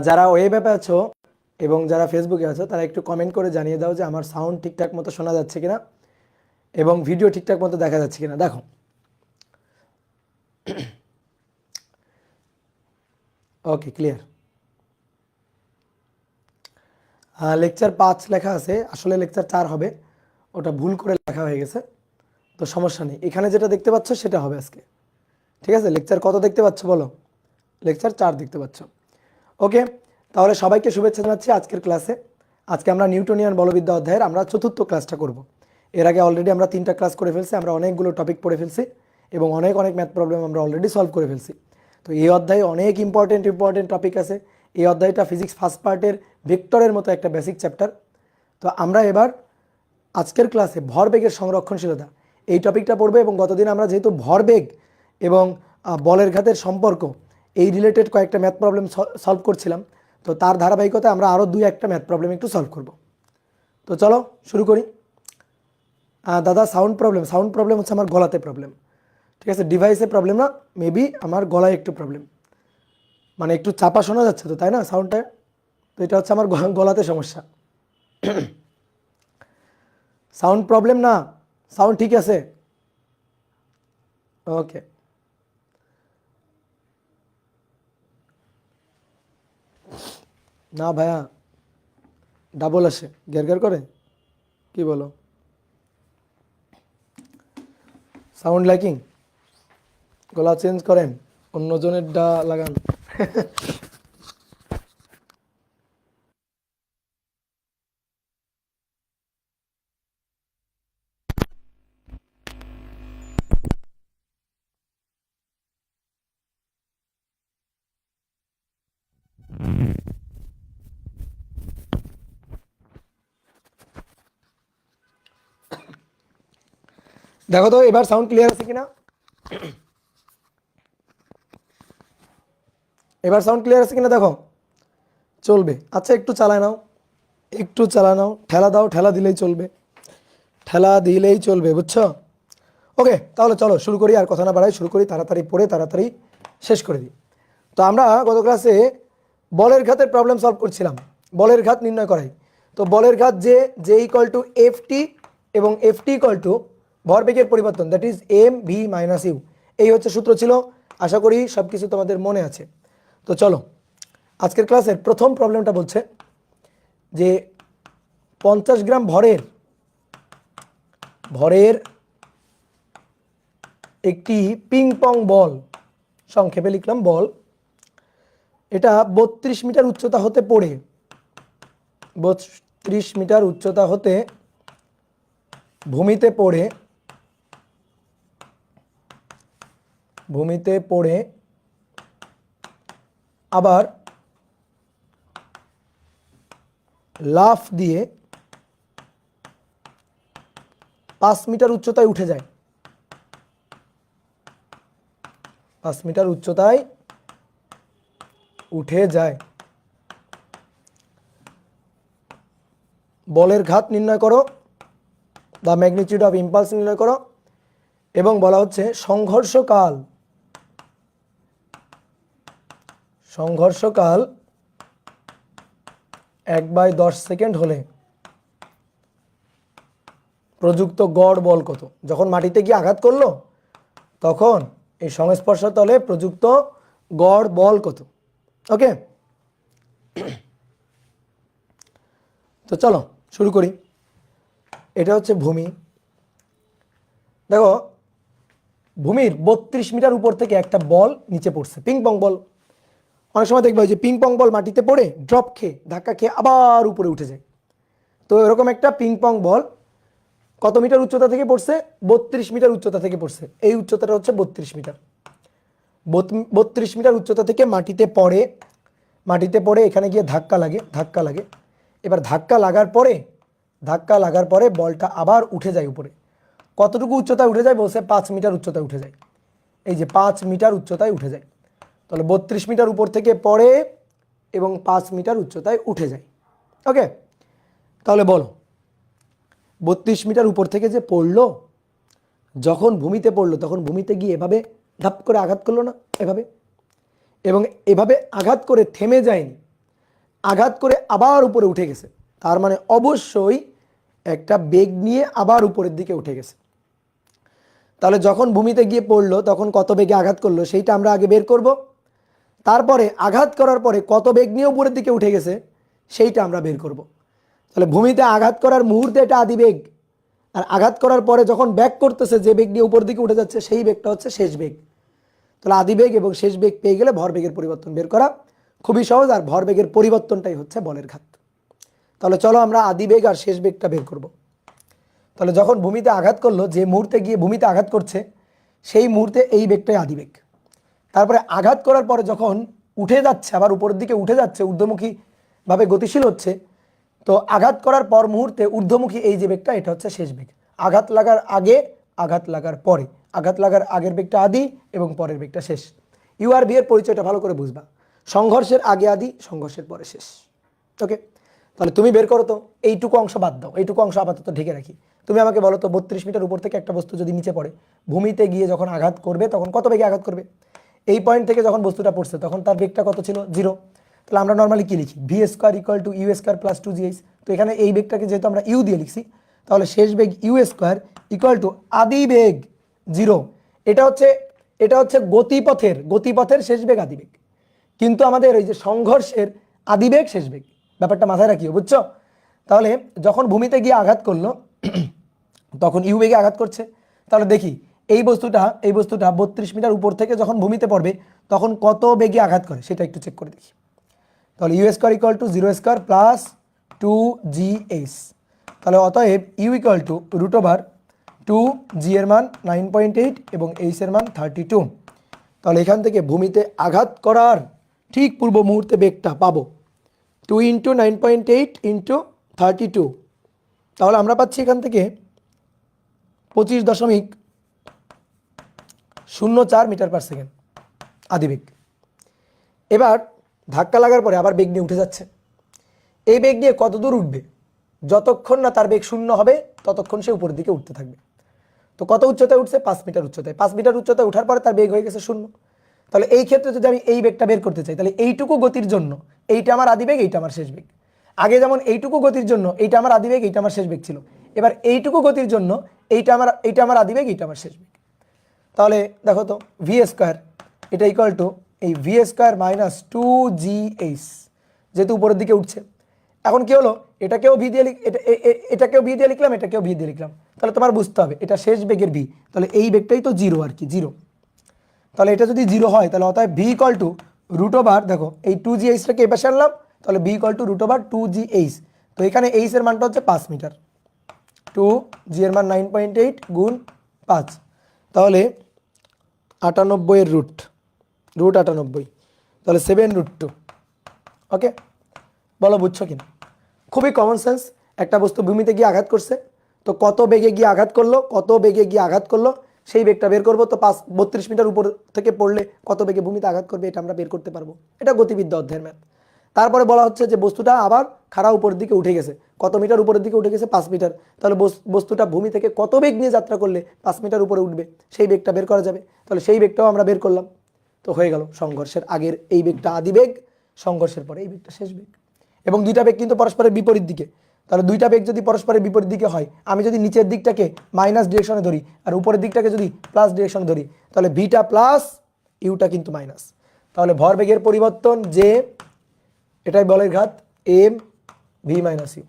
যারা ওয়েব অ্যাপে আছো এবং যারা ফেসবুকে আছো তারা একটু কমেন্ট করে জানিয়ে দাও যে আমার সাউন্ড ঠিকঠাক মতো শোনা যাচ্ছে কিনা এবং ভিডিও ঠিকঠাক মতো দেখা যাচ্ছে কিনা। দেখো ওকে, ক্লিয়ার। লেকচার 5 লেখা আছে, আসলে লেকচার 4 হবে, ওটা ভুল করে লেখা হয়ে গেছে, তো সমস্যা নেই। এখানে যেটা দেখতে পাচ্ছ সেটা হবে আজকে, ঠিক আছে? লেকচার কত দেখতে পাচ্ছ বলো? লেকচার 4 দেখতে পাচ্ছ। ওকে, তাহলে সবাইকে শুভেচ্ছা জানাচ্ছি আজকের ক্লাসে। আজকে আমরা নিউটনিয়ান বলবিদ্যা অধ্যায়ের আমরা চতুর্থ ক্লাসটা করব। এর আগে অলরেডি আমরা 3টা ক্লাস করে ফেলছি, আমরা অনেকগুলো টপিক পড়ে ফেলছি এবং অনেক ম্যাথ প্রবলেম আমরা অলরেডি সলভ করে ফেলছি। তো এই অধ্যায়ে অনেক ইম্পর্টেন্ট টপিক আছে। এই অধ্যায়টা ফিজিক্স ফার্স্ট পার্টের ভেক্টরের মতো একটা বেসিক চ্যাপ্টার। তো আমরা এবার আজকের ক্লাসে ভরবেগের সংরক্ষণশীলতা এই টপিকটা পড়বো এবং গতদিন আমরা যেহেতু ভরবেগ এবং বলের ঘাতের সম্পর্ক এই রিলেটেড কয়েকটা ম্যাথ প্রবলেম সলভ করছিলাম, তো তার ধারাবাহিকতায় আমরা আরও 2-1টা ম্যাথ প্রবলেম একটু সলভ করব। তো চলো শুরু করি। দাদা সাউন্ড প্রবলেম হচ্ছে আমার গলাতে প্রবলেম, ঠিক আছে? ডিভাইসে প্রবলেম না, মেবি আমার গলায় একটু প্রবলেম, মানে একটু চাপা শোনা যাচ্ছে তো, তাই না সাউন্ডটা? তো এটা হচ্ছে আমার গলাতে সমস্যা। সাউন্ড প্রবলেম না, সাউন্ড ঠিক আছে। ওকে, না ভাইয়া ডাবল আসে, গ্যার করে, কি বলো? সাউন্ড লাইকিং, গলা চেঞ্জ করেন, অন্যজনের ডা লাগান। দেখো তো এবার সাউন্ড ক্লিয়ার আছে কিনা, এবার সাউন্ড ক্লিয়ার আছে কিনা দেখো, চলবে। আচ্ছা একটু চালায় নাও, একটু চালা নাও, ঠেলা দাও, ঠেলা দিলেই চলবে, ঠেলা দিলেই চলবে, বুঝছো? ওকে, তাহলে চলো শুরু করি, আর কথা না বাড়াই, শুরু করি, তাড়াতাড়ি পড়ে তাড়াতাড়ি শেষ করে দিই। তো আমরা গত ক্লাসে বলের ঘাতের প্রবলেম সলভ করছিলাম, বলের ঘাত নির্ণয় করাই। তো বলের ঘাত J equal to F T এবং এফ টি ইকুয়াল টু ভরবেগের পরিবর্তন, that is M V minus U, এই হচ্ছে সূত্র ছিল। আশা করি সব কিছু তোমাদের মনে আছে। তো চলো আজকের ক্লাসের প্রথম প্রবলেমটা বলছে যে 50 গ্রাম ভরের একটি পিং পং বল, সংক্ষেপে লিখলাম বল, এটা 32 মিটার উচ্চতা হতে পড়ে 32 মিটার উচ্চতা হতে ভূমিতে পড়ে আবার লাফ দিয়ে 5 মিটার উচ্চতায় উঠে যায়, 5 মিটার উচ্চতায় উঠে যায়। বলের ঘাত নির্ণয় করো, দ্য ম্যাগনিটিউড অফ ইম্পালস নির্ণয় করো, এবং বলা হচ্ছে সংঘর্ষকাল 1/10 সেকেন্ড হলে প্রযুক্ত গড় বল কত। যখন মাটিতে গিয়ে আঘাত করলো তখন এই সংস্পর্শ তলে প্রযুক্ত গড় বল কত। ওকে, তো চলো শুরু করি। এটা হচ্ছে ভূমি। দেখো ভূমির 32 মিটার উপর থেকে একটা বল নিচে পড়ছে, পিং পং বল। অনেক সময় দেখবে যে পিং পং বল মাটিতে পড়ে ড্রপ খেয়ে ধাক্কা খেয়ে আবার উপরে উঠে যায়। তো এরকম একটা পিং পং বল কত মিটার উচ্চতা থেকে পড়ছে? 32 মিটার উচ্চতা থেকে পড়ছে। এই উচ্চতাটা হচ্ছে 32 মিটার। 32 মিটার উচ্চতা থেকে মাটিতে পড়ে এখানে গিয়ে ধাক্কা লাগে। এবার ধাক্কা লাগার পরে বলটা আবার উঠে যায় উপরে। কতটুকু উচ্চতায় উঠে যায়? বলছে 5 মিটার উচ্চতায় উঠে যায়। এই যে 5 মিটার উচ্চতায় উঠে যায়। তাহলে 32 মিটার উপর থেকে পড়ে এবং 5 মিটার উচ্চতায় উঠে যায়। ওকে, তাহলে বলো 32 মিটার উপর থেকে যে পড়লো, যখন ভূমিতে পড়লো তখন ভূমিতে গিয়ে এভাবে ধাপ করে আঘাত করলো না? এভাবে, এবং এভাবে আঘাত করে থেমে যায়নি, আঘাত করে আবার উপরে উঠে গেছে। তার মানে অবশ্যই একটা বেগ নিয়ে আবার উপরের দিকে উঠে গেছে। তাহলে যখন ভূমিতে গিয়ে পড়লো তখন কত বেগে আঘাত করলো সেইটা আমরা আগে বের করব। তারপরে আঘাত করার পরে কত বেগ নিয়ে উপরের দিকে উঠে গেছে সেইটা আমরা বের করব। তাহলে ভূমিতে আঘাত করার মুহূর্তে এটা আদি বেগ, আর আঘাত করার পরে যখন ব্যাক করতেছে যে বেগ নিয়ে উপরের দিকে উঠে যাচ্ছে সেই বেগটা হচ্ছে শেষ বেগ। তাহলে আদি বেগ এবং শেষ বেগ পেয়ে গেলে ভরবেগের পরিবর্তন বের করা খুবই সহজ, আর ভরবেগের পরিবর্তনটাই হচ্ছে বলের ঘাত। তাহলে চলো আমরা আদি বেগ আর শেষ বেগটা বের করব। তাহলে যখন ভূমিতে আঘাত করলো, যে মুহূর্তে গিয়ে ভূমিতে আঘাত করছে সেই মুহূর্তে এই বেগটাই আদি বেগ। তারপরে আঘাত করার পরে যখন উঠে যাচ্ছে, আবার উপরের দিকে উঠে যাচ্ছে, ঊর্ধ্বমুখীভাবে গতিশীল হচ্ছে, তো আঘাত করার পর মুহূর্তে ঊর্ধ্বমুখী এই যে বেগটা এটা হচ্ছে শেষ বেগ। আঘাত লাগার আগে, আঘাত লাগার পরে, আঘাত লাগার আগের বেগটা আদি এবং পরের বেগটা শেষ। ইউ আর ভি এর পরিচয়টা ভালো করে বুঝবা। সংঘর্ষের আগে আদি, সংঘর্ষের পরে শেষ। ওকে, তাহলে তুমি বের করো তো, এইটুকু অংশ বাদ দাও, এইটুকু অংশ আপাতত ঢেকে রাখি। তুমি আমাকে বলো তো 32 মিটার উপর থেকে একটা বস্তু যদি নিচে পড়ে, ভূমিতে গিয়ে যখন আঘাত করবে তখন কত বেগে আঘাত করবে? এই পয়েন্ট থেকে যখন বস্তুটা পড়ছে তখন তার বেগটা কত ছিল? 0। তাহলে আমরা নর্মালি কি লিখি? V square equal to U square plus 2gh। তো এখানে এই বেগটাকে যেহেতু আমরা ইউ দিয়ে লিখছি, তাহলে শেষ বেগ ইউ স্কোয়ার ইকুয়াল টু আদি বেগ 0। এটা হচ্ছে গতিপথের শেষ বেগ আদি বেগ, কিন্তু আমাদের ওই যে সংঘর্ষের আদি বেগ শেষ বেগ, ব্যাপারটা মাথায় রাখিও, বুঝছো? তাহলে যখন ভূমিতে গিয়ে আঘাত করলো তখন ইউ বেগে আঘাত করছে। তাহলে দেখি এই বস্তুটা 32 মিটার উপর থেকে যখন ভূমিতে পড়বে তখন কত বেগে আঘাত করে সেটা একটু চেক করে দেখি। তাহলে U square equal to 0 square plus 2gh। তাহলে অতএব ইউ ইকুয়াল টু √2g এর মান 9.8 এবং h এর মান 32। তাহলে এখান থেকে ভূমিতে আঘাত করার ঠিক পূর্ব মুহূর্তে বেগটা পাবো 2 × 9.8 × 32। তাহলে আমরা পাচ্ছি এখান থেকে 25.04 মিটার পার সেকেন্ড আদি বেগ। এবার ধাক্কা লাগার পরে আবার বেগ নিয়ে উঠে যাচ্ছে। এই বেগ নিয়ে কত দূর উঠবে? যতক্ষণ না তার বেগ 0 হবে ততক্ষণ সে উপরের দিকে উঠতে থাকবে। তো কত উচ্চতায় উঠছে? 5 মিটার উচ্চতায়। 5 মিটার উচ্চতায় ওঠার পরে তার বেগ হয়ে গেছে 0। তাহলে এই ক্ষেত্রে যদি আমি এই বেগটা বের করতে চাই, তাহলে এইটুকু গতির জন্য এইটা আমার আদি বেগ, এইটা আমার শেষ বেগ। আগে যেমন এইটুকু গতির জন্য এইটা আমার আদি বেগ, এইটা আমার শেষ বেগ ছিল, এবার এইটুকু গতির জন্য এইটা আমার আদি বেগ, এইটা আমার শেষ বেগ। তাহলে দেখো তো ভি স্কোয়ার এটা ইকুয়াল টু এই ভি স্কোয়ার মাইনাস 2gh, যেহেতু উপরের দিকে উঠছে। এখন কি হলো? এটাকেও ভি দিয়ে লিখলাম, এটাকেও ভি দিয়ে লিখলাম। তাহলে তোমার বুঝতে হবে এটা শেষ বেগের ভি, তাহলে এই বেগটাই তো 0 আর কি, 0। তাহলে এটা যদি 0 হয় তাহলে অতএব ভি ইকুয়াল টু √, দেখো এই 2gh-টাকে এ পাশে আনলাম, তাহলে ভি ইকুয়াল টু √2gh। তো এখানে h এর মানটা হচ্ছে 5 মিটার, 2g এর মান 9.8 গুণ 5, তাহলে 98 এর √, তাহলে 7√2। ওকে, বলো বুঝছো কিনা? খুবই কমন সেন্স। একটা বস্তু ভূমিতে গিয়ে আঘাত করছে, তো কত বেগে গিয়ে আঘাত করলো সেই বেগটা বের করবো। তো 32 মিটার উপর থেকে পড়লে কত বেগে ভূমিতে আঘাত করবে এটা আমরা বের করতে পারবো। এটা গতিবিদ্যা অধ্যায়ের ম্যাথ। তারপরে বলা হচ্ছে যে বস্তুটা আবার খাড়া উপরের দিকে উঠে গেছে। কত মিটার উপরের দিকে উঠে গেছে? 5 মিটার। তাহলে বস্তুটা ভূমি থেকে কত বেগ নিয়ে যাত্রা করলে 5 মিটার উপরে উঠবে সেই বেগটা বের করা যাবে। তাহলে সেই বেগটাও আমরা বের করলাম। তো হয়ে গেল সংঘর্ষের আগের এই বেগটা আদি বেগ, সংঘর্ষের পরে এই বেগটা শেষ বেগ। এবং দুইটা বেগ কিন্তু পরস্পরের বিপরীত দিকে। তাহলে দুইটা বেগ যদি পরস্পরের বিপরীত দিকে হয়, আমি যদি নিচের দিকটাকে মাইনাস ডিরেকশনে ধরি আর উপরের দিকটাকে যদি প্লাস ডিরেকশনে ধরি, তাহলে ভিটা প্লাস ইউটা কিন্তু মাইনাস। তাহলে ভরবেগের পরিবর্তন যে, এটাই বলের ঘাত, M V minus U.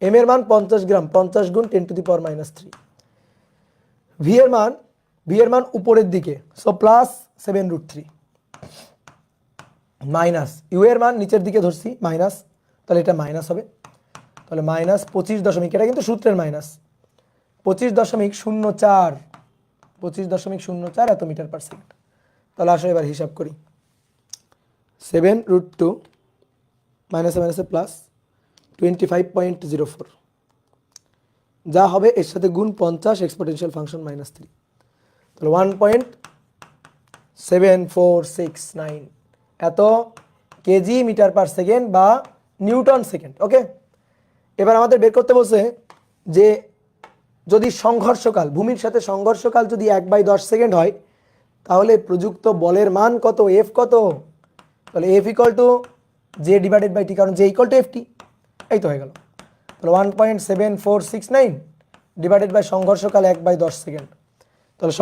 M এর মান 50 গ্রাম, 50 গুণ 10⁻³ ভি এর মান উপরের দিকে, সো প্লাস 7√3 মাইনাস ইউ এর মান নিচের দিকে ধরছি মাইনাস, তাহলে এটা মাইনাস হবে। তো তাহলে মাইনাস 25 এটা কিন্তু সূত্রের মাইনাস 25.04 25.04 এত মিটার পার সেকেন্ড। তাহলে আসো এবার হিসাব করি 7√2 মাইনাসে মাইনাসে প্লাস 25.04 যা হবে এর সাথে গুণ 50 এক্সপোনেনশিয়াল ফাংশন -3। তাহলে 1.7469 এত কেজি মিটার পার সেকেন্ড বা নিউটন সেকেন্ড। ওকে, এবার আমাদের বের করতে বলছে যে যদি সংঘর্ষকাল ভূমির সাথে সংঘর্ষকাল যদি 1/10 সেকেন্ড হয় তাহলে প্রযুক্ত বলের মান কত, এফ কত। তাহলে F equal to J divided by T, কারণ J equal to F T. এই তো হয়ে গেল। তাহলে 1.7469 ডিভাইডেড বাই সংঘর্ষকাল 1/10 সেকেন্ড। তাহলে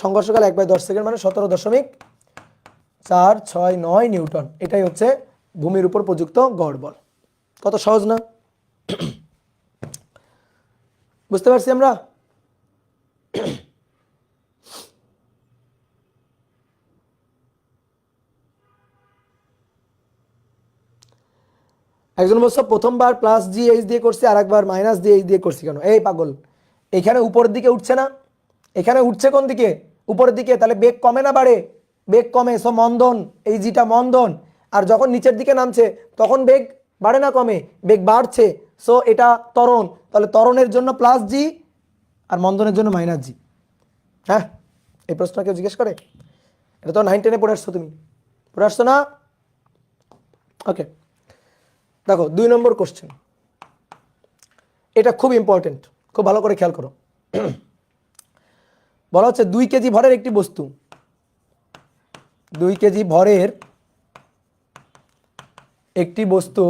সংঘর্ষকাল 1/10 সেকেন্ড মানে 17.469 নিউটন। এটাই হচ্ছে ভূমির উপর প্রযুক্ত গড় বল। কত সহজ না? বুঝতে পারছি আমরা? একজন বলছে প্রথমবার প্লাস জি এইচ দিয়ে করছি আর একবার মাইনাস জি এইচ দিয়ে করছি কেন? এই পাগল, এখানে উপরের দিকে উঠছে না, এখানে উঠছে কোন দিকে? উপরের দিকে। তাহলে বেগ কমে না বাড়ে? বেগ কমে, সো মন্দন, এই জিটা মন্দন। আর যখন নিচের দিকে নামছে তখন বেগ বাড়ে না কমে? বেগ বাড়ছে, সো এটা ত্বরণ। তাহলে ত্বরণের জন্য প্লাস জি আর মন্দনের জন্য মাইনাস জি। হ্যাঁ, এই প্রশ্ন কেউ জিজ্ঞেস করে? এটা তো 9-10-এ পড়ে আসছো, তুমি পড়ে আসছো না? ওকে, দেখো 2 নম্বর কোশ্চেন, এটা খুব ইম্পর্টেন্ট, খুব ভালো করে খেয়াল করো। বলা হচ্ছে 2 কেজি ভরের একটি বস্তু, 2 কেজি ভরের একটি বস্তু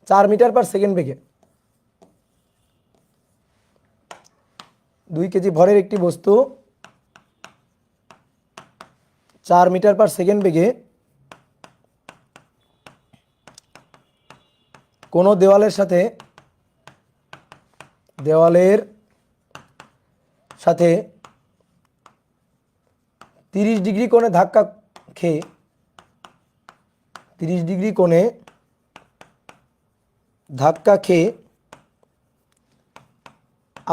4 মিটার পার সেকেন্ড বেগে, 2 কেজি ভরের একটি বস্তু 4 মিটার পার সেকেন্ড বেগে কোনো দেওয়ালের সাথে 30 ডিগ্রি কোণে ধাক্কা খেয়ে 30 ডিগ্রি কোণে ধাক্কা খেয়ে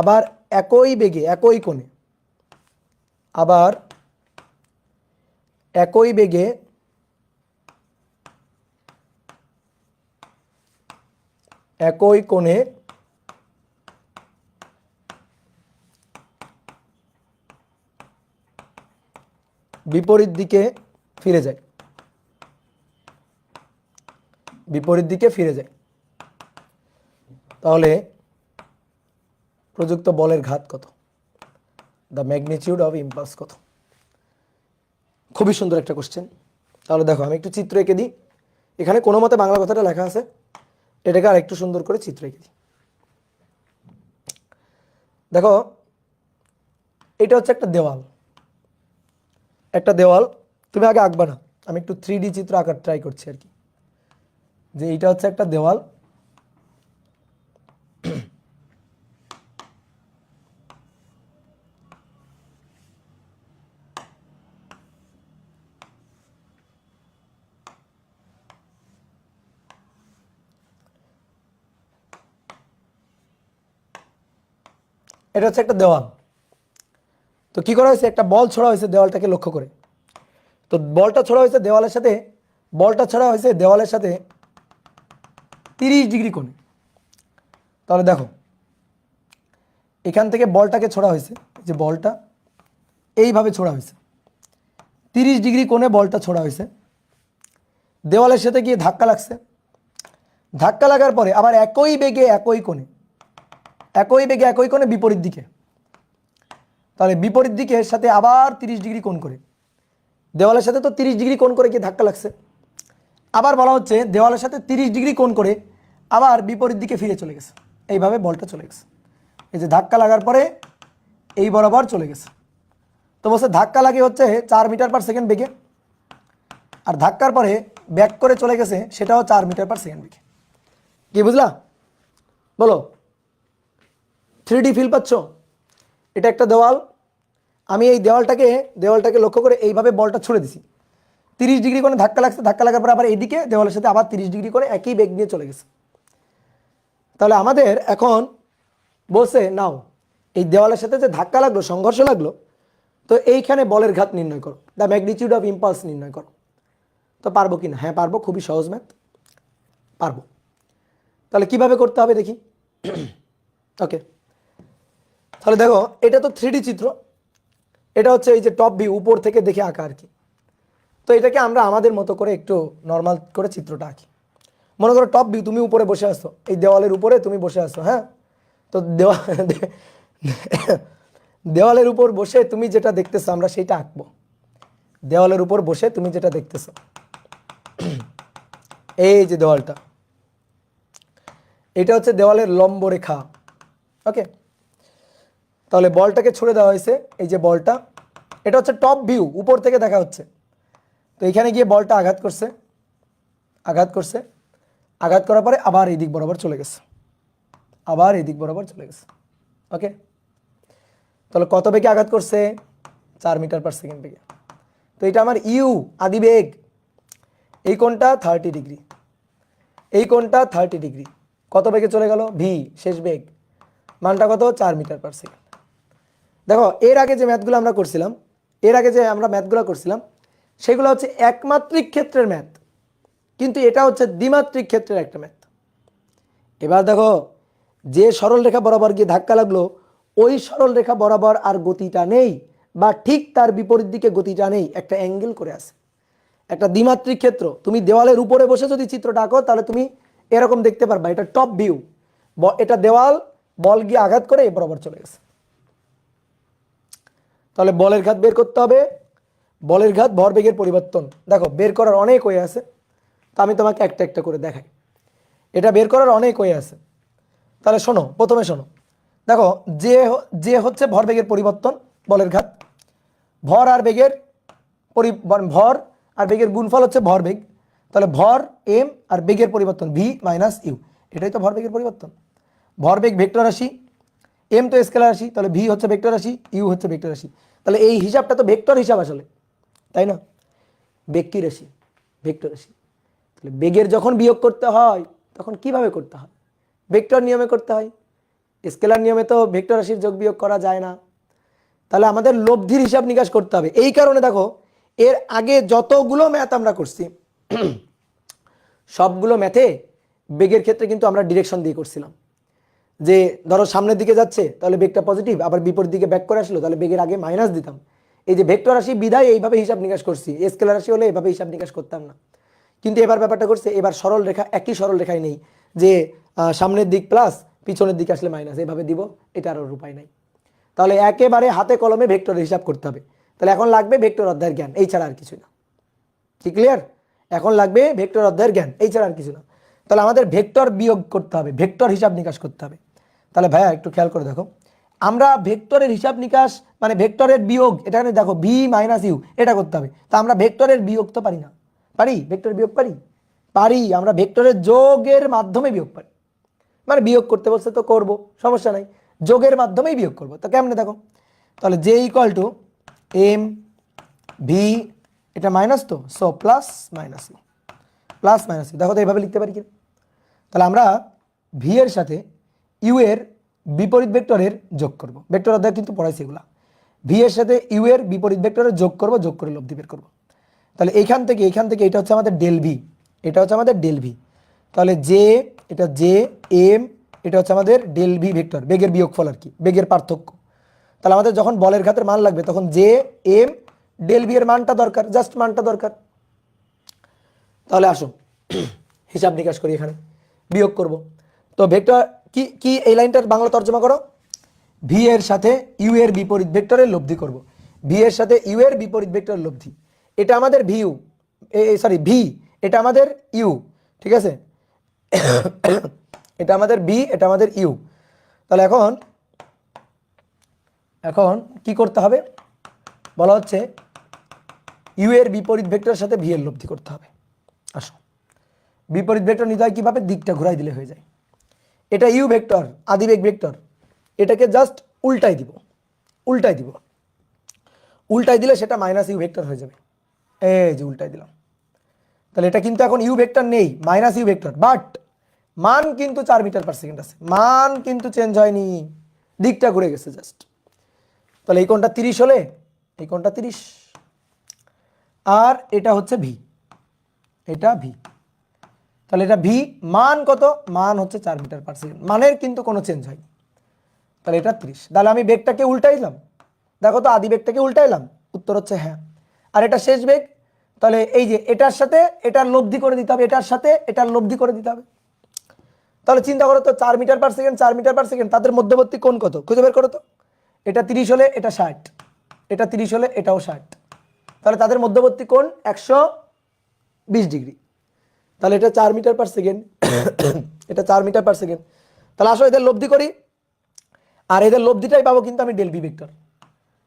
আবার একই বেগে একই কোণে আবার একই বেগে একই কোণে বিপরীত দিকে ফিরে যায়, বিপরীত দিকে ফিরে যায়, তাহলে প্রযুক্ত বলের ঘাত কত? দ্য ম্যাগনিটিউড অফ ইম্পালস কত? খুবই সুন্দর একটা কোশ্চেন। তাহলে দেখো আমি একটু চিত্র এঁকে দিই। এখানে কোনো মতে বাংলা কথাটা লেখা আছে, এটাকে আর একটু সুন্দর করে চিত্র এঁকে দিই। দেখো এটা হচ্ছে একটা দেওয়াল, একটা দেওয়াল। তুমি আগে আঁকবা না, আমি একটু 3D চিত্র আঁকার ট্রাই করছি আর কি। যে এটা হচ্ছে একটা দেওয়াল, এটা হচ্ছে একটা দেওয়াল। তো কি করা হয়েছে, একটা বল ছোড়া হয়েছে দেওয়ালটাকে লক্ষ্য করে। তো বলটা ছোড়া হয়েছে দেওয়ালের সাথে, বলটা ছোড়া হয়েছে দেওয়ালের সাথে 30 ডিগ্রি কোণে। তাহলে দেখো এখান থেকে বলটাকে ছোড়া হয়েছে, যে বলটা এইভাবে ছোড়া হয়েছে, 30 ডিগ্রি কোণে বলটা ছোড়া হয়েছে, দেওয়ালের সাথে গিয়ে ধাক্কা লাগছে, ধাক্কা লাগার পরে আবার একই বেগে একই কোণে, একই বেগে একই কোণে বিপরীত দিকে, তাহলে বিপরীত দিকের সাথে আবার 30 ডিগ্রি কোণ করে, দেওয়ালের সাথে তো 30 ডিগ্রি কোণ করে গিয়ে ধাক্কা লাগছে, আবার বলা হচ্ছে দেওয়ালের সাথে 30 ডিগ্রি কোণ করে আবার বিপরীত দিকে ফিরে চলে গেছে, এইভাবে বলটা চলে গেছে। এই যে ধাক্কা লাগার পরে এই বরাবর চলে গেছে। তো বলছে ধাক্কা লাগে হচ্ছে 4 মিটার পার সেকেন্ড বেগে, আর ধাক্কার পরে ব্যাক করে চলে গেছে সেটাও 4 মিটার পার সেকেন্ড বেগে। কি বুঝলা? বলো, 3D ফিল পাচ্ছ? এটা একটা দেওয়াল, আমি এই দেওয়ালটাকে লক্ষ্য করে এইভাবে বলটা ছুড়ে দিছি, 30 ডিগ্রি কোণে ধাক্কা লাগছে, ধাক্কা লাগার পর আবার এইদিকে দেওয়ালের সাথে আবার 30 ডিগ্রি কোণে একই বেগ নিয়ে চলে গেছে। তাহলে আমাদের এখন বলছে নাও এই দেওয়ালের সাথে যে ধাক্কা লাগলো, সংঘর্ষ লাগলো, তো এইখানে বলের ঘাত নির্ণয় করো, দ্য ম্যাগনিটিউড অফ ইম্পালস নির্ণয় করো। তো পারবো কি না? হ্যাঁ পারবো, খুবই সহজ ম্যাথ, পারবো। তাহলে কিভাবে করতে হবে দেখি। ওকে, তাহলে দেখো এটা তো 3D চিত্র, এটা হচ্ছে এই যে টপ ভিউ, উপর থেকে দেখে আঁকা আর কি। তো এটাকে আমরা আমাদের মতো করে একটু নর্মাল করে চিত্রটা আঁকি। মনে করো টপ ভিউ, তুমি উপরে বসে আসছো, এই দেওয়ালের উপরে তুমি বসে আসছো, হ্যাঁ। তো দেওয়ালের উপর বসে তুমি যেটা দেখতেছো আমরা সেইটা আঁকবো। দেওয়ালের উপর বসে তুমি যেটা দেখতেছো, এই যে দেওয়ালটা, এটা হচ্ছে দেওয়ালের লম্ব রেখা। ওকে, তাহলে বলটাকে ছুড়ে দেওয়া হয়েছে, এই যে বলটা, এটা হচ্ছে টপ ভিউ, উপর থেকে দেখা হচ্ছে। তো এখানে গিয়ে বলটা আঘাত করছে, আঘাত করছে, আঘাত করার পরে আবার এই দিক বরাবর চলে গেছে, আবার এই দিক বরাবর চলে গেছে। ওকে, তাহলে কত বেগে আঘাত করছে? 4 মিটার পার সেকেন্ড বেগে। তো এটা আমার ইউ, আদি বেগ। এই কোণটা 30 ডিগ্রি, এই কোণটা 30 ডিগ্রি। কত বেগে চলে গেল? ভি, শেষ বেগ। মানটা কত? 4 মিটার পার সেকেন্ড। দেখো এর আগে যে ম্যাথগুলো আমরা করছিলাম, সেগুলো হচ্ছে একমাত্রিক ক্ষেত্রের ম্যাথ, কিন্তু এটা হচ্ছে দ্বিমাত্রিক ক্ষেত্রের একটা ম্যাথ। এবার দেখো যে সরল রেখা বরাবর গিয়ে ধাক্কা লাগলো, ওই সরল রেখা বরাবর আর গতিটা নেই, বা ঠিক তার বিপরীত দিকে গতিটা নেই, একটা অ্যাঙ্গেল করে আছে। একটা দ্বিমাত্রিক ক্ষেত্র, তুমি দেওয়ালের উপরে বসে যদি চিত্রটা আঁকো তাহলে তুমি এরকম দেখতে পারবা, এটা টপ ভিউ, এটা দেওয়াল, বল গিয়ে আঘাত করে এ বরাবর চলে গেছে। তাহলে বলের ঘাত বের করতে হবে। বলের ঘাত ভরবেগের পরিবর্তন, দেখো বের করার অনেক ওয়ে আছে, তা আমি তোমাকে একটা একটা করে দেখাই। এটা বের করার অনেক ওয়ে আছে। তাহলে শোনো, প্রথমে শোনো, দেখো যে হচ্ছে ভরবেগের পরিবর্তন, বলের ঘাত, ভর আর বেগের ভর আর বেগের গুণফল হচ্ছে ভরবেগ। তাহলে ভর এম আর বেগের পরিবর্তন ভি মাইনাস ইউ, এটাই তো ভরবেগের পরিবর্তন। ভরবেগ ভেক্টর রাশি, এম তো স্কেলার রাশি, তাহলে ভি হচ্ছে ভেক্টর রাশি, ইউ হচ্ছে ভেক্টর রাশি। তাহলে এই হিসাবটা তো ভেক্টর হিসাব আসলে, তাই না? বেগ কি রাশি? ভেক্টর রাশি। তাহলে বেগের যখন বিয়োগ করতে হয় তখন কিভাবে করতে হয়? ভেক্টর নিয়মে করতে হয়। স্কেলার নিয়মে তো ভেক্টর রাশির যোগ বিয়োগ করা যায় না। তাহলে আমাদের লব্ধির হিসাব নিকাশ করতে হবে। এই কারণে দেখো এর আগে যতগুলো ম্যাথ আমরা করছি সবগুলো ম্যাথে বেগের ক্ষেত্রে কিন্তু আমরা ডিরেকশন দিয়ে করছিলাম। যে ধরো সামনের দিকে যাচ্ছে তাহলে বেগটা পজিটিভ, আবার বিপরীত দিকে ব্যাক করে আসলো তাহলে বেগের আগে মাইনাস দিতাম। এই যে ভেক্টর রাশি বিধায় এইভাবে হিসাব নিকাশ করছি, স্কেলার রাশি হলে এভাবে হিসাব নিকাশ করতাম না। কিন্তু এবার ব্যাপারটা করছে, এবার সরল রেখা, একই সরল রেখায় নেই যে সামনের দিক প্লাস পিছনের দিকে আসলে মাইনাস, এভাবে দিব, এটা আর উপায় নাই। তাহলে একেবারে হাতে কলমে ভেক্টরের হিসাব করতে হবে। তাহলে এখন লাগবে ভেক্টর অধ্যায়ের জ্ঞান, এই ছাড়া আর কিছু না। কি ক্লিয়ার? এখন লাগবে ভেক্টর অধ্যায়ের জ্ঞান, এই ছাড়া আর কিছু না। তাহলে আমাদের ভেক্টর বিয়োগ করতে হবে, ভেক্টর হিসাব নিকাশ করতে হবে। তাহলে ভাইয়া একটু খেয়াল করে দেখো, আমরা ভেক্টরের হিসাব নিকাশ মানে ভেক্টরের বিয়োগ, এখানে দেখো ভি মাইনাস ইউ, এটা করতে হবে। তা আমরা ভেক্টরের বিয়োগ তো পারি না। পারি? ভেক্টরের বিয়োগ পারি? পারি। আমরা ভেক্টরের যোগের মাধ্যমে বিয়োগ পারি। মানে বিয়োগ করতে বলছে তো করব, সমস্যা নাই, যোগের মাধ্যমেই বিয়োগ করব। তো কেমনে দেখো, তাহলে J equal to M V, এটা মাইনাস, তো so plus minus U, plus minus U. দেখো তো এইভাবে লিখতে পারি কি? তাহলে আমরা ভি এর সাথে ইউ এর বিপরীত ভেক্টরের যোগ করব। ভেক্টর অধ্যায় কিন্তু পড়াইছি এগুলা। ভি এর সাথে ইউ এর বিপরীত ভেক্টরের যোগ করব, যোগ করে লব্ধি বের করব। তাহলে এইখান থেকে এটা হচ্ছে আমাদের ডেল ভি, এটা হচ্ছে আমাদের ডেল ভি। তাহলে জে, এটা জে এম, এটা হচ্ছে আমাদের ডেল ভি ভেক্টর, বেগের বিয়োগফল আর কি, বেগের পার্থক্য। তাহলে আমাদের যখন বলের ঘাতের মান লাগবে তখন জে এম ডেল ভি এর মানটা দরকার, জাস্ট মানটা দরকার। তাহলে আসো হিসাব নিকাশ করি, এখানে বিয়োগ করব। তো ভেক্টর কি কি এই লাইনটার বাংলা তর্জমা করো, ভি এর সাথে ইউ এর বিপরীত ভেক্টরের লব্ধি করব। ভি এর সাথে ইউ এর বিপরীত ভেক্টরের লব্ধি, এটা আমাদের ভিউ, সরি ভি, এটা আমাদের ইউ, ঠিক আছে? এটা আমাদের বি, এটা আমাদের ইউ। তাহলে এখন এখন কি করতে হবে বলা হচ্ছে, ইউ এর বিপরীত ভেক্টরের সাথে ভি এর লব্ধি করতে হবে। আসো, বিপরীত ভেক্টর নিতে হয় কিভাবে? দিকটা ঘুরাই দিলে হয়ে যায়। এটা ইউ ভেক্টর, আদিবেগ ভেক্টর, এটাকে জাস্ট উল্টাই দিব, উল্টাই দিব, উল্টাই দিলে সেটা মাইনাস ইউ ভেক্টর হয়ে যাবে। এই যে উল্টাই দিলাম। তাহলে এটা কিন্তু এখন ইউ ভেক্টর নেই, মাইনাস ইউ ভেক্টর, বাট মান কিন্তু 4 মিটার পার সেকেন্ড আছে, মান কিন্তু চেঞ্জ হয়নি, দিকটা ঘুরে গেছে জাস্ট। তাহলে এই কোণটা 30 হলে এই কোণটা 30, আর এটা হচ্ছে ভি, এটা ভি। তাহলে এটা ভি, মান কত? মান হচ্ছে 4 মিটার পার সেকেন্ড, মানের কিন্তু কোনো চেঞ্জ হয়নি। তাহলে এটা 30। তাহলে আমি বেগটাকে উল্টাইলাম, দেখো তো আদি বেগটাকে উল্টাইলাম, উত্তর হচ্ছে হ্যাঁ। আর এটা শেষ বেগ, তাহলে এই যে এটার সাথে এটার লব্ধি করে দিতে হবে, এটার সাথে এটার লব্ধি করে দিতে হবে। তাহলে চিন্তা করো তো, 4 metre per second 4 metre per second, তাদের মধ্যবর্তী কোণ কত খুঁজে বের করো তো। এটা 30 হলে এটা 60, এটা 30 হলে এটাও 60, তাহলে তাদের মধ্যবর্তী কোণ 120 ডিগ্রি। তাহলে এটা 4 মিটার পার সেকেন্ড, এটা 4 মিটার পার সেকেন্ড। তাহলে আসো এদের লব্ধি করি, আর এদের লব্ধিটাই পাবো কিন্তু আমি ডেল ভি ভেক্টর,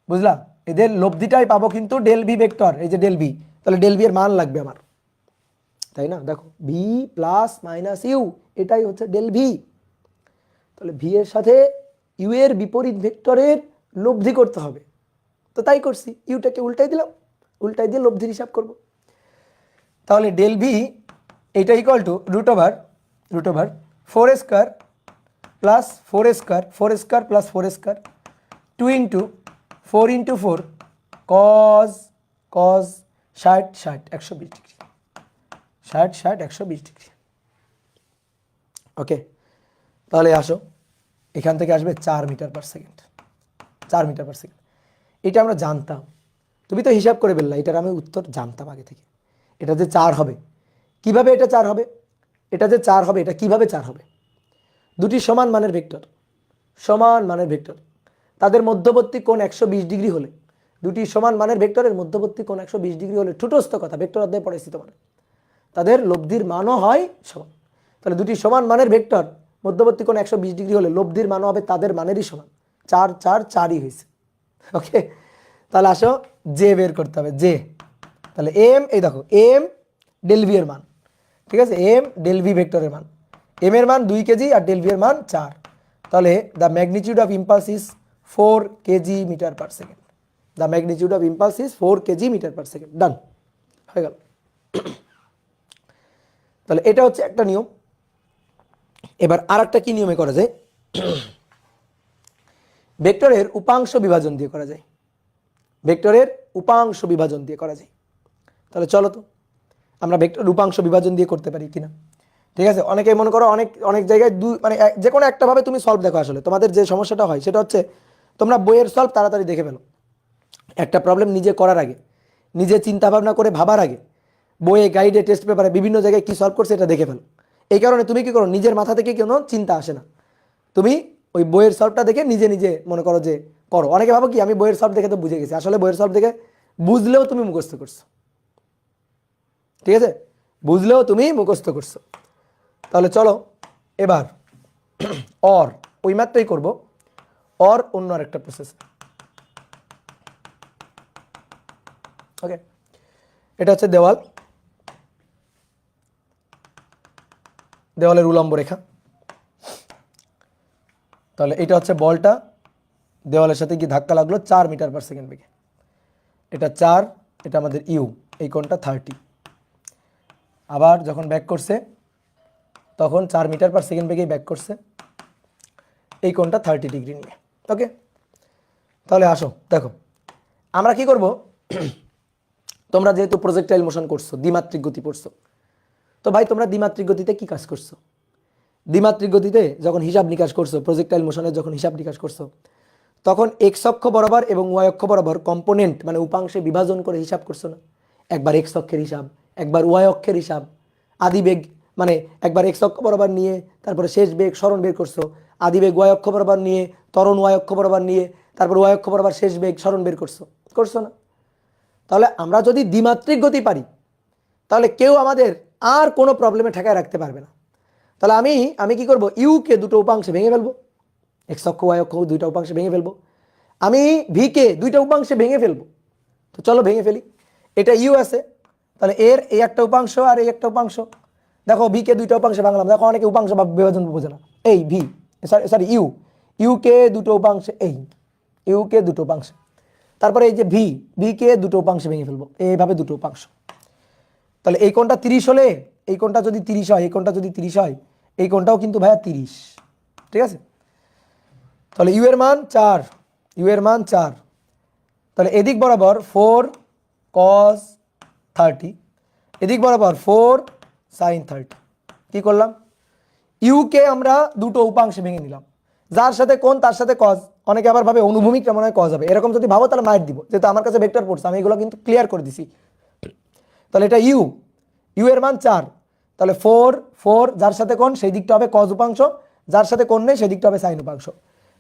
বুঝলাম? এদের লব্ধিটাই পাবো কিন্তু ডেল ভি ভেক্টর, এই যে ডেল ভি। তাহলে ডেল ভি এর মান লাগবে আমার, তাই না? দেখো ভি প্লাস মাইনাস ইউ, এটাই হচ্ছে ডেল ভি। তাহলে ভি এর সাথে ইউ এর বিপরীত ভেক্টরের লব্ধি করতে হবে, তো তাই করছি, ইউটাকে উল্টাই দিলাম, উল্টাই দিয়ে লব্ধির হিসাব করব। তাহলে ডেল ভি এটা equal to root over 4 square plus 4 square, 4 square plus 4 square, 2 into 4 into 4 cos 60 60 120 degree, 60 60 120 degree. Okay, তাহলে আসো এখান থেকে আসবে 4 metre per second, 4 metre per second. এটা আমরা জানতাম, তুমি তো হিসাব করে ফেললা, এটার আমি উত্তর জানতাম আগে থেকে। এটা যে 4 হবে, কিভাবে এটা 4 হবে? এটা যে 4 হবে, এটা কিভাবে 4 হবে? দুটি সমান মানের ভেক্টর, সমান মানের ভেক্টর, তাদের মধ্যবর্তী কোণ 120 ডিগ্রি হলে, দুটি সমান মানের ভেক্টরের মধ্যবর্তী কোণ 120 ডিগ্রি হলে, ঠুটস্থ কথা, ভেক্টর অধ্যায়ে পড়েছি তোমার, তাদের লব্ধির মানও হয় সমান। তাহলে দুটি সমান মানের ভেক্টর মধ্যবর্তী কোণ 120 ডিগ্রি হলে লব্ধির মানও হবে তাদের মানেরই সমান, 4 4 4ই হয়েছে। ওকে, তাহলে আসো জে বের করতে হবে, জে। তাহলে এম, এই দেখো এম ডেল ভি এর মান, ঠিক আছে, এম ডেল ভি ভেক্টরের মান, এম এর মান 2 কেজি আর ডেল ভি এর মান 4। তাহলে the magnitude of impulse is 4 KG metre per second, the magnitude of impulse is 4 KG metre per second. Done হয়ে গেল। তাহলে এটা হচ্ছে একটা নিয়ম। এবার আর একটা কি নিয়মে করা যায়? ভেক্টরের উপাংশ বিভাজন দিয়ে করা যায়, ভেক্টরের উপাংশ বিভাজন দিয়ে করা যায়। তাহলে চলো তো আমরা ভেক্টর উপাংশ বিভাজন দিয়ে করতে পারি কিনা। ঠিক আছে, অনেকেই মনে করো অনেক অনেক জায়গায় মানে যে কোনো একটা ভাবে তুমি সলভ দেখো। আসলে তোমাদের যে সমস্যাটা হয় সেটা হচ্ছে তোমরা বইয়ের সলভ তাড়াতাড়ি দেখে ফেলো, একটা প্রবলেম নিজে করার আগে, নিজে চিন্তা ভাবনা করে ভাবার আগে বইয়ে, গাইডে, টেস্ট পেপারে বিভিন্ন জায়গায় কি সলভ করছে এটা দেখে ফেলো। এই কারণে তুমি কি করো, নিজের মাথা থেকে কোনো চিন্তা আসে না, তুমি ওই বইয়ের সলভটা দেখে নিজে নিজে মনে করো যে করো। অনেকে ভাবো কি আমি বইয়ের সলভ দেখে তো বুঝে গেছি, আসলে বইয়ের সলভ দেখে বুঝলেও তুমি মুখস্থ করছো, ঠিক আছে, বুঝলেও তুমি মুখস্থ করছো। তাহলে চলো এবার অর ওই ম্যাথটাই করবো, অর অন্য আরেকটা প্রসেস। ওকে, এটা হচ্ছে দেওয়াল, দেওয়ালের উলম্ব রেখা। তাহলে এটা হচ্ছে বলটা দেওয়ালের সাথে গিয়ে ধাক্কা লাগলো 4 মিটার পার সেকেন্ড বেগে, এটা 4, এটা আমাদের ইউ, এই কোণটা 30। আবার যখন ব্যাক করছে তখন 4 মিটার পার সেকেন্ড বেগেই ব্যাক করছে, এই কোণটা 30 ডিগ্রি নিয়ে। ওকে, তাহলে আসো দেখো আমরা কি করব। তোমরা যেহেতু প্রজেক্টাইল মোশন করছো, দ্বিমাত্রিক গতি পড়ছো, তো ভাই তোমরা দ্বিমাত্রিক গতিতে কি কাজ করছো? দ্বিমাত্রিক গতিতে যখন হিসাব নিকাশ করছো, প্রজেক্টাইল মোশনের যখন হিসাব নিকাশ করছো, তখন এক্স অক্ষ বরাবর এবং ওয়াই অক্ষ বরাবর কম্পোনেন্ট মানে উপাংশে বিভাজন করে হিসাব করছো না? একবার এক্স অক্ষের হিসাব, একবার ওয়াই অক্ষের হিসাব, আদি বেগ মানে একবার এক্স অক্ষ বরাবর নিয়ে তারপরে শেষ বেগ সরণ বের করছো, আদি বেগ ওয়াই অক্ষ বরাবর নিয়ে ত্বরণ ওয়াই অক্ষ বরাবর নিয়ে তারপর ওয়াই অক্ষ বরাবর শেষ বেগ সরণ বের করছো, করছো না? তাহলে আমরা যদি দ্বিমাত্রিক গতি পারি তাহলে কেউ আমাদের আর কোনো প্রবলেমে ঠেকায় রাখতে পারবে না। তাহলে আমি কি করব, ইউকে দুটো উপাংশে ভেঙে ফেলবো, এক্স অক্ষ ওয়াই অক্ষ দুইটা উপাংশে ভেঙে ফেলবো, আমি ভিকে দুইটা উপাংশে ভেঙে ফেলবো। তো চলো ভেঙে ফেলি। এটা ইউ আছে, তাহলে এর এই একটা উপাংশ আর এই একটা উপাংশ, দেখো ভিকে দুইটা উপাংশে ভাঙলাম, দেখো অনেকে উপাংশ বা বিভাজন বোঝে না। এই ভি সরি ইউকে দুটো উপাংশে, এই ইউকে দুটো উপাংশে, তারপরে এই যে ভি কে দুটো উপাংশে ভেঙে ফেলবো, এইভাবে দুটো উপাংশ। তাহলে এই কোণটা 30 হলে এই কোণটা যদি 30 হয়, এই কোণটা যদি 30 হয়, এই কোণটাও কিন্তু ভাইয়া 30, ঠিক আছে। তাহলে ইউ এর মান 4, ইউ এর মান 4। তাহলে এদিক বরাবর 4 cos 30, এদিক বরাবর 4 sin 30। কি করলাম, ইউকে আমরা দুটো উপাংশে ভেঙে নিলাম, যার সাথে কোণ তার সাথে কজ। অনেকে আবার ভাবে অনুভূমিকটা মনে হয় কজ হবে, এরকম যদি ভাবো তাহলে মাইট দিব, যেহেতু আমার কাছে ভেক্টর পড়ছে আমি এগুলো কিন্তু ক্লিয়ার করে দিছি। তাহলে এটা ইউ, ইউ এর মান 4, তাহলে 4 যার সাথে কোণ সেই দিকটা হবে কজ উপাংশ, যার সাথে কোণ নেই সেই দিকটা হবে সাইন উপাংশ।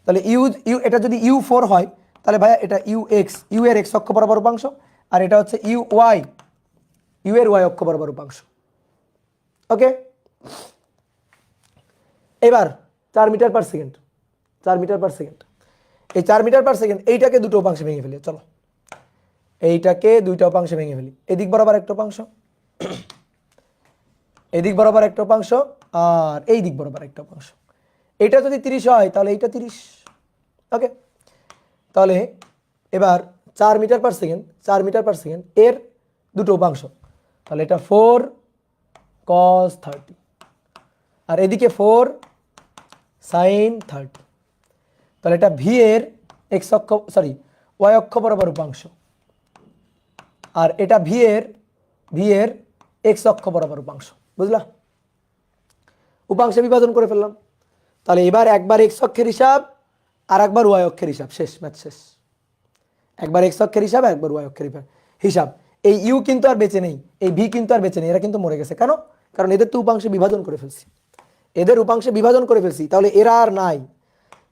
তাহলে ইউ এটা যদি ইউ4 হয় তাহলে ভাইয়া এটা ইউ এক্স, ইউ এর এক্স অক্ষ বরাবর উপাংশ, আর এটা হচ্ছে ইউ ওয়াই, ইউ এর ওয়াই অক্ষ বরাবর উপাংশ। ওকে, এবার 4 metre per second, 4 metre per second, এই 4 মিটার পার সেকেন্ড এইটাকে দুটো উপাংশে ভেঙে ফেলি। চলো এইটাকে দুইটা উপাংশে ভেঙে ফেলি, এদিক বরাবর একটা উপাংশ, এদিক বরাবর একটা উপাংশ, আর এই দিক বরাবর একটা উপাংশ। এটা যদি 30 হয় তাহলে এইটা 30। ওকে, তাহলে এবার 4 metre per second, 4 metre per second এর দুটো উপাংশ, তাহলে এটা 4 cos 30, আর এদিকে 4 sin 30। তাহলে এটা ভি এর এক্স অক্ষ সরি ওয়াই অক্ষ বরাবর উপাংশ, আর এটা ভি এর এক্স অক্ষ বরাবর উপাংশ। বুঝলা, উপাংশে বিভাজন করে ফেললাম। তাহলে এবার একবার এক্স অক্ষের হিসাব আর একবার ওয়াই অক্ষের হিসাব, শেষ, ম্যাথ শেষ। একবার এক্স অক্ষের হিসাব, একবার ওয়াই অক্ষের হিসাব। এই ইউ কিন্তু আর বেঁচে নেই, এই ভি কিন্তু আর বেঁচে নেই, এরা কিন্তু মরে গেছে। কেন? কারণ এদের তো উপাংশে বিভাজন করে ফেলছি, এদের উপাংশে বিভাজন করে ফেলছি, তাহলে এরা আর নাই।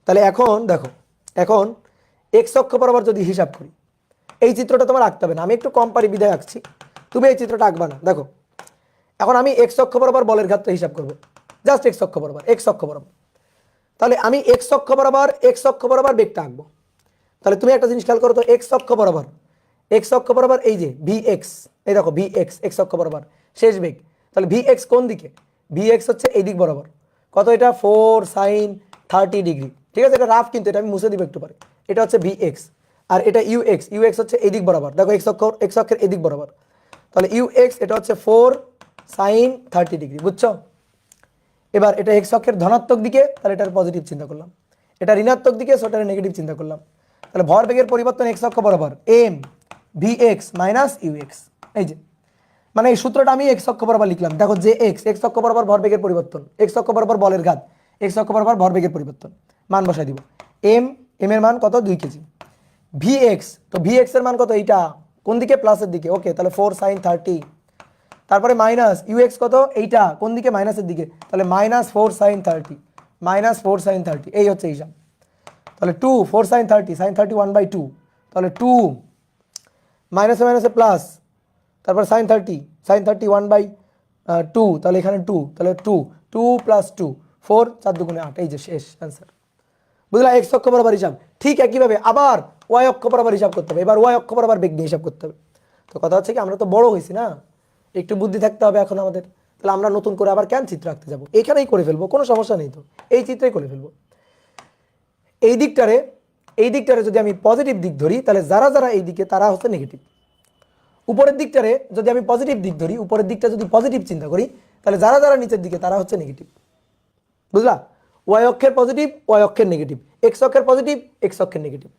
তাহলে এখন দেখো, এখন এক্স অক্ষ বরাবর যদি হিসাব করি, এই চিত্রটা তোমার আঁকতে হবে না, আমি একটু কম পারি বিদায় আঁকছি, তুমি এই চিত্রটা আঁকবা না। দেখো এখন আমি এক্স অক্ষ বরাবর বলের ঘাতটা হিসাব করবো, জাস্ট এক্স অক্ষ বরাবর, এক্স অক্ষ বরাবর। তাহলে আমি এক্স অক্ষ বরাবর বেগটা আঁকবো। তাহলে তুমি একটা জিনিস খেয়াল করো তো, এক্স অক্ষ বরাবর এই যে ভি এক্স, এই দেখো ভি এক্স, এক্স অক্ষ বরাবর শেষ বেগ। তাহলে ভি এক্স কোন দিকে? ভি এক্স হচ্ছে এই দিক বরাবর। কত? এটা 4 sin 30 ডিগ্রি, ঠিক আছে। এটা রাফ কিন্তু, এটা আমি মুছে দিব একটু পরে। এটা হচ্ছে ভি এক্স, আর এটা ইউ এক্স হচ্ছে এই দিক বরাবর। দেখো এক্স অক্ষের এই দিক বরাবর। তাহলে ইউ এক্স এটা হচ্ছে 4 sin 30 ডিগ্রি, বুঝছো? এবার এটা এক্স অক্ষের ধনাত্মক দিকে, তাহলে এটার পজিটিভ চিন্তা করলাম। এটা ঋণাত্মক দিকে, সেটার নেগেটিভ চিন্তা করলাম। তাহলে ভরবেগের পরিবর্তন এক্স অক্ষ বরাবর M V X minus U X. এই যে মানে এই সূত্রটা আমি এক্স অক্ষ বরাবর লিখলাম। দেখো যে এক্স অক্ষ বরাবর ভরবেগের পরিবর্তন, এক্স অক্ষ বরাবর বলের ঘাত, এক্স অক্ষ বরাবর ভরবেগের পরিবর্তন, মান বসাই দিব। এম এর মান কত? 2 কেজি। ভি এক্স, তো ভি এক্স এর মান কত? এইটা কোন দিকে? প্লাসের দিকে। ওকে, তাহলে 4 sin 30। তারপরে মাইনাস ইউ এক্স কত? এইটা কোন দিকে? মাইনাসের দিকে। তাহলে মাইনাস 4 sin 30, মাইনাস 4 sin 30, এই হচ্ছে হিসাব। তাহলে 2 4 sin 30, sin 30 1/2, তাহলে 2 মাইনাসে মাইনাসে প্লাস, তারপর sin 30 1/2, তাহলে এখানে 2, তাহলে 2 প্লাস 2 4, 4 দুগুণে 8, এই যে শেষ অ্যান্সার। বুঝলা? এক্স অক্ষ বরাবর হিসাব। ঠিক একইভাবে আবার ওয়াই অক্ষ বরাবর হিসাব করতে হবে। এবার ওয়াই অক্ষ বরাবর বেগ নিয়ে হিসাব করতে হবে। তো কথা হচ্ছে কি, আমরা তো বড় হয়েছি না, একটু বুদ্ধি থাকতে হবে এখন আমাদের। তাহলে আমরা নতুন করে আবার কেন চিত্র আঁকতে যাবো? এখানেই করে ফেলবো, কোনো সমস্যা নেই, তো এই চিত্রেই করে ফেলবো। এই দিকটারে যদি আমি পজিটিভ দিক ধরি, তাহলে যারা যারা এই দিকে তারা হচ্ছে নেগেটিভ। উপরের দিকটারে যদি আমি পজিটিভ দিক ধরি, উপরের দিকটা যদি পজিটিভ চিন্তা করি, তাহলে যারা যারা নিচের দিকে তারা হচ্ছে নেগেটিভ। বুঝলা? ওয়াই অক্ষের পজিটিভ, ওয়াই অক্ষের নেগেটিভ, এক্স অক্ষের পজিটিভ, এক্স অক্ষের নেগেটিভ।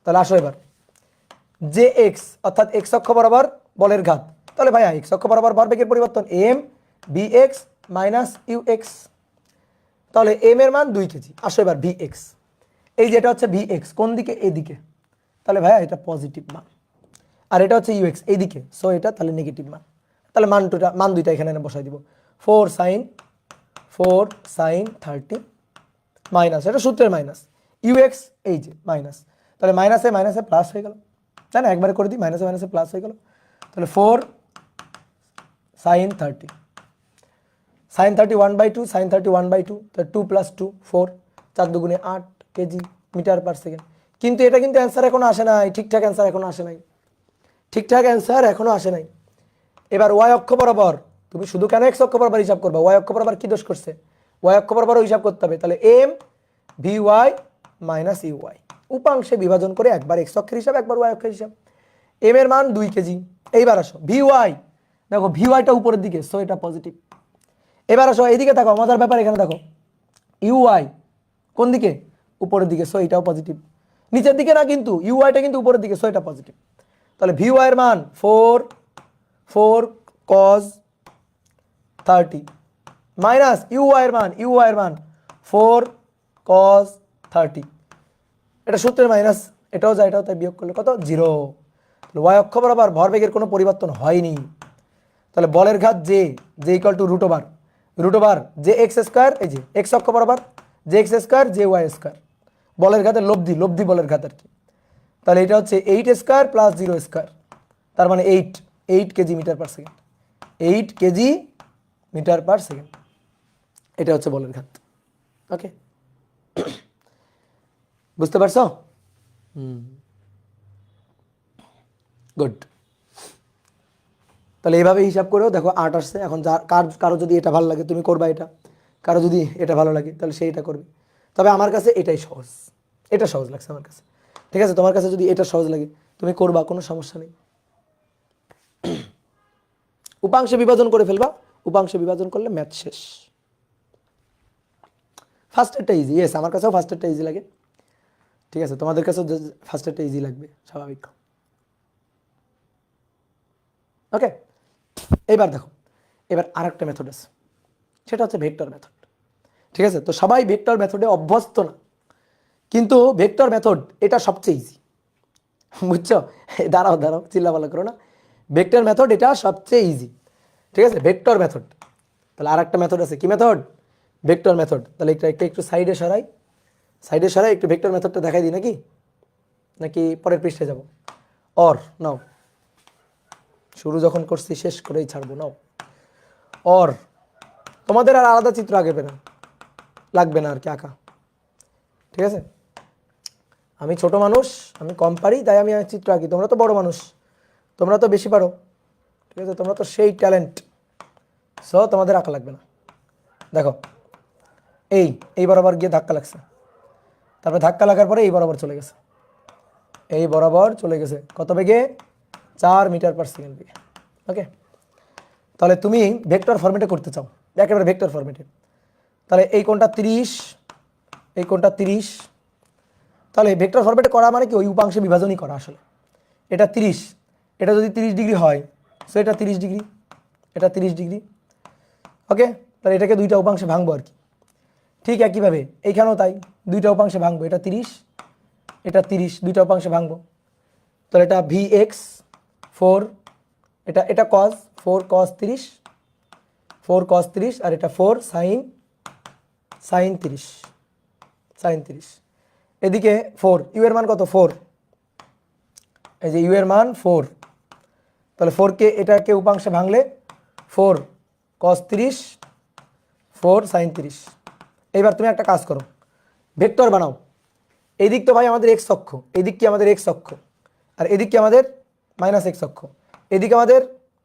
তাহলে আসো এবার যে এক্স অর্থাৎ এক্স অক্ষ বরাবর বলের ঘাত, তাহলে ভাইয়া এক্স অক্ষ বরাবর ভরবেগের পরিবর্তন M B X minus U X. তাহলে এম এর মান 2 কেজি। আসো এবার ভি এক্স, এই যেটা হচ্ছে ভি এক্স কোন দিকে? এদিকে। তাহলে ভাইয়া এটা পজিটিভ মান, আর এটা হচ্ছে ইউ এক্স এইদিকে, সো এটা তাহলে নেগেটিভ মান। তাহলে মান দুইটা এখানে বসাই দিব। 4 sin 30 মাইনাস, এটা সূত্রের মাইনাস, ইউ এক্স এই যে মাইনাস, তাহলে মাইনাসে মাইনাসে প্লাস হয়ে গেল, তাই না? একবারে করে দিই, মাইনাসে মাইনাসে প্লাস হয়ে গেল। তাহলে 4 sin 30 1/2, sin 30 1/2, তাহলে 2 + 2 4, 4 দুগুণে 8 কেজি মিটার পার সেকেন্ড। কিন্তু এটা কিন্তু অ্যান্সার এখনো আসে নাই, ঠিকঠাক অ্যান্সার এখনো আসে নাই, ঠিকঠাক অ্যান্সার এখনো আসে নাই। এবার ওয়াই অক্ষ বরাবর তুমি শুধু কেন এক্স অক্ষ বরাবর হিসাব করবা? ওয়াই অক্ষ বরাবর কি দোষ করছে? ওয়াই অক্ষ বরাবরও হিসাব করতে হবে। তাহলে M V Y minus U Y, উপাংশে বিভাজন করে একবার এক্স অক্ষের হিসাব একবার ওয়াই অক্ষের হিসাব। এম এর মান 2 কেজি। এইবার আসো ভি ওয়াই, দেখো ভি ওয়াইটা উপরের দিকে, সো এটা পজিটিভ। এবার আসো এইদিকে দেখো, মজার ব্যাপার এখানে দেখো, ইউ ওয়াই কোন দিকে, উপরের দিকে, সো এটাও পজিটিভ। নিচের দিকে না কিন্তু, ইউ ওয়াইটা কিন্তু উপরের দিকে, সো এটা পজিটিভ। তাহলে ভি ওয়াই এর মান 4 cos 30 মাইনাস ইউ ওয়াই এর মান 4 cos 30। এটা সূত্রের মাইনাস, এটাও যায়, এটাও তাই বিয়োগ করলে কত, 0। ওয়াই অক্ষ বরাবর ভরবেগের কোনো পরিবর্তন হয়নি। তাহলে বলের ঘাত J equal to root over J X square, এই যে এক্স অক্ষ বরাবর J X square J Y square, বলের ঘাতের লব্ধি বলের ঘাত আর কি। তাহলে এটা হচ্ছে 8 স্কোয়ার প্লাস 0 স্কোয়ার, তার মানে 8 K G metre per second, 8 K G metre per second. এটা হচ্ছে বলের ঘাত। ওকে, বুঝতে পারছো? গুড। তাহলে এইভাবে হিসাব করেও দেখো 8 আসছে। এখন কারো যদি এটা ভালো লাগে তুমি করবা এটা, কারো যদি এটা ভালো লাগে তাহলে সে এটা করবে। তবে আমার কাছে এটাই সহজ, এটা সহজ লাগছে আমার কাছে। ঠিক আছে, তোমার কাছে যদি এটা সহজ লাগে তুমি করবা, কোনো সমস্যা নেই। উপাংশে বিভাজন করে ফেলবা, উপাংশে বিভাজন করলে ম্যাথ শেষ। ফার্স্টেরটা ইজি, ইয়েস আমার কাছেও ফার্স্টেরটা ইজি লাগে। ঠিক আছে, তোমাদের কাছেও ফার্স্টেরটা ইজি লাগবে, স্বাভাবিক। ওকে, এবার দেখো, এবার আরেকটা মেথড আছে, সেটা হচ্ছে ভেক্টর মেথড। ঠিক আছে, তো সবাই ভেক্টর মেথডে অভ্যস্ত না, কিন্তু ভেক্টর মেথড এটা সবচেয়ে ইজি, বুঝছো? দাঁড়াও চিল্লাপাল্লা করো না, ভেক্টর মেথড এটা সবচেয়ে ইজি। ঠিক আছে, ভেক্টর মেথড। তাহলে আরেকটা মেথড আছে, কি মেথড? Vector method. তাহলে একটু সাইডে সরাই একটু ভেক্টর মেথডটা দেখাই দিই নাকি পরের পৃষ্ঠে যাব? অর নাও, শুরু যখন করছি শেষ করেই ছাড়বো, নাও অর। তোমাদের আর আলাদা চিত্র আগে লাগবে না আর কি আঁকা। ঠিক আছে, আমি ছোট মানুষ, আমি কম পারি, তাই আমি চিত্র আঁকি। তোমরা তো বড় মানুষ, তোমরা তো বেশি পারো। ঠিক আছে, তোমরা তো সেই ট্যালেন্ট, সো তোমাদের আঁকা লাগবে না। দেখো এই বরাবর গিয়ে ধাক্কা লাগছে, তারপরে ধাক্কা লাগার পরে এই বরাবর চলে গেছে, কত বেগে? 4 মিটার পার সেকেন্ড বেগে। ওকে, তাহলে তুমি ভেক্টর ফরম্যাটে করতে চাও, একেবারে ভেক্টর ফরম্যাটে। তাহলে এই কোণটা 30, এই কোণটা 30। তাহলে ভেক্টর ফরম্যাটে করা মানে কি, ওই উপাংশে বিভাজনই করা আসলে। এটা 30, এটা যদি 30 ডিগ্রি হয়, সো এটা 30 ডিগ্রি, এটা 30 ডিগ্রি। ওকে, তাহলে এটাকে দুইটা উপাংশে ভাঙবো আর কি। ঠিক একইভাবে এইখানেও তাই, দুইটা উপাংশে ভাঙবো, এটা 30, এটা 30, দুইটা উপাংশে ভাঙবো। তাহলে এটা ভি এক্স 4, এটা কজ 4 cos 30, আর এটা 4 সাইন 30। এদিকে 4, ইউ এর মান কত? 4, এই যে ইউ এর মান 4। তাহলে 4কে এটাকে উপাংশে ভাঙলে 4 cos 30, 4 sin 30। এইবার তুমি একটা কাজ করো, ভেক্টর বানাও। এই দিক তো ভাই আমাদের এক্স অক্ষ, এই দিক কি আমাদের এক্স অক্ষ, আর এদিক কি আমাদের মাইনাস এক্স অক্ষ, এদিকে আমাদের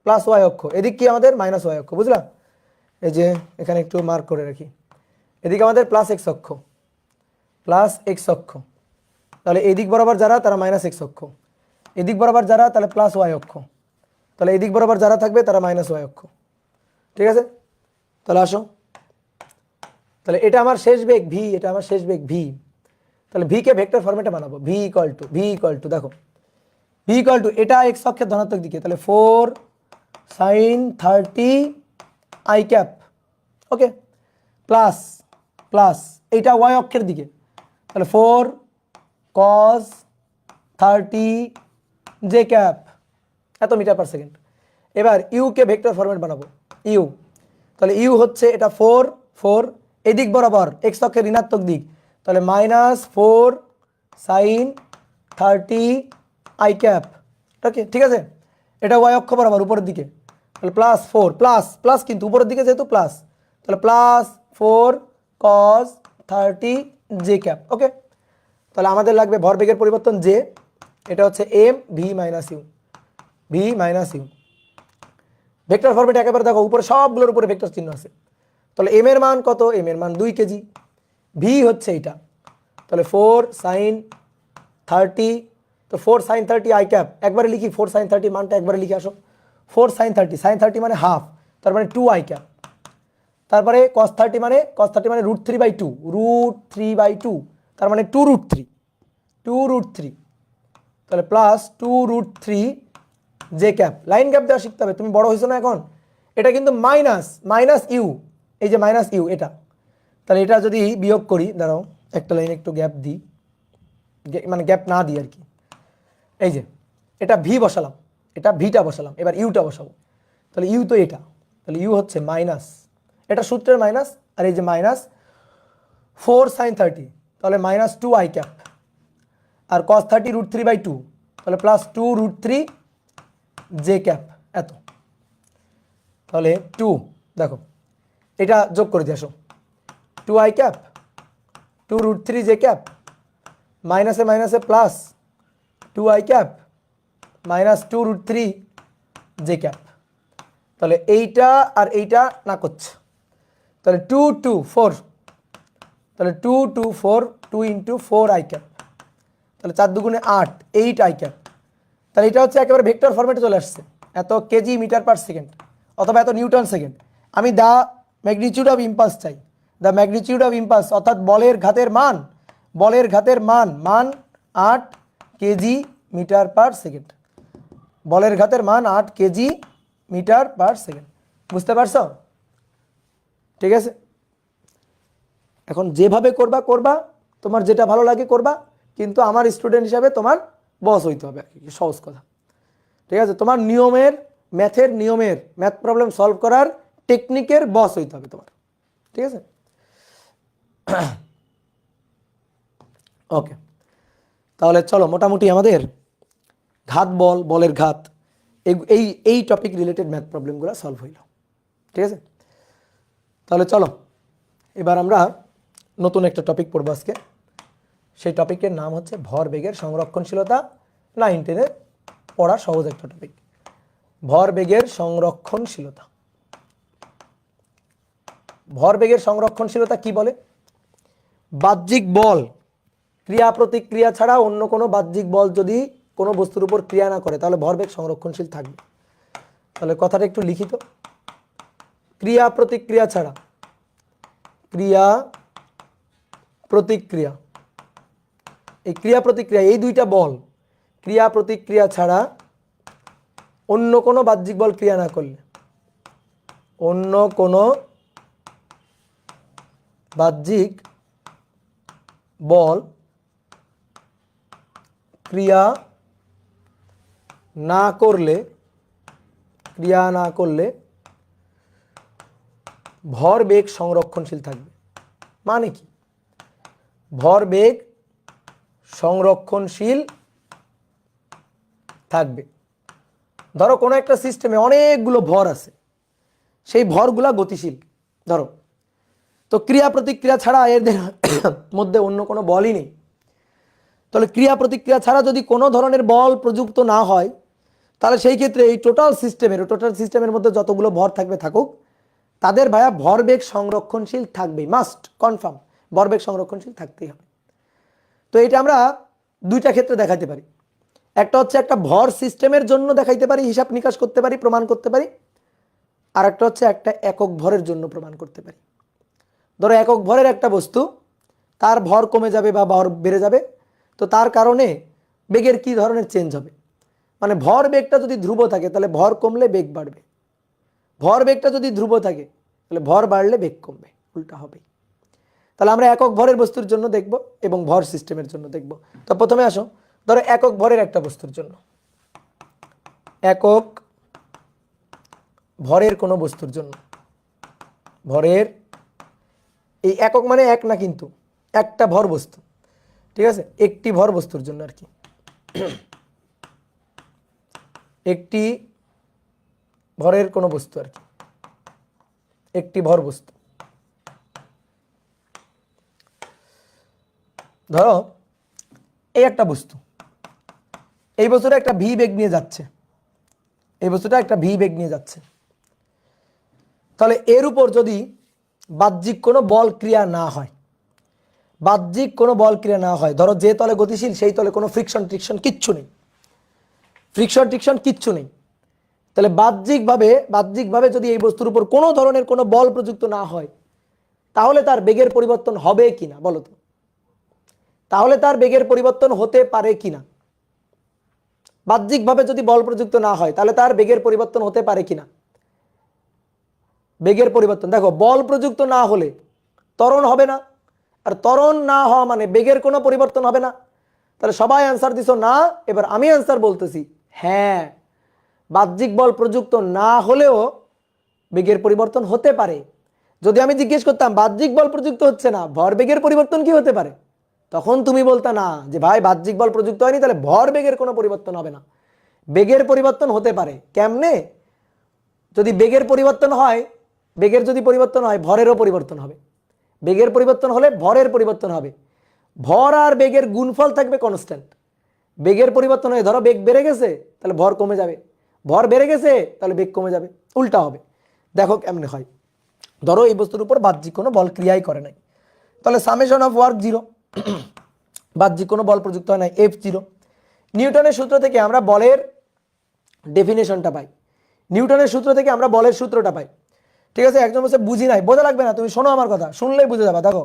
প্লাস ওয়াই অক্ষ, এদিক কি আমাদের মাইনাস ওয়াই অক্ষ, বুঝলা? এই যে এখানে একটু মার্ক করে রাখি, এদিকে আমাদের প্লাস এক্স অক্ষ। তাহলে এই দিক বরাবর যারা তারা মাইনাস এক্স অক্ষ, এদিক বরাবর যারা তাহলে প্লাস ওয়াই অক্ষ, তাহলে এই দিক বরাবর যারা থাকবে তারা মাইনাস ওয়াই অক্ষ। ঠিক আছে, তাহলে আসো, তাহলে এটা আমার শেষ বেগ ভি, এটা আমার শেষ বেগ ভি। তাহলে ভি কে ভেক্টর ফরম্যাটে বানাবো, ভি ইকুয়াল টু দেখো, ভি ইকুয়াল টু এটা এক্স অক্ষের ধনাত্মক দিকে, তাহলে 4 sin 30 I cap. Okay, plus এইটা ওয়াই অক্ষের দিকে, তাহলে 4 cos 30 জে ক্যাপ, এত মিটার পার সেকেন্ড। এবার ইউ কে ভেক্টর ফরম্যাট বানাবো, ইউ। তাহলে ইউ হচ্ছে এটা 4 এদিক বরাবর এক্স অক্ষের ঋণাত্মক দিক, তাহলে -4 sin 30 আই ক্যাপ। ওকে, ঠিক আছে, এটা ওয়াই অক্ষ বরাবর উপরের দিকে, তাহলে +4 প্লাস কিন্তু উপরের দিকে যেহেতু প্লাস, তাহলে +4 cos 30 জে ক্যাপ। ওকে, তাহলে আমাদের লাগবে ভরবেগের পরিবর্তন জে, এটা হচ্ছে M V minus U, vector format একেবারে দেখো উপরে সবগুলোর উপরে ভেক্টর চিহ্ন আছে। তাহলে এম এর মান কত? এম এর মান 2 কেজি, ভি হচ্ছে এইটা, তাহলে 4 sin 30, তো 4 sin 30 আই ক্যাপ, একবারে লিখি 4 sin 30 মানটা একবারে লিখে আসো। 4 sin 30 মানে হাফ, তার মানে 2 আই ক্যাপ। তারপরে cos 30 মানে √3/2, √3/2, তার মানে 2√3, 2√3, তাহলে plus 2√3 J cap. Line cap দেওয়া শিখতে হবে, তুমি বড় হয়েছো না এখন। এটা কিন্তু মাইনাস ইউ, এই যে মাইনাস ইউ এটা, তাহলে এটা যদি বিয়োগ করি, দাঁড়াও একটা লাইন একটু গ্যাপ দিই, মানে গ্যাপ না দিই আর কি। এই যে এটা ভি বসালাম, এটা ভিটা বসালাম, এবার ইউটা বসাবো। তাহলে ইউ তো এটা, তাহলে ইউ হচ্ছে মাইনাস, এটা সূত্রের মাইনাস, আর এই যে মাইনাস 4 sin 30, তাহলে মাইনাস 2 আই ক্যাপ, আর cos 30 √3/2, তাহলে প্লাস 2√3 জে ক্যাপ, এত। তাহলে 2, দেখো এটা যোগ করে দিয়ে আসো, 2 আই ক্যাপ 2√3 জে ক্যাপ, মাইনাসে মাইনাসে plus 2 I cap minus 2√3 J cap. তাহলে এইটা আর এইটা না করছে, তাহলে 2 2 4, তাহলে 2 2 4, 2 × 4 আই ক্যাপ, তাহলে 4 দুগুণে 8, 8 আই ক্যাপ। তাহলে এটা হচ্ছে একেবারে ভেক্টর ফরম্যাটে চলে আসছে, এত কেজি মিটার পার সেকেন্ড অথবা এত নিউটন সেকেন্ড। আমি দা ম্যাগনিটিউড অফ ইম্পালস চাই, দ্য ম্যাগনিটিউড অফ ইম্পালস, অর্থাৎ বলের ঘাতের মান, 8 কেজি মিটার পার সেকেন্ড, বলের ঘাতের মান 8 কেজি মিটার পার সেকেন্ড। বুঝতে পারছো? ঠিক আছে, এখন যেভাবে করবা, তোমার যেটা ভালো লাগে করবা, কিন্তু আমার স্টুডেন্ট হিসাবে তোমার বস হইতে হবে, সহজ কথা। ঠিক আছে, তোমার ম্যাথ প্রবলেম সলভ করার টেকনিকের বস হইতে হবে তোমার। ঠিক আছে, ওকে। তাহলে চলো, মোটামুটি আমাদের বলের ঘাত, এই টপিক রিলেটেড ম্যাথ প্রবলেমগুলো সলভ হইল। ঠিক আছে, তাহলে চলো এবার আমরা নতুন একটা টপিক পড়বো আজকে। সেই টপিকের নাম হচ্ছে ভরবেগের সংরক্ষণশীলতা। 9, 10-এ পড়া সহজ একটা টপিক, ভরবেগের সংরক্ষণশীলতা। ভরবেগের সংরক্ষণশীলতা কি বলে? বাহ্যিক বল ক্রিয়া প্রতিক্রিয়া ছাড়া অন্য কোনো বাহ্যিক বল যদি কোনো বস্তুর উপর ক্রিয়া না করে, তাহলে ভরবেগ সংরক্ষণশীল থাকবে। তাহলে কথাটা একটু লিখিত, ক্রিয়া প্রতিক্রিয়া ছাড়া, ক্রিয়া প্রতিক্রিয়া, এই ক্রিয়া প্রতিক্রিয়া, এই দুইটা বল, ক্রিয়া প্রতিক্রিয়া ছাড়া অন্য কোনো বাহ্যিক বল ক্রিয়া না করলে, অন্য কোনো বাহ্যিক বল ক্রিয়া না করলে ভরবেগ সংরক্ষণশীল থাকবে। মানে কি? ভরবেগ সংরক্ষণশীল থাকবে। ধরো কোনো একটা সিস্টেমে অনেকগুলো ভর আছে, সেই ভরগুলা গতিশীল ধরো, তো ক্রিয়া প্রতিক্রিয়া ছাড়া এদের মধ্যে অন্য কোনো বলই নেই। তাহলে ক্রিয়া প্রতিক্রিয়া ছাড়া যদি কোনো ধরনের বল প্রযুক্ত না হয়, তাহলে সেই ক্ষেত্রে এই টোটাল সিস্টেমের মধ্যে যতগুলো ভর থাকবে থাকুক, তাদের ভাইয়া ভরবেগ সংরক্ষণশীল থাকবেই, মাস্ট কনফার্ম, ভরবেগ সংরক্ষণশীল থাকতেই হবে। তো এটা আমরা দুইটা ক্ষেত্রে দেখাতে পারি। একটা হচ্ছে একটা ভর সিস্টেমের জন্য দেখাইতে পারি, হিসাব নিকাশ করতে পারি, প্রমাণ করতে পারি। আর একটা হচ্ছে একটা একক ভরের জন্য প্রমাণ করতে পারি। ধরো একক ভরের একটা বস্তু, তার ভর কমে যাবে বা ভর বেড়ে যাবে, তো তার কারণে বেগের কি ধরনের চেঞ্জ হবে। মানে ভর বেগটা যদি ধ্রুব থাকে তাহলে ভর কমলে বেগ বাড়বে, ভর বেগটা যদি ধ্রুব থাকে তাহলে ভর বাড়লে বেগ কমবে, উল্টা হবে। তাহলে আমরা একক ভরের বস্তুর জন্য দেখব এবং ভর সিস্টেমের জন্য দেখব। তো প্রথমে আসো, ধরো একক ভরের একটা বস্তুর জন্য, একক ভরের কোনো বস্তুর জন্য, ভরের, এই একক মানে এক না, কিন্তু একটা ভর বস্তু, ঠিক আছে, একটি ভর বস্তুর জন্য আর কি, একটি ভরের কোনো বস্তু আর কি, একটি ভর বস্তু। ধরো এই একটা বস্তু, এই বস্তুটা একটা ভি বেগ নিয়ে যাচ্ছে, এই বস্তুটা একটা ভি বেগ নিয়ে যাচ্ছে। তাহলে এর উপর যদি বাহ্যিক কোনো বল ক্রিয়া না হয়, বাহ্যিক কোনো বল ক্রিয়া না হয়, ধরো যে তলে গতিশীল সেই তলে কোনো ফ্রিকশন ট্রিকশন কিচ্ছু নেই, ফ্রিকশন ট্রিকশন কিচ্ছু নেই, তাহলে বাহ্যিকভাবে যদি এই বস্তুর উপর কোনো ধরনের কোনো বল প্রযুক্ত না হয় তাহলে তার বেগের পরিবর্তন হবে কিনা বলো তো? তাহলে তার বেগের পরিবর্তন হতে পারে কিনা? বাহ্যিকভাবে যদি বল প্রযুক্ত না হয় তাহলে তার বেগের পরিবর্তন হতে পারে কিনা? বেগের পরিবর্তন, দেখো বল প্রযুক্ত না হলে ত্বরণ হবে না, আর ত্বরণ না হওয়া মানে বেগের কোনো পরিবর্তন হবে না। তাহলে সবাই অ্যান্সার দিছো না, এবার আমি অ্যান্সার বলতেছি হ্যাঁ, বাহ্যিক বল প্রযুক্ত না হলেও বেগের পরিবর্তন হতে পারে। যদি আমি জিজ্ঞেস করতাম বাহ্যিক বল প্রযুক্ত হচ্ছে না, ভর বেগের পরিবর্তন কি হতে পারে, তখন তুমি বলতা না যে ভাই বাহ্যিক বল প্রযুক্ত হয়নি, তাহলে ভর বেগের কোনো পরিবর্তন হবে না। বেগের পরিবর্তন হতে পারে কেমনে? যদি বেগের পরিবর্তন হয়, বেগের যদি পরিবর্তন হয় ভরেরও পরিবর্তন হবে, বেগের পরিবর্তন হলে ভরের পরিবর্তন হবে। ভর আর বেগের গুণফল থাকবে কনস্ট্যান্ট। বেগের পরিবর্তন হয়ে ধরো বেগ বেড়ে গেছে তাহলে ভর কমে যাবে, ভর বেড়ে গেছে তাহলে বেগ কমে যাবে, উল্টা হবে। দেখো কেমনে হয়, ধরো এই বস্তুর উপর বাহ্যিক কোনো বল ক্রিয়াই করে নাই, তাহলে সামেশন অফ ওয়ার্ক 0, বাহ্যিক কোনো বল প্রযুক্ত হয় নাই, F0। নিউটনের সূত্র থেকে আমরা বলের ডেফিনেশনটা পাই, নিউটনের সূত্র থেকে আমরা বলের সূত্রটা পাই। ঠিক আছে, একজন বলছে বুঝি নাই, বোঝা লাগবে না, তুমি শোনো আমার কথা, শুনলেই বুঝে যাবে। দেখো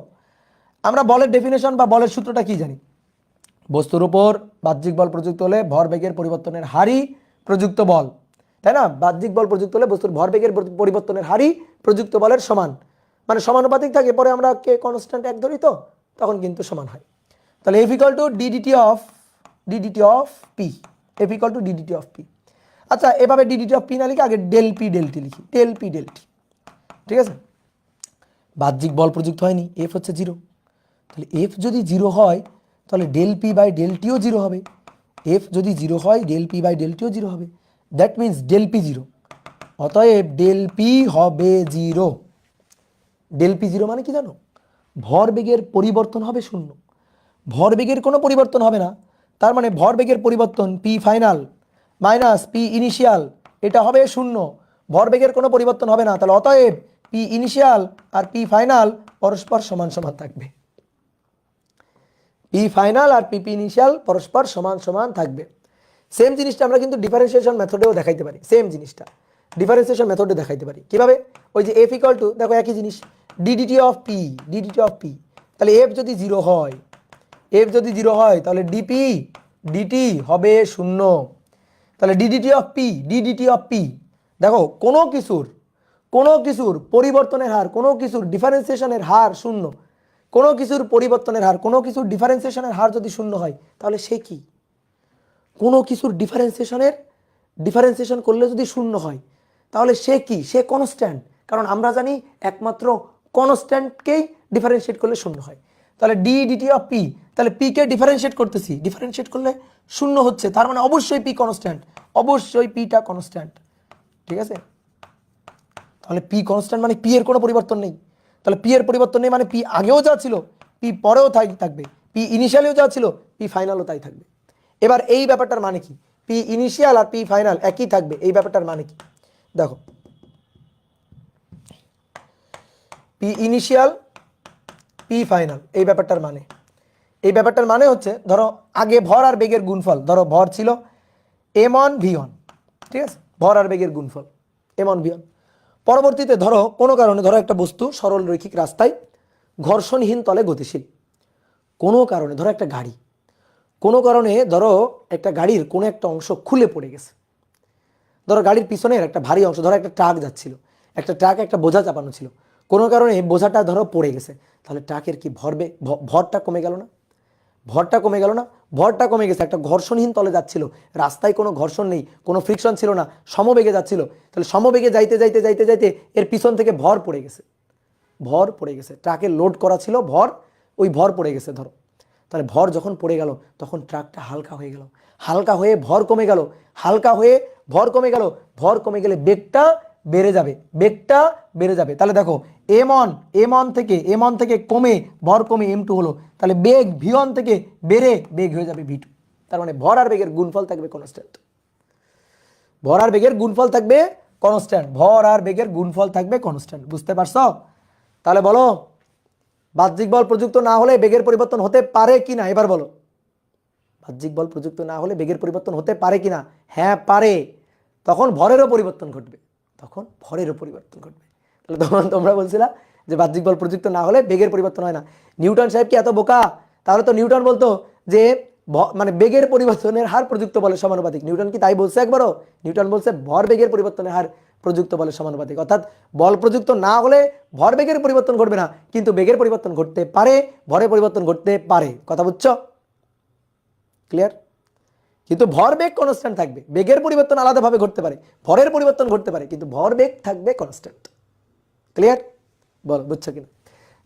আমরা বলের ডেফিনেশন বা বলের সূত্রটা কি জানি, বস্তুর উপর বাহ্যিক বল প্রযুক্ত হলে ভরবেগের পরিবর্তনের হারই প্রযুক্ত বল, তাই না? বাহ্যিক বল প্রযুক্ত হলে বস্তুর ভরবেগের পরিবর্তনের হারই প্রযুক্ত বলের সমান, মানে সমানুপাতিক থাকে, পরে আমরা কে কনস্ট্যান্ট এক ধরি তো তখন কিন্তু সমান হয়। তাহলে F equal to DDT of P, F equal to DDT of P. আচ্ছা এভাবে ডিডিটি অফ পি না লিখে আগে ডেল পি ডেলটি লিখি, ডেল পি ডেলটি। ঠিক আছে, বাহ্যিক বল প্রযুক্ত হয়নি, F হচ্ছে 0, তাহলে F যদি 0 হয় তাহলে ডেল পি বাই ডেলটিও 0 হবে। F যদি 0 হয় ডেল পি বাই ডেলটিও 0 হবে, দ্যাট মিনস ডেল পি 0, অতএব ডেল পি হবে 0। ডেল পি 0 মানে কি জানো? ভরবেগের পরিবর্তন হবে 0, ভরবেগের কোনো পরিবর্তন হবে না, তার মানে ভরবেগের পরিবর্তন P final minus P initial এটা হবে 0, ভরবেগের কোনো পরিবর্তন হবে না, তাহলে অতএব পি ইনিশিয়াল আর পি ফাইনাল পরস্পর সমান সমান থাকবে, পি ফাইনাল আর পি ইনিশিয়াল পরস্পর সমান সমান থাকবে। সেম জিনিসটা আমরা কিন্তু ডিফারেন্সিয়েশন মেথডেও দেখাইতে পারি, সেম জিনিসটা ডিফারেন্সিয়েশন মেথডে দেখাইতে পারি কিভাবে, ওই যে F ইকুয়াল টু, দেখো একই জিনিস ডিডিটি অফ পি, তাহলে F যদি 0 হয়, F যদি 0 হয় তাহলে ডিপি ডিটি হবে 0, তাহলে ডিডিটি অফ পি, দেখো কোনো কিছুর পরিবর্তনের হার, কোনো কিছুর ডিফারেন্সিয়েশনের হার 0, কোনো কিছুর পরিবর্তনের হার, কোনো কিছুর ডিফারেন্সিয়েশনের হার যদি 0 হয় তাহলে সে কি? কোনো কিছুর ডিফারেন্সিয়েশন করলে যদি 0 হয় তাহলে সে কি? সে কনস্ট্যান্ট, কারণ আমরা জানি একমাত্র কনস্ট্যান্টকেই ডিফারেন্সিয়েট করলে 0 হয়। তাহলে ডিডিটি অফ পি, তাহলে পি কে ডিফারেন্সিয়েট করতেছি, ডিফারেন্সিয়েট করলে 0 হচ্ছে, তার মানে অবশ্যই পি কনস্ট্যান্ট, অবশ্যই পিটা কনস্ট্যান্ট। ঠিক আছে, তাহলে পি কনস্ট্যান্ট মানে পি এর কোনো পরিবর্তন নেই, তাহলে পি এর পরিবর্তন নেই মানে পি আগেও যা ছিল পি পরেও তাই থাকবে, পি ইনিশিয়ালিও যা ছিল পি ফাইনালও তাই থাকবে। এবার এই ব্যাপারটার মানে কি, পি ইনিশিয়াল আর পি ফাইনাল একই থাকবে, এই ব্যাপারটার মানে কি দেখো, পি ইনিশিয়াল পি ফাইনাল এই ব্যাপারটার মানে হচ্ছে, ধরো আগে ভর আর বেগের গুণফল, ধরো ভর ছিল m1 v1, ঠিক আছে, ভর আর বেগের গুণফল m1 v1, পরবর্তীতে ধরো কোনো কারণে ধরো একটা বস্তু সরল রৈখিক রাস্তায় ঘর্ষণহীন তলে গতিশীল, কোনো কারণে ধরো একটা গাড়ি, কোনো কারণে ধরো একটা গাড়ির কোনো একটা অংশ খুলে পড়ে গেছে, ধরো গাড়ির পিছনের একটা ভারী অংশ, ধরো একটা ট্রাক যাচ্ছিল, একটা ট্রাক একটা বোঝা চাপানো ছিল, কোনো কারণে বোঝাটা ধরো পড়ে গেছে, তাহলে ট্রাকের কি ভরটা কমে গেল না? ভরটা কমে গেছে, একটা ঘর্ষণহীন তলে যাচ্ছিল, রাস্তায় কোনো ঘর্ষণ নেই, কোনো ফ্রিকশন ছিল না, সমবেগে যাচ্ছিল, তাহলে সমবেগে যাইতে যাইতে যাইতে যাইতে এর পিছন থেকে ভর পড়ে গেছে, ট্রাকে লোড করা ছিল ভর, ওই ভর পড়ে গেছে ধরো, তাহলে ভর যখন পড়ে গেল তখন ট্রাকটা হালকা হয়ে গেল, হালকা হয়ে ভর কমে গেল, ভর কমে গেলে বেগটা বেড়ে যাবে, তাহলে দেখো m1 থেকে কমে ভর কমে m2 হলো, তাহলে বেগ v1 থেকে বেড়ে বেগ হয়ে যাবে v2, তার মানে ভর আর বেগের গুণফল থাকবে কনস্ট্যান্ট, ভর আর বেগের গুণফল থাকবে কনস্ট্যান্ট, বুঝতে পারছো? তাহলে বলো বাহ্যিক বল প্রযুক্ত না হলে বেগের পরিবর্তন হতে পারে কিনা এবার বলো। বাহ্যিক বল প্রযুক্ত না হলে বেগের পরিবর্তন হতে পারে কিনা? হ্যাঁ পারে। তখন ভরেরও পরিবর্তন ঘটবে, তখন ভরেরও পরিবর্তন ঘটবে। তাহলে তখন তোমরা বলছিলা যে বাহ্যিক বল প্রযুক্ত না হলে বেগের পরিবর্তন হয় না। নিউটন সাহেব কি এত বোকা? তাহলে তো নিউটন বলতো যে মানে বেগের পরিবর্তনের হার প্রযুক্ত বলের সমানুপাতিক। নিউটন কি তাই বলছে একবারও? নিউটন বলছে ভর বেগের পরিবর্তনের হার প্রযুক্ত বলের সমানুপাতিক। অর্থাৎ বল প্রযুক্ত না হলে ভর বেগের পরিবর্তন ঘটবে না, কিন্তু বেগের পরিবর্তন ঘটতে পারে, ভরের পরিবর্তন ঘটতে পারে। কথা বুঝছো? ক্লিয়ার? কিন্তু ভর বেগ কনস্ট্যান্ট থাকবে, বেগের পরিবর্তন আলাদাভাবে ঘটতে পারে, ভরের পরিবর্তন ঘটতে পারে, কিন্তু ভর বেগ থাকবে কনস্ট্যান্ট। ক্লিয়ার? বলো বুঝছো কিনা?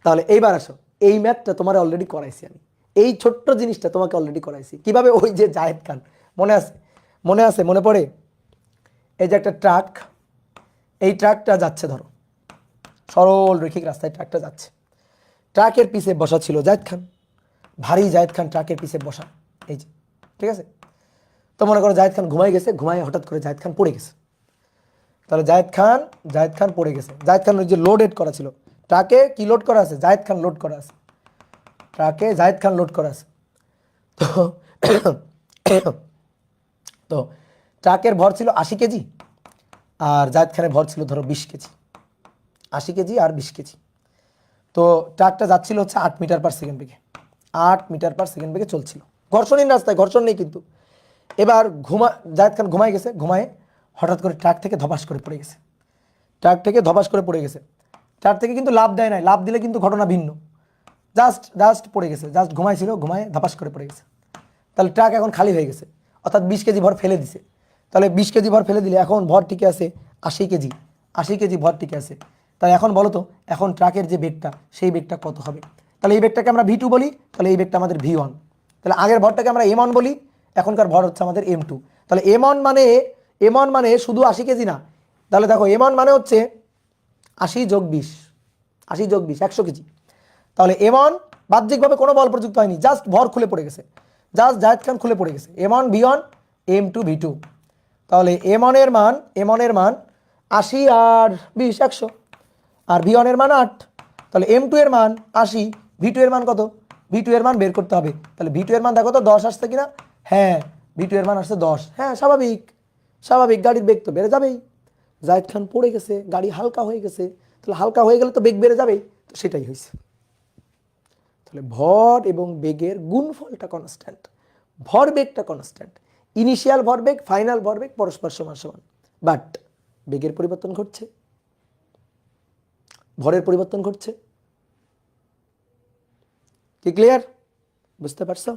তাহলে এইবার আসো, এই ম্যাথটা তোমার অলরেডি করাইছি আমি, এই ছোট্ট জিনিসটা তোমাকে অলরেডি করাইছি। কিভাবে? ওই যে জায়েদ খান, মনে আছে? মনে আছে? মনে পড়ে? এই যে একটা ট্রাক, এই ট্রাকটা যাচ্ছে, ধরো সরল রৈখিক রাস্তায় ট্রাকটা যাচ্ছে, ট্রাকের পিছে বসা ছিল জায়েদ খান, ভারী জায়েদ খান ট্রাকের পিছে বসা, এই যে, ঠিক আছে? তো মনে করো জায়েদ খান ঘুমাই গেছে, ঘুমায় হঠাৎ করে জায়েদ খান পড়ে গেছে। তাহলে জায়েদ খান পড়ে গেছে। জায়েদ খান ওই যে লোডেড করা ছিল, ট্রাকে কি লোড করা আছে? জায়েদ খান লোড করা আছে, ট্রাকে জায়েদ খান লোড করা আছে। তো তো ট্রাকের ভর ছিল 80 কেজি, আর জায়েদ খানের ভর ছিল ধরো 20 কেজি, 80 কেজি আর 20 কেজি। তো ট্রাকটা যাচ্ছিল হচ্ছে 8 মিটার পার সেকেন্ড বেগে, 8 মিটার পার সেকেন্ড বেগে চলছিল, ঘর্ষণহীন রাস্তায়, ঘর্ষণ নেই কিন্তু। এবার জায়েদ খান ঘুমায় গেছে, ঘুমায় হঠাৎ করে ট্রাক থেকে ধপাস করে পড়ে গেছে, ট্রাক থেকে ধপাস করে পড়ে গেছে। ট্রাক থেকে কিন্তু লাভ দেয় নাই, লাভ দিলে কিন্তু ঘটনা ভিন্ন। জাস্ট পড়ে গেছে, জাস্ট ঘুমাইছিল, ঘুমায় ধপাস করে পড়ে গেছে। তাহলে ট্রাক এখন খালি হয়ে গেছে, অর্থাৎ 20 কেজি ভর ফেলে দিছে। তাহলে 20 কেজি ভর ফেলে দিলে এখন ভর টিকে আছে 80 কেজি, 80 কেজি ভর টিকে আছে। তাহলে এখন বলো তো, এখন ট্রাকের যে বেগটা, সেই বেগটা কত হবে? তাহলে এই বেগটাকে আমরা V2 বলি, তাহলে এই বেগটা আমাদের V1। তাহলে আগের ভরটাকে আমরা M1 বলি, এখনকার ভর হচ্ছে আমাদের M2। তাহলে M1 মানে শুধু 80 কেজি না, তাহলে দেখো M1 মানে হচ্ছে 80 যোগ 20, 80 যোগ 20 100 কেজি। তাহলে M1 বাহ্যিকভাবে কোনো বল প্রযুক্ত হয়নি, জাস্ট ভর খুলে পড়ে গেছে, জাস্ট জায়েদ খান খুলে পড়ে গেছে। M1 V1, M2 V2। তাহলে M1 এর মান 80 আর 20 100, আর V1 এর মান 8। তাহলে M2 এর মান 80, V2 এর মান কত? V2 এর মান বের করতে হবে। তাহলে V2 এর মান দেখো তো 10 আসছে কিনা? হ্যাঁ, V2 এর মান আসছে 10। হ্যাঁ, স্বাভাবিক গাড়ির বেগ তো বেড়ে যাবেই। জায়েদ খান পড়ে গেছে, গাড়ি হালকা হয়ে গেছে, তাহলে হালকা হয়ে গেলে তো বেগ বেড়ে যাবেই, তো সেটাই হয়েছে। তাহলে ভর এবং বেগের গুণফলটা কনস্ট্যান্ট, ভর বেগটা কনস্ট্যান্ট, ইনিশিয়াল ভরবেগ ফাইনাল ভরবেগ পরস্পর সমান সমান, বাট বেগের পরিবর্তন ঘটছে, ভরের পরিবর্তন ঘটছে। কি ক্লিয়ার? বুঝতে পারছো?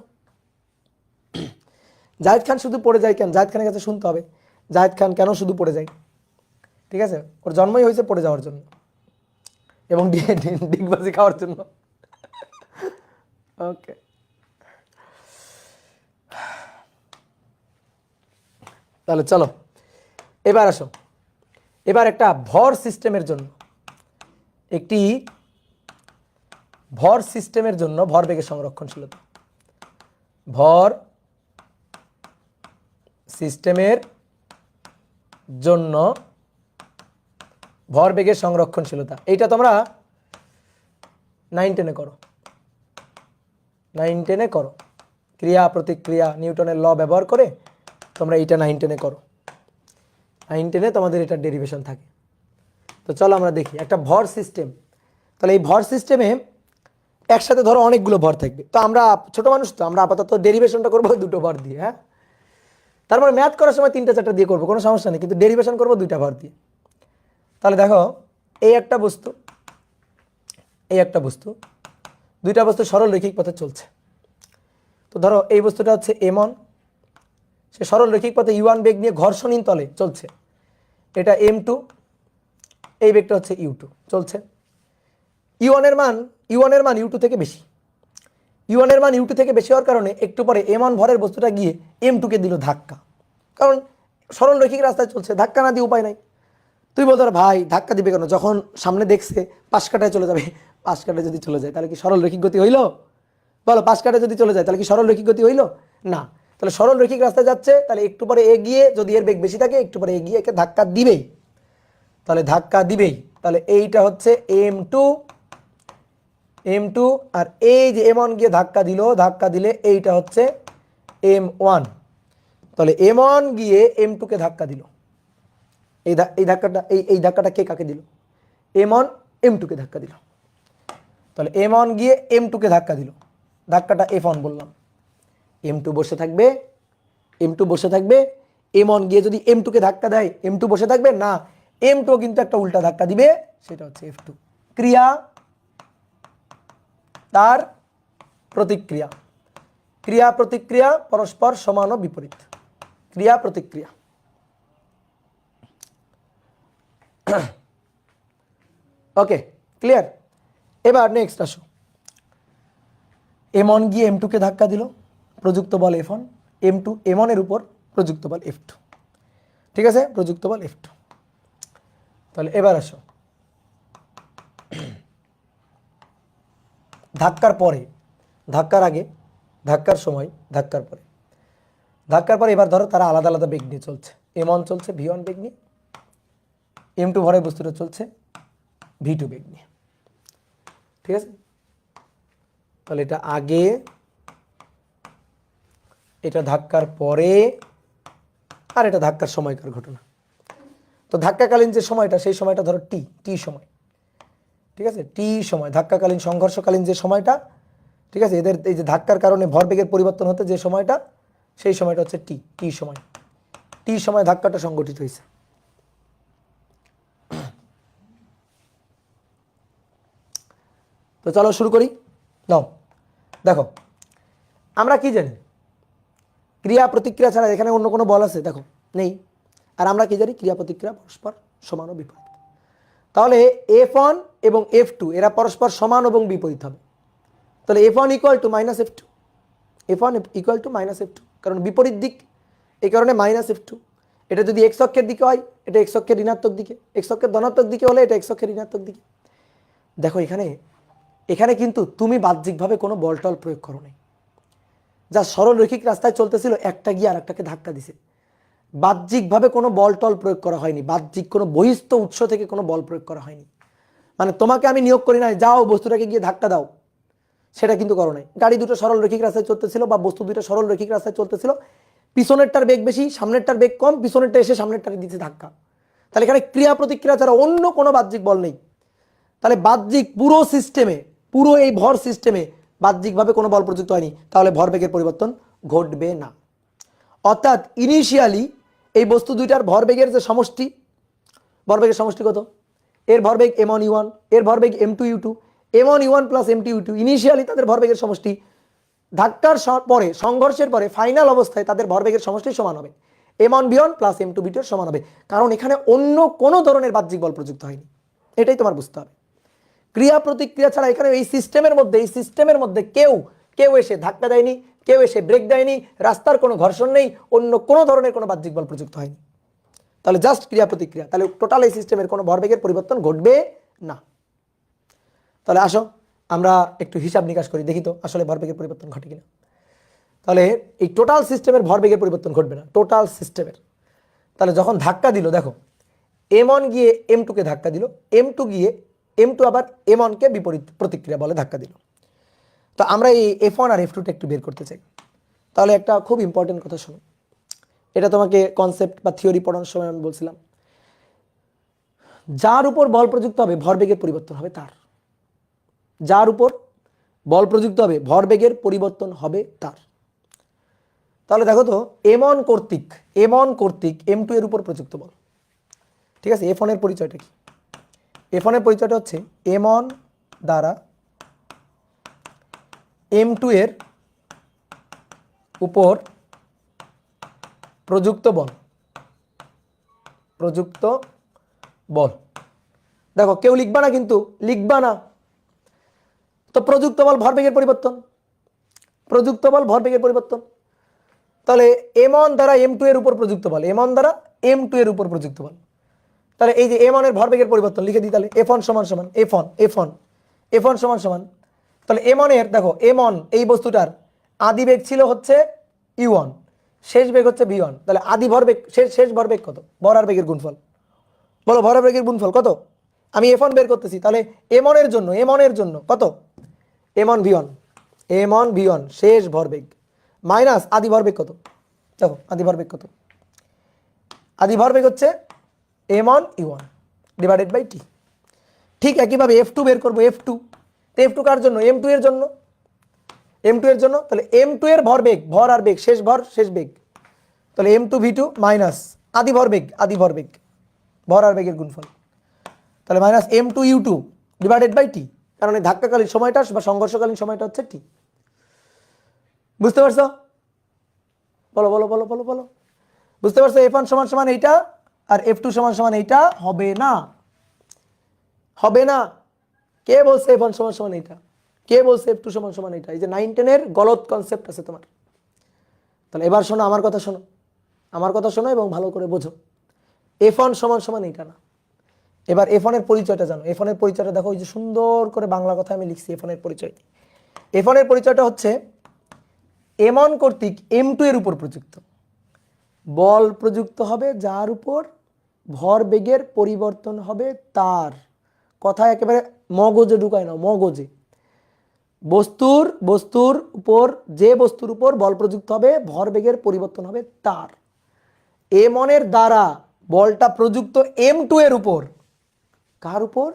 জায়েদ খান শুধু পড়ে যায় কেন? জায়েদ খানের কাছে শুনতে হবে জায়েদ খান কেন শুধু পড়ে যায়। ঠিক আছে? ওর জন্মই হয়েছে পড়ে যাওয়ার জন্য এবং ডিগবাজি খাওয়ার জন্য। ওকে, তাহলে চলো এবার আসো, এবার একটা ভর সিস্টেমের জন্য, একটি ভর সিস্টেমের জন্য ভরবেগের সংরক্ষণশীলতা, ভর সিস্টেমের জন্য ভরবেগের সংরক্ষণশীলতা, এইটা তোমরা 9 10-এ করো, 9 10-এ করো, ক্রিয়া প্রতিক্রিয়া নিউটনের ল ব্যবহার করে তোমরা এইটা 9 10-এ করো। 9 10-এ তোমাদের এটা ডেরিভেশন থাকে। তো চলো আমরা দেখি একটা ভর সিস্টেম। তাহলে এই ভর সিস্টেমে একসাথে ধরো অনেকগুলো ভর থাকবে। তো আমরা ছোট মানুষ, তো আমরা আপাতত ডেরিভেশনটা করবো 2টো ভর দিয়ে। হ্যাঁ, তারপরে ম্যাথ করার সময় 3টা 4টা দিয়ে করবো, কোনো সমস্যা নেই, কিন্তু ডেরিভেশন করবো 2টা ভর দিয়ে। তাহলে দেখো, এই একটা বস্তু, এই একটা বস্তু, 2টা বস্তু সরল রৈখিক পথে চলছে। তো ধরো এই বস্তুটা হচ্ছে M1, সে সরল রৈখিক পথে U1 বেগ নিয়ে ঘর্ষণহীন তলে চলছে। এটা M2, এই বেগটা হচ্ছে U2 চলছে। U1 এর মান U2 থেকে বেশি, U1 এর মান U2 থেকে বেশি হওয়ার কারণে একটু পরে M1 ভরের বস্তুটা গিয়ে M2 কে দিল ধাক্কা, কারণ সরল রৈখিক রাস্তায় চলছে, ধাক্কা না দিয়ে উপায় নাই। তুই বলতো ভাই ধাক্কা দিবে কেন, যখন সামনে দেখছে পাশ কাটায় চলে যাবে, পাশ কাটায় যদি চলে যায় তাহলে কি সরল রৈখিক গতি হইল? বলো, পাশ কাটায় যদি চলে যায় তাহলে কি সরল রৈখিক গতি হইল? না। তাহলে সরল রৈখিক রাস্তায় যাচ্ছে, তাহলে একটু পরে এগিয়ে, যদি এর বেগ বেশি থাকে, একটু পরে এগিয়ে একে ধাক্কা দিবেই, তাহলে ধাক্কা দিবেই। তাহলে এইটা হচ্ছে M2, m2 আর এই যে m1 গিয়ে ধাক্কা দিল, ধাক্কা দিলে এইটা হচ্ছে m1। তাহলে m1 গিয়ে m2 কে ধাক্কা দিল, এই ধাক্কাটা কে কাকে দিল? m1 m2 কে ধাক্কা দিল। তাহলে m1 গিয়ে m2 কে ধাক্কা দিল, ধাক্কাটা f1 বললাম। m2 বসে থাকবে, m1 গিয়ে যদি m2 কে ধাক্কা দেয় m2 বসে থাকবে না, m2 কিন্তু একটা উল্টা ধাক্কা দিবে, সেটা হচ্ছে f2। ক্রিয়া তার প্রতিক্রিয়া, ক্রিয়া প্রতিক্রিয়া পরস্পর সমান ও বিপরীত, ক্রিয়া প্রতিক্রিয়া। ওকে, ক্লিয়ার? এবার নেক্সট আসো, m1 গিয়ে m2 কে ধাক্কা দিল, প্রযুক্ত বল f1, m1 এর উপর প্রযুক্ত বল f2। ঠিক আছে, প্রযুক্ত বল f2। তাহলে এবার আসো ধাক্কার পরে, ধাক্কার আগে, ধাক্কার সময়, ধাক্কার পরে। ধাক্কার পরে এবার ধরো তারা আলাদা আলাদা বেগ নিয়ে চলছে, m1 চলছে v1 বেগ নিয়ে, m2 ভরে বস্তুটা চলছে v2 বেগ নিয়ে। ঠিক আছে, তাহলে এটা আগে, এটা ধাক্কার পরে, আর এটা ধাক্কার সময়কার ঘটনা। তো ধাক্কাকালীন যে সময়টা, সেই সময়টা ধরো টি সময়। ঠিক আছে, টি সময়, ধাক্কাকালীন সংঘর্ষকালীন যে সময়টা, ঠিক আছে, এদের এই যে ধাক্কার কারণে ভরবেগের পরিবর্তন হতে যে সময়টা, সেই সময়টা হচ্ছে টি সময়। টি সময় ধাক্কাটা সংঘটিত হয়েছে। তো চলো শুরু করি। নাও দেখো, আমরা কি জানি? ক্রিয়া প্রতিক্রিয়া ছাড়া এখানে অন্য কোনো বল আছে? দেখো নেই। আর আমরা কি জানি? ক্রিয়া প্রতিক্রিয়া পরস্পর সমান ও বিপরীত। তাহলে f1 এবং f2 এরা পরস্পর সমান এবং বিপরীত হবে। তাহলে f1 equal to minus f2, f1 equal to minus f2, কারণ বিপরীত দিক, এই কারণে মাইনাস f2। এটা যদি x অক্ষের দিকে হয়, এটা x অক্ষের ঋণাত্মক দিকে, x অক্ষের ধনাত্মক দিকে হলে এটা x অক্ষের ঋণাত্মক দিকে। দেখো এখানে কিন্তু তুমি বাহ্যিকভাবে কোনো বল টল প্রয়োগ করো নাই, যা সরল রৈখিক রাস্তায় চলতেছিল, একটা গিয়ে আর একটাকে ধাক্কা দিছে। বাহ্যিকভাবে কোনো বল টল প্রয়োগ করা হয়নি, বাহ্যিক কোনো বহিস্থ উৎস থেকে কোনো বল প্রয়োগ করা হয়নি। মানে তোমাকে আমি নিয়োগ করি নাই যাও বস্তুটাকে গিয়ে ধাক্কা দাও, সেটা কিন্তু করো নাই। গাড়ি দুটো সরল রৈখিক রাস্তায় চলতেছিল বা বস্তু দুটো সরল রৈখিক রাস্তায় চলতেছিল, পিছনেরটার বেগ বেশি, সামনেরটার বেগ কম, পিছনেরটা এসে সামনেরটাকে দিচ্ছে ধাক্কা। তাহলে এখানে ক্রিয়া প্রতিক্রিয়া ছাড়া অন্য কোনো বাহ্যিক বল নেই। তাহলে বাহ্যিক পুরো সিস্টেমে, পুরো এই ভর সিস্টেমে বাহ্যিকভাবে কোনো বল প্রযুক্ত হয়নি, তাহলে ভরবেগের পরিবর্তন ঘটবে না। অর্থাৎ ইনিশিয়ালি এই বস্তু দুইটার ভরবেগের যে সমষ্টি, ভরবেগের সমষ্টি কত? এর ভরবেগ m1 u1, এর ভরবেগ m2 u2, m1 u1 plus m2 u2, initially তাদের ভরবেগের সমষ্টি। ধাক্কার পরে, সংঘর্ষের পরে ফাইনাল অবস্থায় তাদের ভরবেগের সমষ্টি সমান হবে, m1 v1 plus m2 v2 সমান হবে, কারণ এখানে অন্য কোনো ধরনের বাহ্যিক বল প্রযুক্ত হয়নি। এটাই তোমার বুঝতে হবে। ক্রিয়া প্রতিক্রিয়া ছাড়া এখানে এই সিস্টেমের মধ্যে কেউ এসে ধাক্কা দেয়নি, কেউ এসে ব্রেক দেয়নি, রাস্তার কোনো ঘর্ষণ নেই, অন্য কোনো ধরনের কোনো বাহ্যিক বল প্রযুক্ত হয়নি। তাহলে জাস্ট ক্রিয়া প্রতিক্রিয়া, তাহলে টোটাল এই সিস্টেমের কোনো ভরবেগের পরিবর্তন ঘটবে না। তাহলে আসো আমরা একটু হিসাব নিকাশ করি, দেখি তো আসলে ভরবেগের পরিবর্তন ঘটে কিনা। তাহলে এই টোটাল সিস্টেমের ভরবেগের পরিবর্তন ঘটবে না, টোটাল সিস্টেমের। তাহলে যখন ধাক্কা দিল, দেখো m1 গিয়ে m2 কে ধাক্কা দিল, m2 গিয়ে m2 আবার m1 কে বিপরীত প্রতিক্রিয়া বলে ধাক্কা দিল। তো আমরা এই f1 আর f2টা একটু বের করতে চাই। তাহলে একটা খুব ইম্পর্টেন্ট কথা শোনো, এটা তোমাকে কনসেপ্ট বা থিওরি পড়ানোর সময় আমি বলছিলাম, যার উপর বল প্রযুক্ত হবে ভরবেগের পরিবর্তন হবে তার, যার উপর বল প্রযুক্ত হবে ভরবেগের পরিবর্তন হবে তার। তাহলে দেখো তো m1 কর্তৃক m2 এর উপর প্রযুক্ত বল। ঠিক আছে, f1 এর পরিচয়টা কি? f1 এর পরিচয়টা হচ্ছে m1 দ্বারা m2 এর উপর প্রযুক্ত বল, দেখো কেউ লিখবা না, কিন্তু লিখবা না। তো প্রযুক্ত বল ভরবেগের পরিবর্তন, তাহলে m1 দ্বারা m2 এর উপর প্রযুক্ত বল, m1 দ্বারা m2 এর উপর প্রযুক্ত বল। তাহলে এই যে m1 এর ভরবেগের পরিবর্তন লিখে দিই, তাহলে f1 সমান সমান f1 সমান সমান, তাহলে m1 এর, দেখো m1 এই বস্তুটার আদি বেগ ছিল হচ্ছে u1, শেষ বেগ হচ্ছে v1, তাহলে আদি ভরবেগ শেষ ভরবেগ কত? ভর আর বেগের গুণফল, বলো ভর আর বেগের গুণফল কত? আমি f1 বের করতেছি, তাহলে m1 এর জন্য কত? M one V one, M one V one শেষ ভরবেগ মাইনাস আদি ভরবেগ কত, দেখো আদি ভরবেগ কত, আদি ভরবেগ হচ্ছে M on U one divided by T. ঠিক একইভাবে এফ টু বের করবো, এফ টু, এফ টু কার জন্য, এম টু এর জন্য, এম টু এর জন্য, তাহলে এম টু এর ভরবেগ, ভর আর বেগ, শেষ ভর শেষ বেগ, তাহলে M two V two minus আদি ভরবেগ, আদি ভরবেগ ভর আর বেগের গুণফল, তাহলে minus M two U two divided by T, কারণ এই ধাক্কাকালীন সময়টা বা সংঘর্ষকালীন সময়টা হচ্ছে টি। বুঝতে পারছো? বলো বলো বলো বলো বলো, বুঝতে পারছো? এফ ওয়ান সমান সমান এইটা আর এফ টু সমান সমান এইটা হবে না, হবে না। কে বলছে এফ ওয়ান সমান সমান এইটা, কে বলছে এফ টু সমান সমান এইটা? এই যে 9-10 গলত কনসেপ্ট আছে তোমার। তাহলে এবার শোনো আমার কথা, শোনো আমার কথা শোনো এবং ভালো করে বোঝো। এফ ওয়ান সমান সমান এইটা না। এবার এফ ওয়ানের পরিচয়টা জানো, এফ ওয়ানের পরিচয়টা দেখো, ওই যে সুন্দর করে বাংলা কথা আমি লিখছি এফ ওয়ানের পরিচয়। এফ ওয়ানের পরিচয়টা হচ্ছে এম ওয়ান কর্তৃক এম টু এর উপর প্রযুক্ত বল প্রযুক্ত হবে, যার উপর ভর বেগের পরিবর্তন হবে তার। কথা একেবারে মগজে ঢুকায় না, মগজে। বস্তুর উপর, যে বস্তুর উপর বল প্রযুক্ত হবে, ভর বেগের পরিবর্তন হবে তার। এম ওয়ানের দ্বারা বলটা প্রযুক্ত এম টু এর উপর, কার উপর?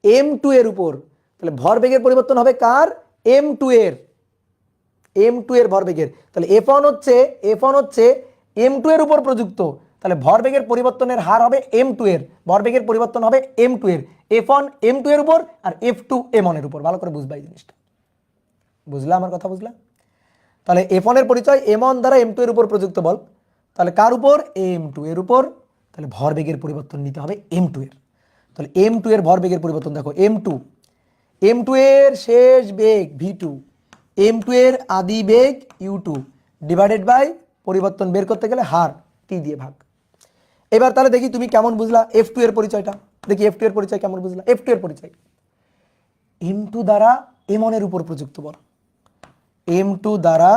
এম টু এর উপর। তাহলে ভর বেগের পরিবর্তন হবে কার? এম টু এর, এম টু এর ভরবেগের। তাহলে এফ ওয়ান হচ্ছে এম টু এর উপর প্রযুক্ত, তাহলে ভরবেগের পরিবর্তনের হার হবে এম টু এর, ভরবেগের পরিবর্তন হবে এম টু এর। এফ ওয়ান এম টু এর উপর আর এফ টু এম ওয়ান এর উপর। ভালো করে বুঝবা এই জিনিসটা, বুঝলা আমার কথা, বুঝলা? তাহলে এফ ওয়ান এর পরিচয় এম ওয়ান দ্বারা এম টু এর উপর প্রযুক্ত বল, তাহলে কার উপর? এম টু এর উপর। তাহলে ভরবেগের পরিবর্তন নিতে হবে এম টু এর। তাহলে এম টু এর ভরবেগের পরিবর্তন দেখো, এম টু এর শেষ বেগ ভি টু, এম টু এর আদি বেগ ইউ টু ডিভাইডেড বাই পরিবর্তন বের করতে গেলে হার টি দিয়ে ভাগ। এবার তাহলে দেখি তুমি কেমন বুঝলা এফ টু এর পরিচয়টা, দেখি এফ টু এর পরিচয় কেমন বুঝলা। এফ টু এর পরিচয় এম টু দ্বারা এম ওয়ান এর উপর প্রযুক্ত বল, এম টু দ্বারা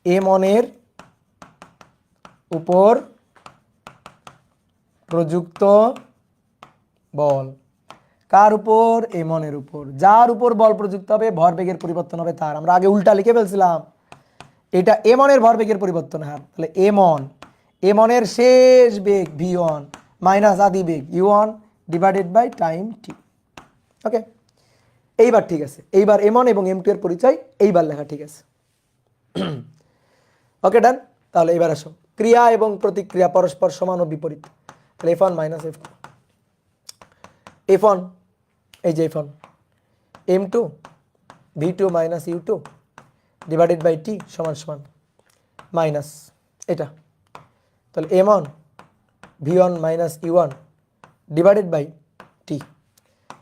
এম ওয়ান এর উপর প্রযুক্ত বল, কার উপর? এম ওয়ান এর উপর। যার উপর বল প্রযুক্ত হবে ভরবেগের পরিবর্তন হবে তার। আমরা আগে উল্টা লিখে ফেলছিলাম, এটা এম ওয়ান এর ভরবেগের পরিবর্তন হার। তাহলে এম ওয়ান এর শেষ বেগ ভি ওয়ান মাইনাস আদি বেগ U one divided by time T. Okay, এইবার ঠিক আছে, এইবার এম ওয়ান এবং এম টু এর পরিচয় এইবার লেখা ঠিক আছে। ওকে ডান। তাহলে এবার আসো, ক্রিয়া এবং প্রতিক্রিয়া পরস্পর সমান ও বিপরীত। তাহলে F one minus F two, F one এই যে F one M two V two minus U two divided by T সমান সমান মাইনাস এটা। তাহলে M one V one minus U one divided by T.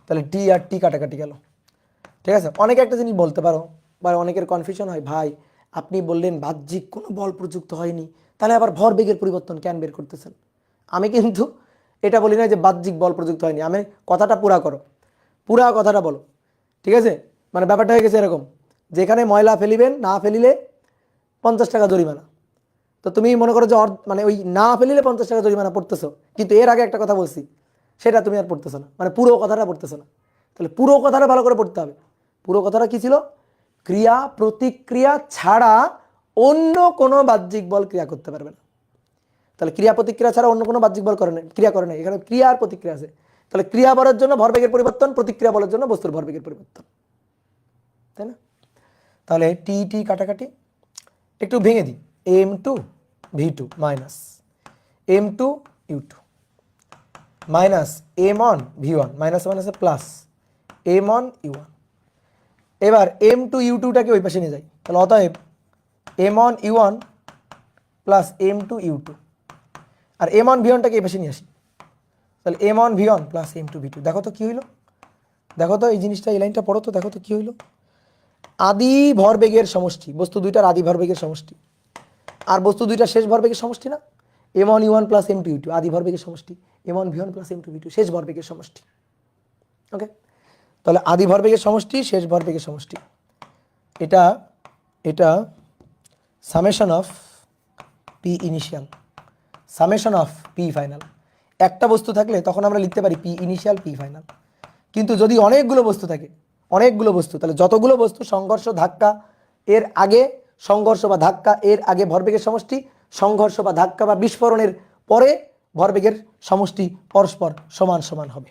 তাহলে টি আর টি কাটাকাটি গেল। ঠিক আছে, অনেকে একটা জিনিস বলতে পারো বা অনেকের কনফিউশন হয়, ভাই আপনি বললেন বাহ্যিক কোনো বল প্রযুক্ত হয়নি, তাহলে আবার ভরবেগের পরিবর্তন কেন বের করতেছেন? আমি কিন্তু এটা বলি না যে বাহ্যিক বল প্রযুক্ত হয়নি, আমি কথাটা পুরা করো, পুরা কথাটা বলো। ঠিক আছে, মানে ব্যাপারটা হয়ে গেছে এরকম, যেখানে ময়লা ফেলিবেন, না ফেলিলে 50 টাকা জরিমানা। তো তুমি মনে করো যে মানে ওই না ফেলিলে 50 টাকা জরিমানা পড়তেছো, কিন্তু এর আগে একটা কথা বলছি সেটা তুমি আর পড়তেছো না, মানে পুরো কথাটা পড়তেছো না। তাহলে পুরো কথাটা ভালো করে পড়তে হবে। পুরো কথাটা কি ছিল? ক্রিয়া প্রতিক্রিয়া ছাড়া অন্য কোনো বাহ্যিক বল ক্রিয়া করতে পারবে না। তাহলে ক্রিয়া প্রতিক্রিয়া ছাড়া অন্য কোনো বাহ্যিক বল ক্রিয়া করে না, এখানে ক্রিয়া আর প্রতিক্রিয়া আছে। তাহলে ক্রিয়া বলের জন্য ভরবেগের পরিবর্তন, প্রতিক্রিয়া বলের জন্য বস্তুর ভরবেগের পরিবর্তন, তাই না? তাহলে টি টি কাটাকাটি একটু ভেঙে দিই, M two V two minus M two U two minus M one V one minus মাইনাসে plus M one U one. এবার এম টু ইউ টুটাকে ওই পাশে নিয়ে যাই, তাহলে অতএব M one U one plus M two U two, আর এম ওয়ান ভি ওয়ানটাকে এই পাশে নিয়ে আসি, তাহলে M one V one plus M two V two. দেখো তো কী হইলো, দেখো তো এই জিনিসটা, এই লাইনটা পড়ো তো, দেখো তো কী হইলো। আদি ভরবেগের সমষ্টি, বস্তু দুইটার আদি ভরবেগের সমষ্টি, আর বস্তু দুইটার শেষ ভরবেগের সমষ্টি না? M one U one plus M two U two আদি ভরবেগের সমষ্টি, M one V one plus M two V two শেষ ভরবেগের সমষ্টি। ওকে, তাহলে আদি ভরবেগের সমষ্টি, শেষ ভরবেগের সমষ্টি, এটা এটা summation of P initial, summation of P final. একটা বস্তু থাকলে তখন আমরা লিখতে পারি পি ইনিশিয়াল পি ফাইনাল, কিন্তু যদি অনেকগুলো বস্তু থাকে অনেকগুলো বস্তু, তাহলে যতগুলো বস্তু সংঘর্ষ ধাক্কা এর আগে, সংঘর্ষ বা ধাক্কা এর আগে ভরবেগের সমষ্টি, সংঘর্ষ বা ধাক্কা বা বিস্ফোরণের পরে ভরবেগের সমষ্টি পরস্পর সমান সমান হবে।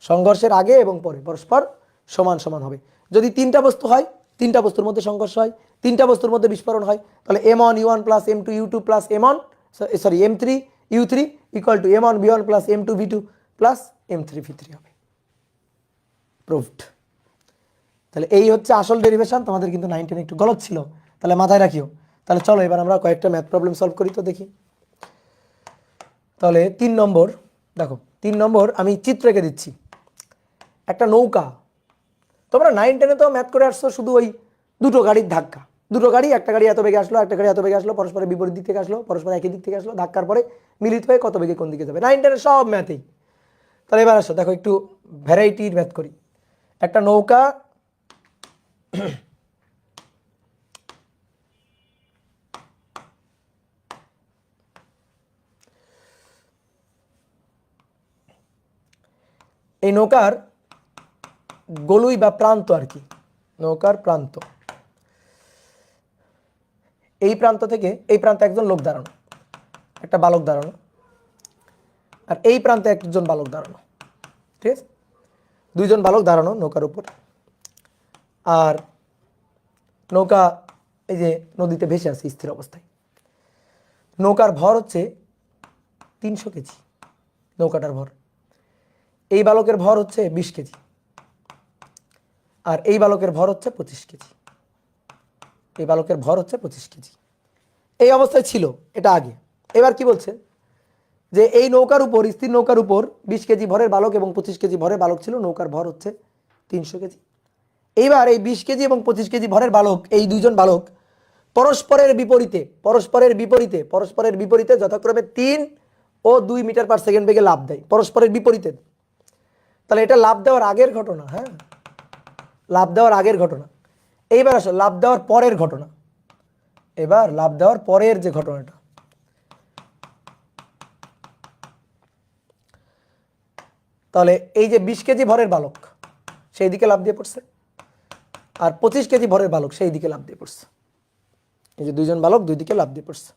সংঘর্ষের আগে এবং পরে পরস্পর সমান সমান হবে। যদি তিনটা বস্তু হয়, তিনটা বস্তুর মধ্যে সংঘর্ষ হয়, তিনটা বস্তুর মধ্যে বিস্ফোরণ হয়, তাহলে m1u1 plus m2u2 plus m3 u3 equal to m1 v1 plus m2 v2 plus m3 v3 হবে। প্রুভড। তাহলে এই হচ্ছে আসল ডেরিভেশন। তোমাদের কিন্তু 9 10 একটু গলত ছিল, তাহলে মাথায় রাখিও। তাহলে চলো এবার আমরা কয়েকটা ম্যাথ প্রবলেম সলভ করি তো দেখি। তাহলে 3 নম্বর দেখো, 3 নম্বর আমি চিত্র এঁকে দিচ্ছি। একটা নৌকা, তোমরা 9 10-এ তো ম্যাথ করে আসছো শুধু ওই দুটো গাড়ির ধাক্কা, দুটো গাড়ি, একটা গাড়ি এত বেগে আসলো, একটা গাড়ি এত বেগে আসলো, পরস্পরের বিপরীত দিক থেকে আসলো, পরস্পর একই দিক থেকে আসলো, ধাক্কার পরে মিলিত হয়ে কত বেগে কোন দিকে যাবে। 9 10-এর সব ম্যাথেই। তাহলে এবার আসো দেখো একটু ভ্যারাইটির ম্যাথ করি। একটা নৌকা এই নৌকার গলুই বা প্রান্ত আর কি, নৌকার প্রান্ত, এই প্রান্ত থেকে এই প্রান্তে একজন লোক দাঁড়ানো, একটা বালক দাঁড়ানো, আর এই প্রান্তে একজন বালক দাঁড়ানো, ঠিক আছে? দুইজন বালক দাঁড়ানো নৌকার উপর। আর নৌকা এই যে নদীতে ভেসে আছে স্থির অবস্থায়। নৌকার ভর হচ্ছে 300 কেজি, নৌকাটার ভর। এই বালকের ভর হচ্ছে 20 কেজি, আর এই বালকের ভর হচ্ছে 25 কেজি। এই বালকের ভর হচ্ছে 25 কেজি। এই অবস্থায় ছিল এটা আগে। এবার কি বলছে যে এই নৌকার উপর, স্থির নৌকার উপর 20 কেজি ভরের বালক এবং 25 কেজি ভরের বালক ছিল, নৌকার ভর হচ্ছে 300 কেজি। এইবার এই 20 কেজি এবং 25 কেজি ভরের বালক, এই দুইজন বালক পরস্পরের বিপরীতে, পরস্পরের বিপরীতে, পরস্পরের বিপরীতে যথাক্রমে 3 ও 2 মিটার পার সেকেন্ড বেগে লাফ দেয়, পরস্পরের বিপরীতে। তাহলে এটা লাফ দেওয়ার আগের ঘটনা, হ্যাঁ, লাফ দেওয়ার আগের ঘটনা। এইবার আসো লাফ দেওয়ার পরের ঘটনা। এবার লাফ দেওয়ার পরের যে ঘটনাটা, তাহলে এই যে 20 কেজি ভরের বালক সেই দিকে লাফ দিয়ে পড়ছে, আর 25 কেজি ভরের বালক সেই দিকে লাফ দিয়ে পড়ছে। এই যে দুইজন বালক দুই দিকে লাফ দিয়ে পড়ছে।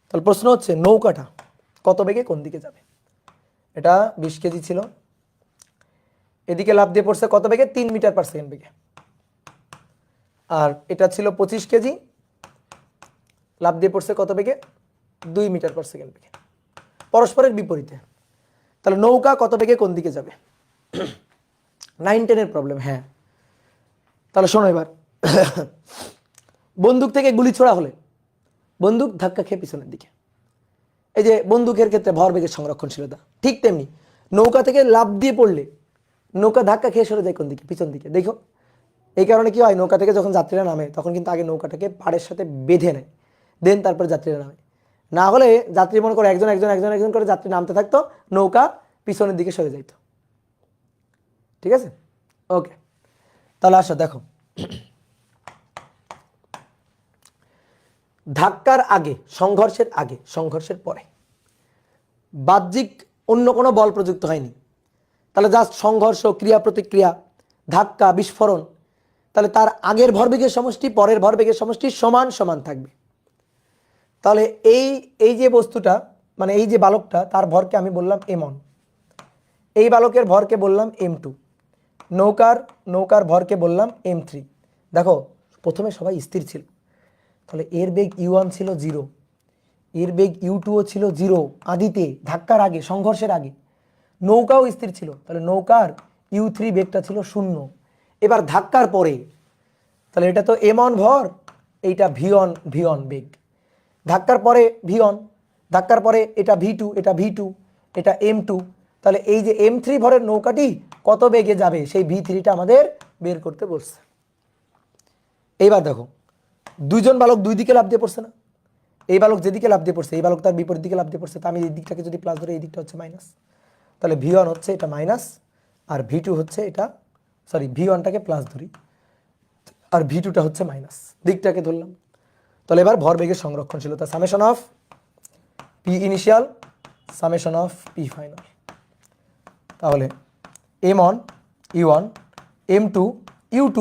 তাহলে প্রশ্ন হচ্ছে নৌকাটা কত বেগে কোন দিকে যাবে। এটা 20 কেজি ছিল, এদিকে লাফ দিয়ে পড়ছে কত বেগে, 3 মিটার পার সেকেন্ড বেগে। আর এটা ছিল 25 কেজি, লাফ দিয়ে পড়ছে কত বেগে, 2 মিটার পার সেকেন্ড বেগে, পরস্পরের বিপরীতে। তাহলে নৌকা কত বেগে কোন দিকে যাবে। 9 10-এর প্রবলেম, হ্যাঁ। তাহলে শোনো এবার, বন্দুক থেকে গুলি ছোড়া হলে বন্দুক ধাক্কা খেয়ে পিছনের দিকে। এই যে বন্দুকের ক্ষেত্রে ভরবেগের সংরক্ষণশীলতা, ঠিক তেমনি নৌকা থেকে লাফ দিয়ে পড়লে নৌকা ধাক্কা খেয়ে সরে যায় কোন দিকে, পিছন দিকে। দেখো এই কারণে কি হয়, নৌকা থেকে যখন যাত্রীরা নামে তখন কিন্তু আগে নৌকাটাকে পাড়ের সাথে বেঁধে নেয়, দেন তারপরে যাত্রীরা নামে। না হলে যাত্রী মনে করে একজন একজন একজন একজন করে যাত্রী নামতে থাকতো, নৌকা পিছনের দিকে সরে যাইতো। ঠিক আছে, ওকে। তাহলে আসো দেখো, ধাক্কার আগে, সংঘর্ষের আগে, সংঘর্ষের পরে বাহ্যিক অন্য কোনো বল প্রযুক্ত হয়নি। তাহলে জাস্ট সংঘর্ষ, ক্রিয়া প্রতিক্রিয়া, ধাক্কা, বিস্ফোরণ, তাহলে তার আগের ভরবেগের সমষ্টি পরের ভরবেগের সমষ্টি সমান সমান থাকবে। তাহলে এই যে বস্তুটা, মানে এই যে বালকটা, তার ভরকে আমি বললাম m1, এই বালকের ভরকে বললাম m2, নৌকার ভরকে বললাম m3। দেখো প্রথমে সবাই স্থির ছিল, তাহলে এর বেগ u1 ছিল 0, এর বেগ u2ও ছিল 0 আদিতে, ধাক্কার আগে, সংঘর্ষের আগে। নৌকাও স্থির ছিল, তাহলে নৌকার u3 বেগটা ছিল 0। এবার ধাক্কার পরে, তাহলে এটা তো m1 ভর, এইটা v1 বেগ, ধাক্কার পরে v1, ধাক্কার পরে এটা v2, এটা v2, এটা m2। তাহলে এই যে m3 ভরের নৌকাটি কত বেগে যাবে সেই v3টা আমাদের বের করতে বলছে। এইবার দেখো দুইজন বালক দুই দিকে লাফ দিয়ে পড়ছে না, এই বালক যেদিকে লাফ দিয়ে পড়ছে এই বালক তার বিপরীত দিকে লাফ দিয়ে পড়ছে। তো আমি এই দিকটাকে যদি প্লাস ধরে এই দিকটা হচ্ছে মাইনাস, তাহলে v1 হচ্ছে এটা মাইনাস, আর v2 হচ্ছে এটা, সরি v1টাকে প্লাস ধরি আর v2টা হচ্ছে মাইনাস, দিকটাকে ধরলাম। তাহলে এবার ভরবেগের সংরক্ষণশীলতা, summation of P initial summation of P final. তাহলে M1 U1 M2 U2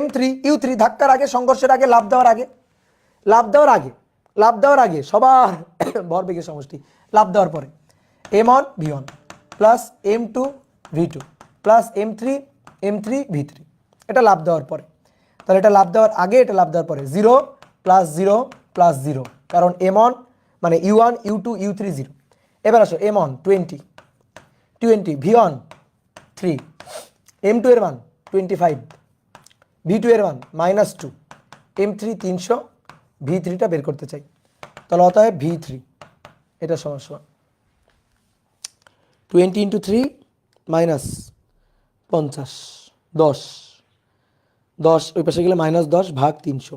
M3 U3 ধাক্কার আগে, সংঘর্ষের আগে, লাফ দেওয়ার আগে সবার ভরবেগের সমষ্টি, লাফ দেওয়ার পরে M1 V1 plus M2 V2 plus M3 V3, এটা লাফ দেওয়ার পরে। তাহলে এটা লাফ দেওয়ার আগে, এটা লাফ দেওয়ার পরে 0 প্লাস 0 প্লাস 0, কারণ M1 মানে U1 U2 U3 0। এবার আসো M1 20 V1 3, M2 এর মান 25, V2 এর মান -2, M3 300, V3টা বের করতে চাই। তাহলে অতএব V3 এটা সমান 20 × 3 -50, 10 ওই পাশে গেলে -10 ভাগ 300,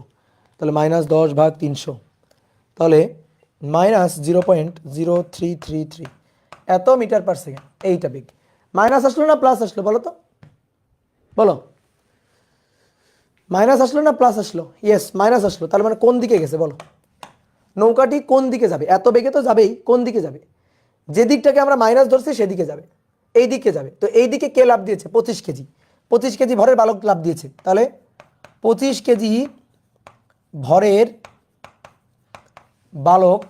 তাহলে -10 ভাগ 300, তাহলে -0.0333 এত মিটার পার সেকেন্ড। এইটা বেগ। মাইনাস আসলো না প্লাস আসলো বলো তো, বলো। মাইনাস আসলো না প্লাস আসলো? ইয়েস, মাইনাস আসলো। তার মানে কোন দিকে গেছে বলো? নৌকাটি কোন দিকে যাবে? এত বেগে তো যাবেই, কোন দিকে যাবে? যে দিকটাকে আমরা মাইনাস ধরছি সেদিকে যাবে, এই দিকে যাবে। তো এই দিকে কে লাভ দিয়েছে? 25 কেজি। 25 কেজি ভরের বালক লাভ দিয়েছে। তাহলে 25 কেজি ভরের বালক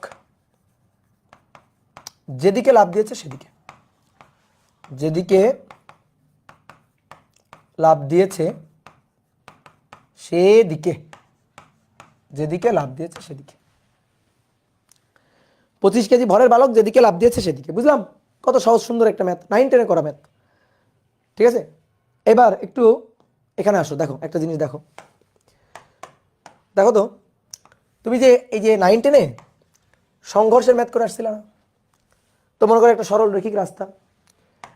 যেদিকে লাভ দিয়েছে সেদিকে, যেদিকে লাভ দিয়েছে সেদিকে, যেদিকে লাভ দিয়েছে সেদিকে। 25 কেজি ভরের বালক যেদিকে লাভ দিয়েছে সেদিকে। বুঝলাম? কত সহজ সুন্দর একটা ম্যাথ, 9 10-এ করা ম্যাথ। ঠিক আছে, এবার একটু এখানে আসো, দেখো একটা জিনিস দেখো। দেখো তো, তুমি যে এই যে 9 10-এ সংঘর্ষের ম্যাথ করে আসছিল না? তো মনে করো একটা সরল রৈখিক রাস্তা,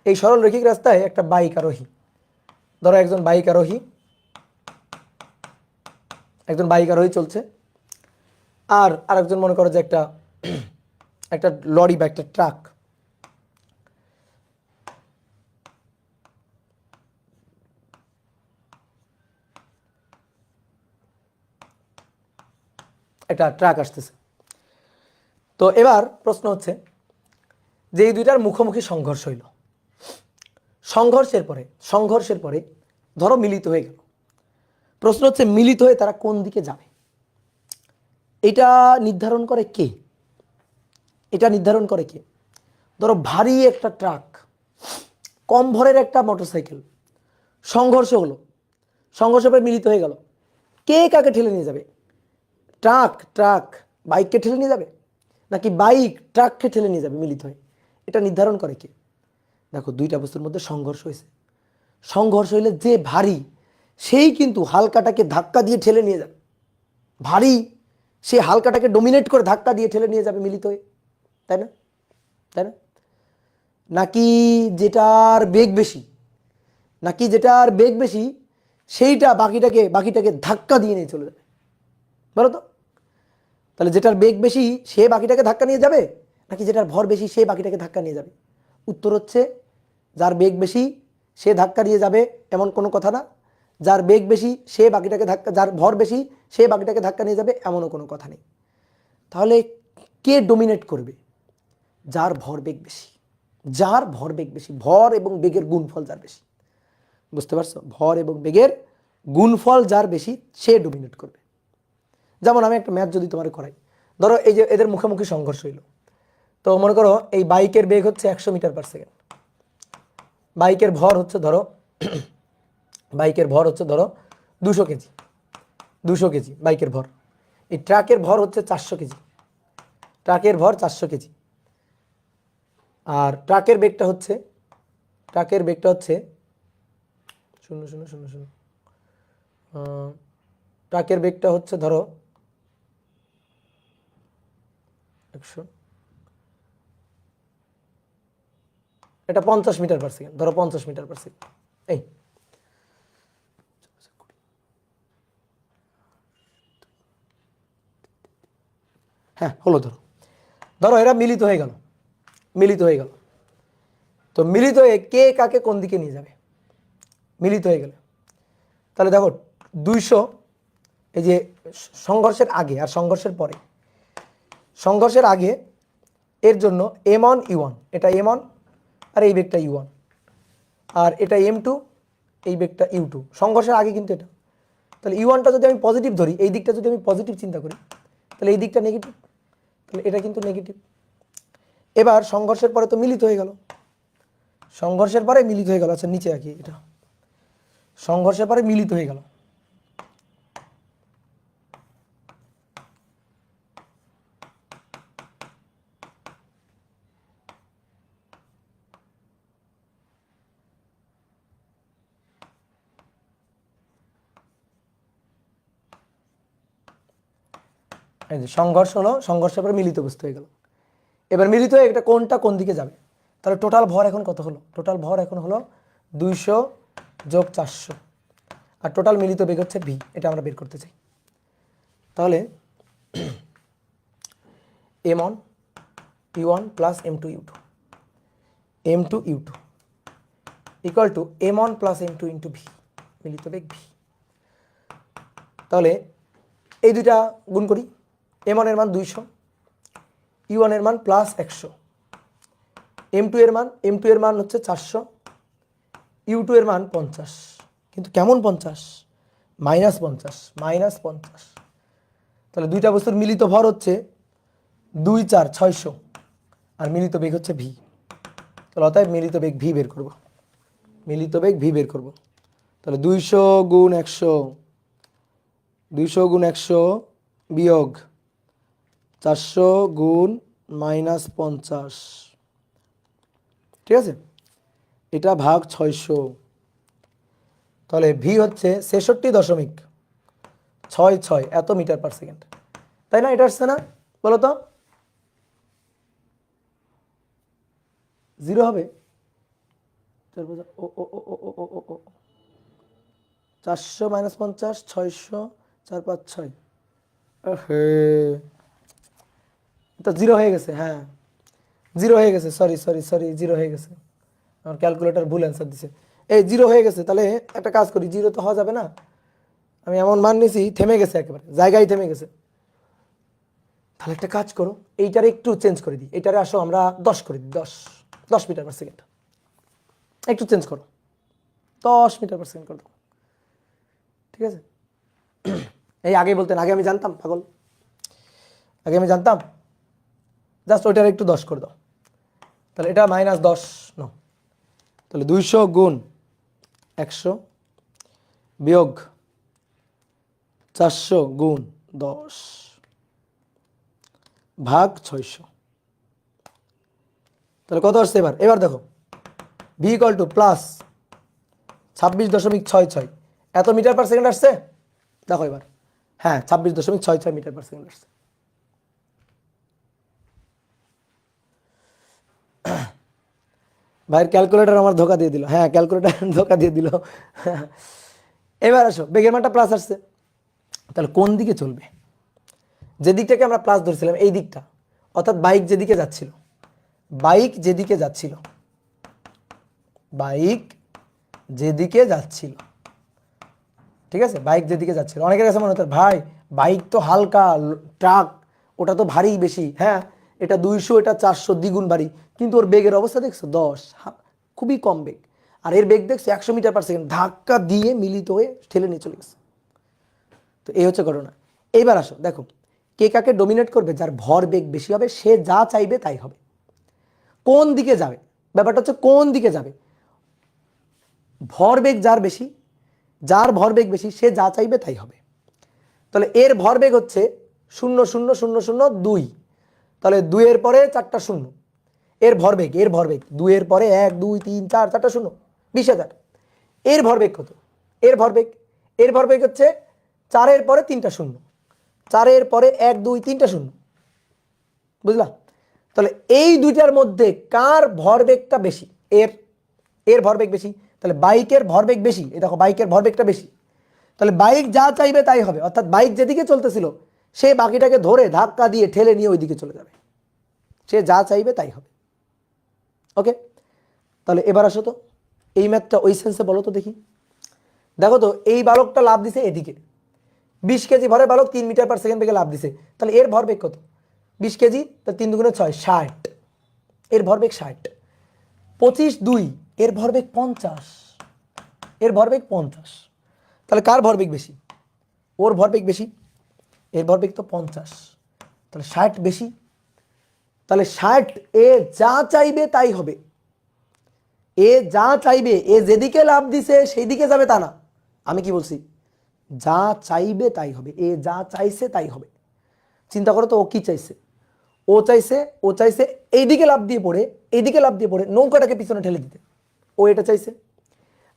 এই সরল রৈখিক রাস্তায় একটা বাইক আরোহী, ধরো একজন বাইক আরোহী চলছে, আর আরেকজন মনে করো যে একটা লরি বা একটা ট্রাক। একটা ট্রাক আসতেছে। তো এবার প্রশ্ন হচ্ছে যে এই দুইটার মুখোমুখি সংঘর্ষ হইল, সংঘর্ষের পরে ধরো মিলিত হয়ে গেল। প্রশ্ন হচ্ছে মিলিত হয়ে তারা কোন দিকে যাবে? এটা নির্ধারণ করে কে? ধরো ভারী একটা ট্রাক, কম ভরের একটা মোটরসাইকেল, সংঘর্ষ হলো, সংঘর্ষের পরে মিলিত হয়ে গেল। কে কাকে ঠেলে নিয়ে যাবে? ট্রাক বাইককে ঠেলে নিয়ে যাবে, নাকি বাইক ট্রাককে ঠেলে নিয়ে যাবে মিলিত হয়ে? এটা নির্ধারণ করে কে? দেখো, দুইটা বস্তুর মধ্যে সংঘর্ষ হয়েছে। সংঘর্ষ হইলে যে ভারী সেই কিন্তু হালকাটাকে ধাক্কা দিয়ে ঠেলে নিয়ে যাবে। ভারী সে হালকাটাকে ডোমিনেট করে ধাক্কা দিয়ে ঠেলে নিয়ে যাবে মিলিত হয়ে, তাই না? নাকি যেটার বেগ বেশি সেইটা বাকিটাকে ধাক্কা দিয়ে নিয়ে চলে যাবে? বলো তো। তাহলে যেটার বেগ বেশি সে বাকিটাকে ধাক্কা নিয়ে যাবে, নাকি যেটার ভর বেশি সে বাকিটাকে ধাক্কা নিয়ে যাবে? উত্তর হচ্ছে যার বেগ বেশি সে ধাক্কা দিয়ে যাবে এমন কোনো কথা না, যার বেগ বেশি সে বাকিটাকে যার ভর বেশি সে বাকিটাকে ধাক্কা নিয়ে যাবে এমনও কোনো কথা নেই। তাহলে কে ডোমিনেট করবে? যার ভর বেগ বেশি, ভর এবং বেগের গুণফল যার বেশি। বুঝতে পারছো? ভর এবং বেগের গুণফল যার বেশি সে ডোমিনেট করবে। যেমন আমি একটা ম্যাথ যদি তোমার করাই, ধরো এই যে এদের মুখোমুখি সংঘর্ষ হইল, তো মনে করো এই বাইকের বেগ হচ্ছে 100 মিটার পার সেকেন্ড, বাইকের ভর হচ্ছে ধরো 200 কেজি বাইকের ভর। এই ট্রাকের ভর হচ্ছে 400 কেজি, আর ট্রাকের বেগটা হচ্ছে 0.000, ট্রাকের বেগটা হচ্ছে ধরো 100, এটা 50 মিটার পার সেকেন্ড, ধরো 50 মিটার পার সেকেন্ড। এই হ্যাঁ হলো, ধরো এরা মিলিত হয়ে গেল। তো মিলিত হয়ে কে কাকে কোন দিকে নিয়ে যাবে? মিলিত হয়ে গেলে তাহলে দেখো 200, এই যে সংঘর্ষের আগে আর সংঘর্ষের পরে, সংঘর্ষের আগে এর জন্য M1 U1, এটা M1 আর এই বেগটা U1, আর এটা m2, এই বেগটা u2, সংঘর্ষের আগে কিন্তু এটা। তাহলে u1টা যদি আমি পজিটিভ ধরি, এই দিকটা যদি আমি পজিটিভ চিন্তা করি, তাহলে এই দিকটা নেগেটিভ, তাহলে এটা কিন্তু নেগেটিভ। এবার সংঘর্ষের পরে তো মিলিত হয়ে গেল, সংঘর্ষের পরে মিলিত হয়ে গেল। আচ্ছা নিচে আঁকি, এটা সংঘর্ষের পরে মিলিত হয়ে গেল। এই যে সংঘর্ষ হলো, সংঘর্ষের পরে মিলিত বস্তু হয়ে গেল। এবার মিলিত হয়ে এটা কোনটা কোন দিকে যাবে, তাহলে টোটাল ভর এখন কত হলো? টোটাল ভর এখন হলো 200 যোগ 400, আর টোটাল মিলিত বেগ হচ্ছে ভি, এটা আমরা বের করতে চাই। তাহলে m1 u1 plus m2 u2, m2 u2 equal to m1 plus m2 into V, মিলিত বেগ ভি। তাহলে এই দুইটা গুণ করি, m1 এর মান 200, u1 এর মান প্লাস 100, m2 এর মান হচ্ছে 400, u2 এর মান 50। কিন্তু কেমন 50? -50। তাহলে দুইটা বস্তুর মিলিত ভর হচ্ছে 2 4 600, আর মিলিত বেগ হচ্ছে ভি। তাহলে অতএব মিলিত বেগ ভি বের করব, মিলিত বেগ ভি বের করব। তাহলে 200 গুণ 100, 200 গুণ 100 বিয়োগ 400 গুণ -50, ঠিক আছে, এটা ভাগ 600। তাহলে ভি হচ্ছে 66.66 এত মিটার পার সেকেন্ড, তাই না? এটা আসছে না, বলো তো? 0 হবে? 400 - 50, 600, 4 5 6, এটা 0 হয়ে গেছে। হ্যাঁ 0 হয়ে গেছে, সরি 0 হয়ে গেছে, আমার ক্যালকুলেটর ভুল অ্যান্সার দিছে। এই 0 হয়ে গেছে, তাহলে একটা কাজ করি, 0 তো হওয়া যাবে না, আমি এমন মান নিছি থেমে গেছে, একেবারে জায়গায় থেমে গেছে। তাহলে একটা কাজ করো, এইটারে একটু চেঞ্জ করে দিই, এইটারে আসো আমরা 10 করে দিই, 10 মিটার পার সেকেন্ড, একটু চেঞ্জ করো, 10 মিটার পার সেকেন্ড করে দাও, ঠিক আছে? এই আগে বলতেন, আগে আমি জানতাম, পাগল, আগে আমি জানতাম, জাস্ট ওইটার একটু 10 করে দাও। তাহলে এটা -10 ন, তাহলে 200 গুণ 100 বিয়োগ 400 গুণ 10 ভাগ 600। তাহলে কত আসছে এবার? এবার দেখো, ভি ইকুয়াল টু প্লাস 26.66 এত মিটার পার সেকেন্ড আসছে। দেখো এবার, হ্যাঁ 26.66 মিটার পার সেকেন্ড আসছে। ভাইয়ের ক্যালকুলেটর আমার ধোকা দিয়ে দিল, হ্যাঁ ক্যালকুলেটর ধোকা দিয়ে দিল। এবার আসো, বেগের মানটা প্লাস আসছে, তাহলে কোন দিকে চলবে? যে দিকটাকে আমরা প্লাস ধরছিলাম, এই দিকটা, অর্থাৎ বাইক যেদিকে যাচ্ছিল, বাইক যেদিকে যাচ্ছিল, বাইক যেদিকে যাচ্ছিল, ঠিক আছে, বাইক যেদিকে যাচ্ছিল। অনেকের কাছে মনে হতো ভাই বাইক তো হালকা, ট্রাক ওটা তো ভারী বেশি, হ্যাঁ এটা 200 এটা 400 দ্বিগুণ ভারী, কিন্তু ওর বেগের অবস্থা দেখছো 10, খুবই কম বেগ। আর এর বেগ দেখছো 100 মিটার পার সেকেন্ড, ধাক্কা দিয়ে মিলিত হয়ে ঠেলে নিয়ে চলে গেছে। তো এই হচ্ছে ঘটনা। এইবার আসো দেখো, কে কাকে ডমিনেট করবে? যার ভর বেগ বেশি হবে সে যা চাইবে তাই হবে। কোন দিকে যাবে, ব্যাপারটা হচ্ছে কোন দিকে যাবে। ভরবেগ যার বেশি, যার ভরবেগ বেশি সে যা চাইবে তাই হবে। তাহলে এর ভরবেগ হচ্ছে 0.0002, তাহলে 2 এর পরে 4টা শূন্য, এর ভরবেগ 2 এর পরে 1 2 3 4 4টা শূন্য, 20,000। এর ভরবেগ কত? এর ভরবেগ হচ্ছে 4 এর পরে 3টা শূন্য, 4 এর পরে 1 2 3টা শূন্য, বুঝলা? তাহলে এই দুইটার মধ্যে কার ভরবেগটা বেশি? এর ভরবেগ বেশি, তাহলে বাইকের ভরবেগ বেশি। এই দেখো বাইকের ভরবেগটা বেশি, তাহলে বাইক যা চাইবে তাই হবে, অর্থাৎ বাইক যেদিকে চলতেছিল সে বাকিটাকে ধরে ধাক্কা দিয়ে ঠেলে নিয়ে ওইদিকে চলে যাবে, সে যা চাইবে তাই হবে। ওকে, তাহলে এবার আসো তো এই ম্যাথটা ওই সেন্সে বলো তো দেখি। দেখো তো এই বালকটা লাভ দিছে এদিকে, 20 কেজি ভরের বালক 3 মিটার পার সেকেন্ড বেগে লাভ দিছে, তাহলে এর ভরবেগ কত? 20 কেজি, তাহলে 3 × 2 = 6, 60, এর ভরবেগ 60। 25 2 এর ভরবেগ 50, এর ভরবেগ 50, তাহলে কার ভরবেগ বেশি? ওর ভরবেগ বেশি, এর ভরবেগ তো 50, তাহলে 60 বেশি, তাহলে 60, এ যা চাইবে তাই হবে। এ যা চাইবে, এ যেদিকে লাভ দিছে সেই দিকে যাবে তা না। আমি কি বলছি? যা চাইবে তাই হবে, এ যা চাইছে তাই হবে। চিন্তা করো তো, ও কি চাইছে? ও চাইছে এইদিকে লাভ দিয়ে পড়ে, এইদিকে লাভ দিয়ে পড়ে নৌকাটাকে পিছনে ঠেলে দিতে, ও এটা চাইছে।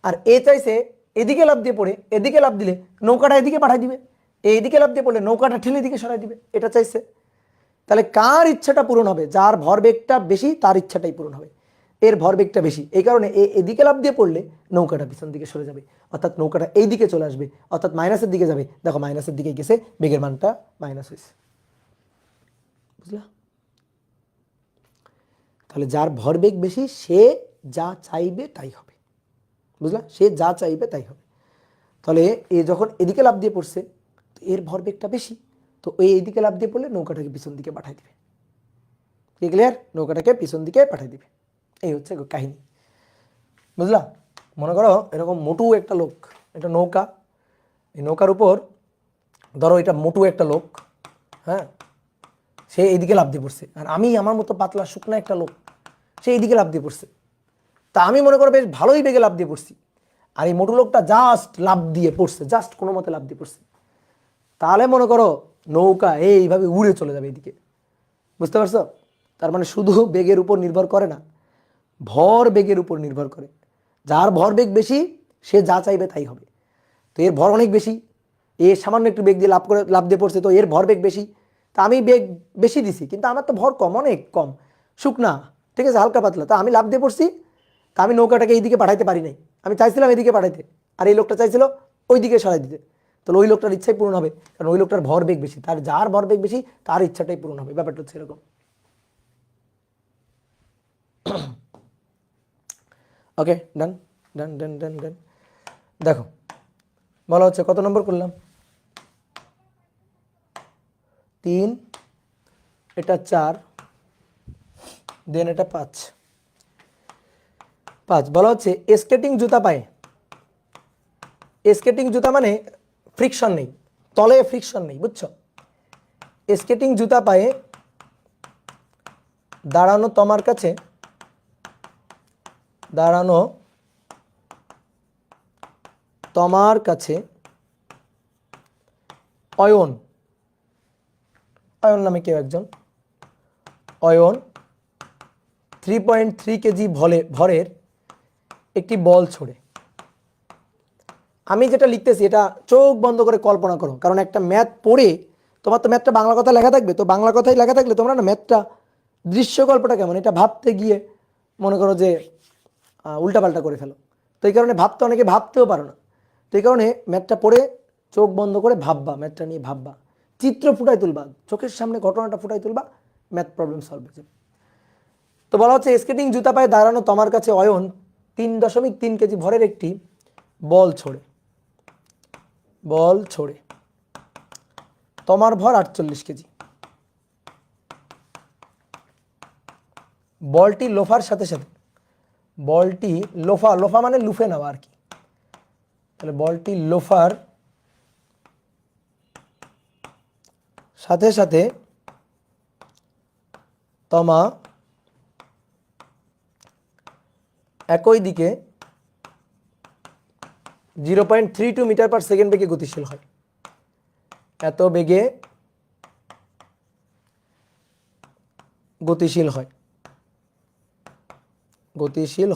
আর এ চাইছে এদিকে লাভ দিয়ে পড়ে এদিকে লাভ দিলে নৌকাটা এদিকে পাঠাই দিবে, এইদিকে লাভ দিয়ে পড়লে নৌকাটা ঠেলে এদিকে সরাই দিবে, এটা চাইছে। তাহলে কার ইচ্ছাটা পূরণ হবে? যার ভরবেগটা বেশি তার ইচ্ছাটাই পূরণ হবে। এর ভরবেগটা বেশি, এই কারণে এদিকে লাভ দিয়ে পড়লে নৌকাটা পিছন দিকে সরে যাবে, অর্থাৎ নৌকাটা এই দিকে চলে আসবে, অর্থাৎ মাইনাসের দিকে যাবে। দেখো মাইনাসের দিকে গেছে, বেগের মানটা মাইনাস হয়েছে। বুঝলা? তাহলে যার ভরবেগ বেশি সে যা চাইবে তাই হবে। বুঝলা? সে যা চাইবে তাই হবে। তাহলে এ যখন এদিকে লাভ দিয়ে পড়ছে, তো এর ভরবেগটা বেশি, তো এইদিকে লাভ দিয়ে পড়লে নৌকাটাকে পিছন দিকে পাঠাই দিবে। কি ক্লিয়ার? নৌকাটাকে পিছন দিকে পাঠাই দিবে। এই হচ্ছে কাহিনী। বুঝলা? মনে করো এরকম মোটু একটা লোক, এটা নৌকা, এই নৌকার উপর ধরো এটা মোটু একটা লোক, হ্যাঁ, সে এইদিকে লাভ দিয়ে পড়ছে, আর আমি আমার মতো পাতলা শুকনা একটা লোক, সে এইদিকে লাভ দিয়ে পড়ছে। তা আমি মনে করো বেশ ভালোই বেগে লাভ দিয়ে পড়ছি, আর এই মোটু লোকটা জাস্ট লাভ দিয়ে পড়ছে, জাস্ট কোনো মতে লাভ দিয়ে পড়ছে। তাহলে মনে করো নৌকা এইভাবে উড়ে চলে যাবে এইদিকে। বুঝতে পারছো? তার মানে শুধু বেগের উপর নির্ভর করে না, ভর বেগের উপর নির্ভর করে। যার ভর বেগ বেশি সে যা চাইবে তাই হবে। তো এর ভর অনেক বেশি, এ সামান্য একটু বেগ দিয়ে লাভ দিয়ে পড়ছে, তো এর ভর বেগ বেশি। তা আমি বেগ বেশি দিছি, কিন্তু আমার তো ভর কম, অনেক কম, শুকনা, ঠিক আছে, হালকা পাতলা, তা আমি লাভ দিয়ে পড়ছি। তা আমি নৌকাটাকে এইদিকে পাঠাইতে পারি নাই, আমি চাইছিলাম এদিকে পাঠাইতে, আর এই লোকটা চাইছিল ওই দিকে সরাই দিতে। তাহলে ওই লোকটার ইচ্ছাই পূরণ হবে, কারণ ওই লোকটার ভর বেগ বেশি, তার যার ভর বেগ বেশি তার ইচ্ছাটাই পূরণ হবে। ব্যাপারটা হচ্ছে এরকম। ওকে, ডান ডান ডান ডান ডান। দেখো বলা হচ্ছে কত নম্বর করলাম? 3, এটা 4, দেন এটা 5। বলা হচ্ছে স্কেটিং জুতা পায়ে, স্কেটিং জুতা মানে ফ্রিকশন নেই, তলে ফ্রিকশন নেই, বুঝছো? স্কেটিং জুতা পায়ে দাঁড়ানো তোমার কাছে, দাঁড়ানো তোমার কাছে অয়ন, অয়ন নামে কেউ একজন, অয়ন 3.3 কেজি ভরের একটি বল ছোড়ে। আমি যেটা লিখতেছি এটা চোখ বন্ধ করে কল্পনা করো, কারণ একটা ম্যাথ পড়ে তোমার তো ম্যাথটা বাংলা কথা লেখা থাকবে, তো বাংলা কথাই লেখা থাকলে তোমরা না ম্যাথটা দৃশ্য গল্পটা কেমন এটা ভাবতে গিয়ে মনে করো যে উল্টাপাল্টা করে ফেলো। তো এই কারণে ভাবতে অনেকে ভাবতেও পারো না। তো এই কারণে ম্যাথটা পড়ে চোখ বন্ধ করে ভাববা, ম্যাথটা নিয়ে ভাববা, চিত্র ফুটাই তুলবা, চোখের সামনে ঘটনাটা ফুটাই তুলবা, ম্যাথ প্রবলেম সলভ হয়ে যাবে। তো বলা হচ্ছে স্কেটিং জুতা পায়ে দাঁড়ানো তোমার কাছে অয়ন 3.3 কেজি ভরের একটি বল ছোড়ে, তোমার ভর 48 কেজি। বলটি লোফার সাথে সাথে, বলটি লোফা মানে লুফে নেওয়া আর কি, তাহলে বলটি লোফার সাথে সাথে তমা একই দিকে 0.32 মিটার পার সেকেন্ড বেগে গতিশীল হয়। এত বেগে গতিশীল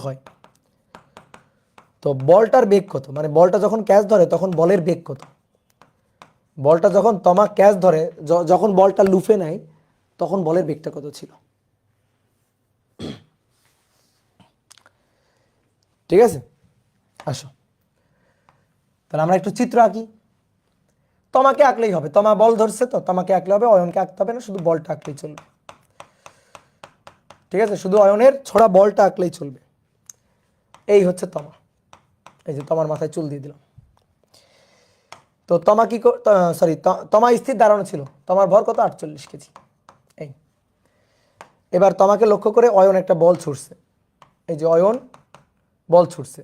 হয়। তো বলটার বেগ কত? মানে বলটা যখন ক্যাচ ধরে তখন বলের বেগ কত? বলটা যখন তমা ক্যাচ ধরে, যখন বলটা লুফে নেয় তখন বলের বেগটা কত ছিল? ঠিক আছে, আসো তাহলে আমরা একটু চিত্র আঁকি। তোমাকে আঁকলেই হবে, তোমা বল ধরছে তো তোমাকে আঁকলে হবে, অয়নকে আঁকতে হবে না, শুধু বলটা আঁকলেই চলবে। ঠিক আছে, শুধু অয়নের ছোড়া বলটা আঁকলেই চলবে। এই হচ্ছে তমা, এই যে তোমার মাথায় চুল দিয়ে দিলাম। তো তমা কি সরি তমা স্থির দাঁড়ানো ছিল, তোমার ভর কত? 48 কেজি। এই এবার তোমাকে লক্ষ্য করে অয়ন একটা বল ছুড়ছে, এই যে অয়ন বল ছুটছে,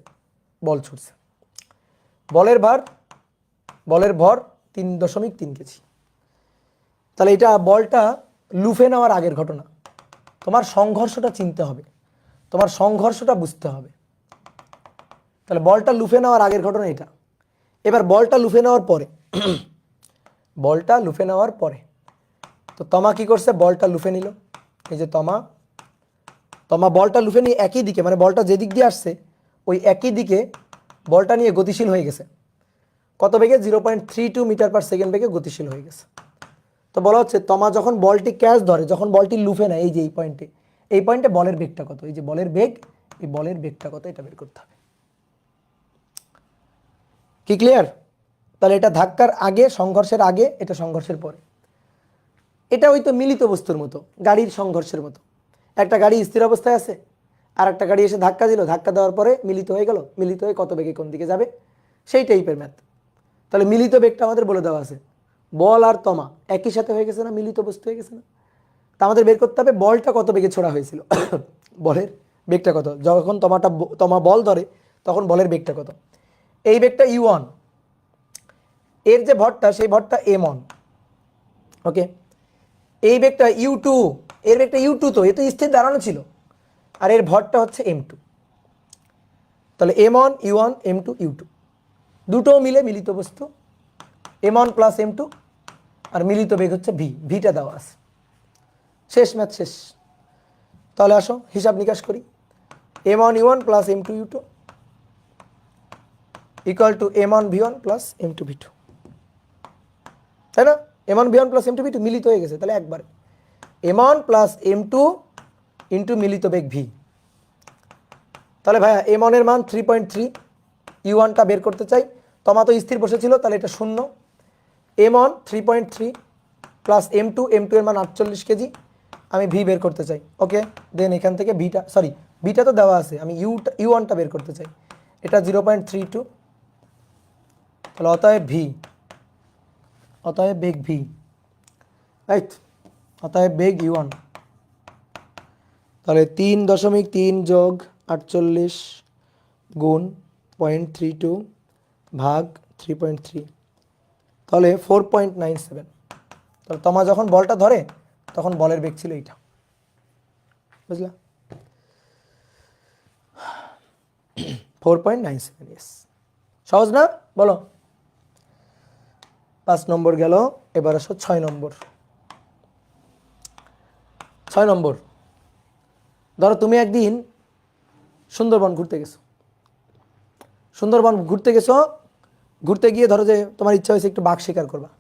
বল ছুটছে, বলের ভর 3.3 কেজি। তাহলে এটা বলটা লুফে নেওয়ার আগের ঘটনা। তোমার সংঘর্ষটা চিনতে হবে, তোমার সংঘর্ষটা বুঝতে হবে। তাহলে বলটা লুফে নেওয়ার আগের ঘটনা এটা। এবার বলটা লুফে নেওয়ার পরে বলটা লুফে নেওয়ার পরে তো তমা কি করছে, বলটা লুফে নিল। এই যে তমা বলটা লুফে নিয়ে একই দিকে, মানে বলটা যেদিক দিয়ে আসছে ওই একই দিকে বলটা নিয়ে গতিশীল হয়ে গেছে। কত বেগে? 0.32 মিটার পার সেকেন্ড বেগে গতিশীল হয়ে গেছে। তো বলা হচ্ছে তমা যখন বলটি ক্যাচ ধরে, যখন বলটি লুফে নেয়, এই যে এই পয়েন্টে বলের বেগটা কত, এই যে বলের বেগ, এই বলের বেগটা কত এটা বের করতে হবে। কি ক্লিয়ার? তাহলে এটা ধাক্কার আগে, সংঘর্ষের আগে, এটা সংঘর্ষের পরে। এটা হয়তো মিলিত বস্তুর মতো, গাড়ির সংঘর্ষের মতো। একটা গাড়ি স্থির অবস্থায় আছে, আর একটা গাড়ি এসে ধাক্কা দিল, ধাক্কা দেওয়ার পরে মিলিত হয়ে গেল, মিলিত হয়ে কত বেগে কোন দিকে যাবে সেই টাইপের ম্যাথ। তাহলে মিলিত বেগটা আমাদের বলে দেওয়া আছে, বল আর তমা একই সাথে হয়ে গেছে না, মিলিত বস্তু হয়ে গেছে না। তা আমাদের বের করতে হবে বলটা কত বেগে ছোড়া হয়েছিল বলের বেগটা কত, যখন তমা বল ধরে তখন বলের বেগটা কত। এই বেগটা u1, এর যে ভরটা সেই ভরটা m1, ওকে। এই বেগটা u2, এর বেগটা u2, তো এ তো স্থির দাঁড়ানো ছিল, আর এর ভরটা হচ্ছে m2। তাহলে m1 u1 m2 u2 দুটো মিলে মিলিত বস্তু, m1 প্লাস m2, আর মিলিত বেগ হচ্ছে v, ভিটা দেওয়া আছে। শেষ ম্যাথ শেষ। তাহলে আসো হিসাব নিকাশ করি। m1 u1 plus m2 u2 equal to m1 v1 plus m2 v2, তাই না? m1 v1 plus m2 v2 মিলিত হয়ে গেছে, তাহলে একবারে m1 প্লাস m2 ইন্টু মিলিত বেগ v। তাহলে ভাইয়া m1 এর মান 3.3, u1টা বের করতে চাই, তমা তো স্থির বসেছিল, তাহলে এটা 0। m1 3.3 প্লাস m2 এর মান 48 কেজি, আমি v বের করতে চাই, ওকে। দেন এখান থেকে ভিটা, সরি ভিটা তো দেওয়া আছে, আমি u1টা বের করতে চাই, এটা 0.32। তাহলে অতএব বেগ v, রাইট, অতএব বেগ u1। তাহলে 3.3 যোগ 48 গুণ 0.32 ভাগ 3.3, তাহলে 4.97। তাহলে তমা যখন বলটা ধরে তখন বলের বেগ ছিল এইটা, বুঝলা? 4.97, ইয়েস। সহজ না? বলো। 5 নম্বর গেল, এবার আসো 6 নম্বর। 6 নম্বর, ধরো তুমি একদিন সুন্দরবন ঘুরতে গেছো, ঘুরতে গিয়ে ধরো যে তোমার ইচ্ছা হয়েছে একটু বাঘ শিকার করবা,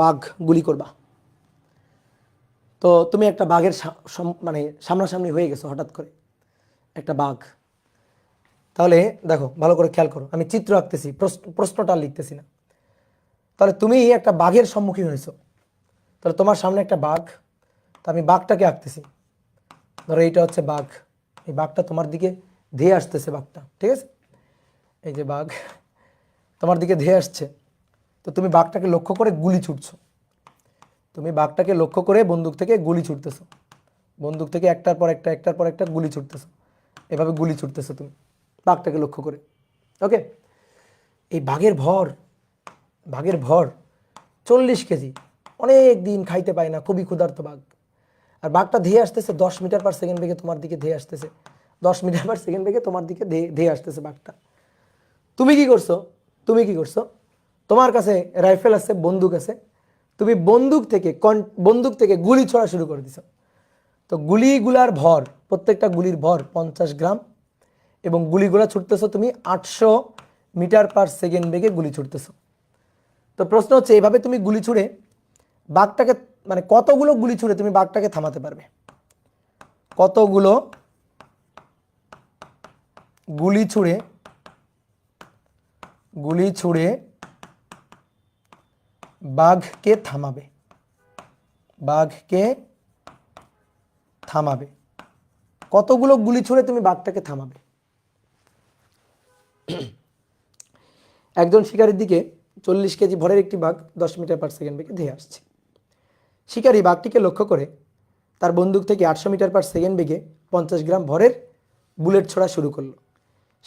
বাঘ গুলি করবা। তো তুমি একটা বাঘের মানে সামনাসামনি হয়ে গেছো হঠাৎ করে, একটা বাঘ। তাহলে দেখো ভালো করে খেয়াল করো, আমি চিত্র আঁকতেছি, প্রশ্নটা লিখতেছি না। তাহলে তুমি একটা বাঘের সম্মুখীন হয়েছো, তাহলে তোমার সামনে একটা বাঘ, তো আমি বাঘটাকে আঁকতেছি। ধরো এইটা হচ্ছে বাঘ, এই বাঘটা তোমার দিকে ধেয়ে আসতেছে, বাঘটা, ঠিক আছে? এই যে বাঘ তোমার দিকে ধেয়ে আসছে, তো তুমি বাঘটাকে লক্ষ্য করে গুলি ছুটছো, তুমি বাঘটাকে লক্ষ্য করে বন্দুক থেকে গুলি ছুটতেছো, বন্দুক থেকে একটার পর একটা গুলি ছুটতেছো, এভাবে গুলি ছুটতেছো তুমি বাঘটাকে লক্ষ্য করে, ওকে। এই বাঘের ভর 40 কেজি, অনেক দিন খাইতে পায় না, খুবই ক্ষুধার্ত বাঘ। আর বাঘটা ধেয়ে আসতেছে 10 মিটার পার সেকেন্ড বেগে তোমার দিকে ধেয়ে আসতেছে, 10 মিটার পার সেকেন্ড বেগে তোমার দিকে ধেয়ে আসতেছে বাঘটা। তুমি কি করছো? তোমার কাছে রাইফেল আছে, বন্দুক আছে, তুমি বন্দুক থেকে গুলি ছোড়া শুরু করে দিছো। তো গুলিগুলার ভর, প্রত্যেকটা গুলির ভর 50 গ্রাম, এবং গুলিগুলা ছুটতেছো তুমি 800 মিটার পার সেকেন্ড বেগে গুলি ছুটতেছো। তো প্রশ্ন হচ্ছে এইভাবে তুমি গুলি ছুড়ে বাঘটাকে, মানে কতগুলো গুলি ছুড়ে তুমি বাঘটাকে থামাতে পারবে? কতগুলো গুলি ছুড়ে বাঘকে থামাবে? কতগুলো গুলি ছুড়ে তুমি বাঘটাকে থামাবে? একজন শিকারীর দিকে 40 কেজি ভরের একটি বাঘ 10 মিটার পার সেকেন্ড বেগে ধেয়ে আসছে। শিকারী বাঘটিকে লক্ষ্য করে তার বন্দুক থেকে 800 মিটার পার সেকেন্ড বেগে 50 গ্রাম ভরের বুলেট ছোড়া শুরু করলো।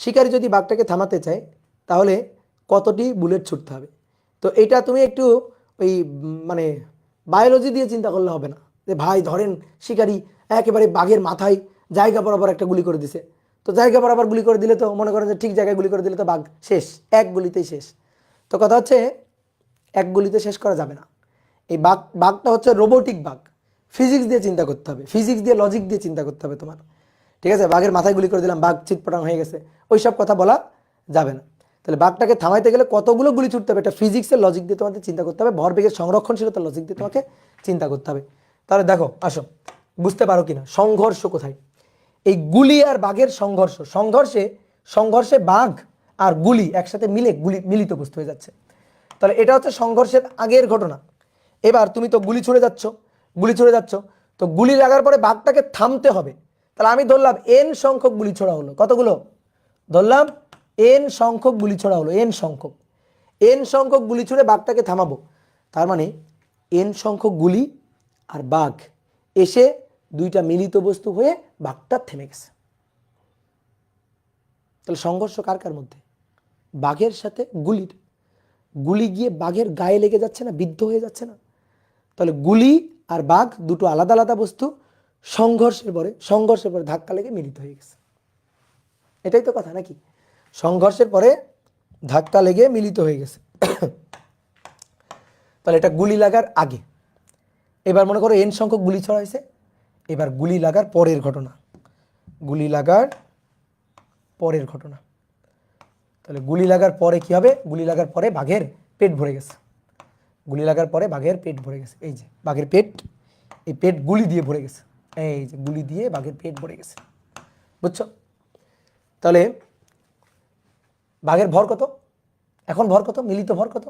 শিকারী যদি বাঘটাকে থামাতে চায় তাহলে কতটি বুলেট ছুটতে হবে। তো এটা তুমি একটু ওই মানে বায়োলজি দিয়ে চিন্তা করলে হবে না যে ভাই ধরেন শিকারী একেবারে বাঘের মাথায় জায়গা বরাবর একটা গুলি করে দিছে, তো জায়গা বরাবর গুলি করে দিলে তো মনে করেন যে ঠিক জায়গায় গুলি করে দিলে তো বাঘ শেষ, এক গুলিতেই শেষ। তো কথা হচ্ছে এক গুলিতে শেষ করা যাবে না। এই বাঘটা হচ্ছে রোবোটিক বাঘ, ফিজিক্স দিয়ে চিন্তা করতে হবে, ফিজিক্স দিয়ে লজিক দিয়ে চিন্তা করতে হবে তোমার। ঠিক আছে, বাঘের মাথায় গুলি করে দিলাম বাঘ চিৎপটাং হয়ে গেছে, ওইসব কথা বলা যাবে না। তাহলে বাঘটাকে থামাইতে গেলে কতগুলো গুলি ছুটতে হবে এটা ফিজিক্সের লজিক দিয়ে তোমাদের চিন্তা করতে হবে, ভরবেগের সংরক্ষণশীলতার লজিক দিয়ে তোমাকে চিন্তা করতে হবে। তাহলে দেখো আসো বুঝতে পারো কিনা সংঘর্ষ কোথায়। এই গুলি আর বাঘের সংঘর্ষে বাঘ আর গুলি একসাথে মিলিত বস্তু হয়ে যাচ্ছে। তাহলে এটা হচ্ছে সংঘর্ষের আগের ঘটনা। এবার তুমি তো গুলি ছুড়ে যাচ্ছ, তো গুলি লাগার পরে বাঘটাকে থামতে হবে। তাহলে আমি ধরলাম এন সংখ্যক গুলি ছোড়া হলো, কতগুলো ধরলাম এন সংখ্যক গুলি ছোড়া হলো, এন সংখ্যক গুলি ছুড়ে বাঘটাকে থামাবো। তার মানে এন সংখ্যক গুলি আর বাঘ এসে দুইটা মিলিত বস্তু হয়ে বাঘটা থেমে গেছে। তাহলে সংঘর্ষ কার কার মধ্যে? বাঘের সাথে গুলির। গুলি গিয়ে বাঘের গায়ে লেগে যাচ্ছে না, বিদ্ধ হয়ে যাচ্ছে না? তাহলে গুলি আর বাঘ দুটো আলাদা আলাদা বস্তু, সংঘর্ষের পরে ধাক্কা লেগে মিলিত হয়ে গেছে। এটাই তো কথা নাকি? সংঘর্ষের পরে ধাক্কা লেগে মিলিত হয়ে গেছে। তাহলে এটা গুলি লাগার আগে। এবার মনে করো এন সংখ্যক গুলি ছড়া হয়েছে, এবার গুলি লাগার পরের ঘটনা, তাহলে গুলি লাগার পরে কি হবে? গুলি লাগার পরে বাঘের পেট ভরে গেছে, এই যে বাঘের পেট, এই পেট গুলি দিয়ে ভরে গেছে, এই যে গুলি দিয়ে বাঘের পেট ভরে গেছে, বুঝছো? তাহলে বাঘের ভর কত? এখন ভর কত? মিলিত ভর কত?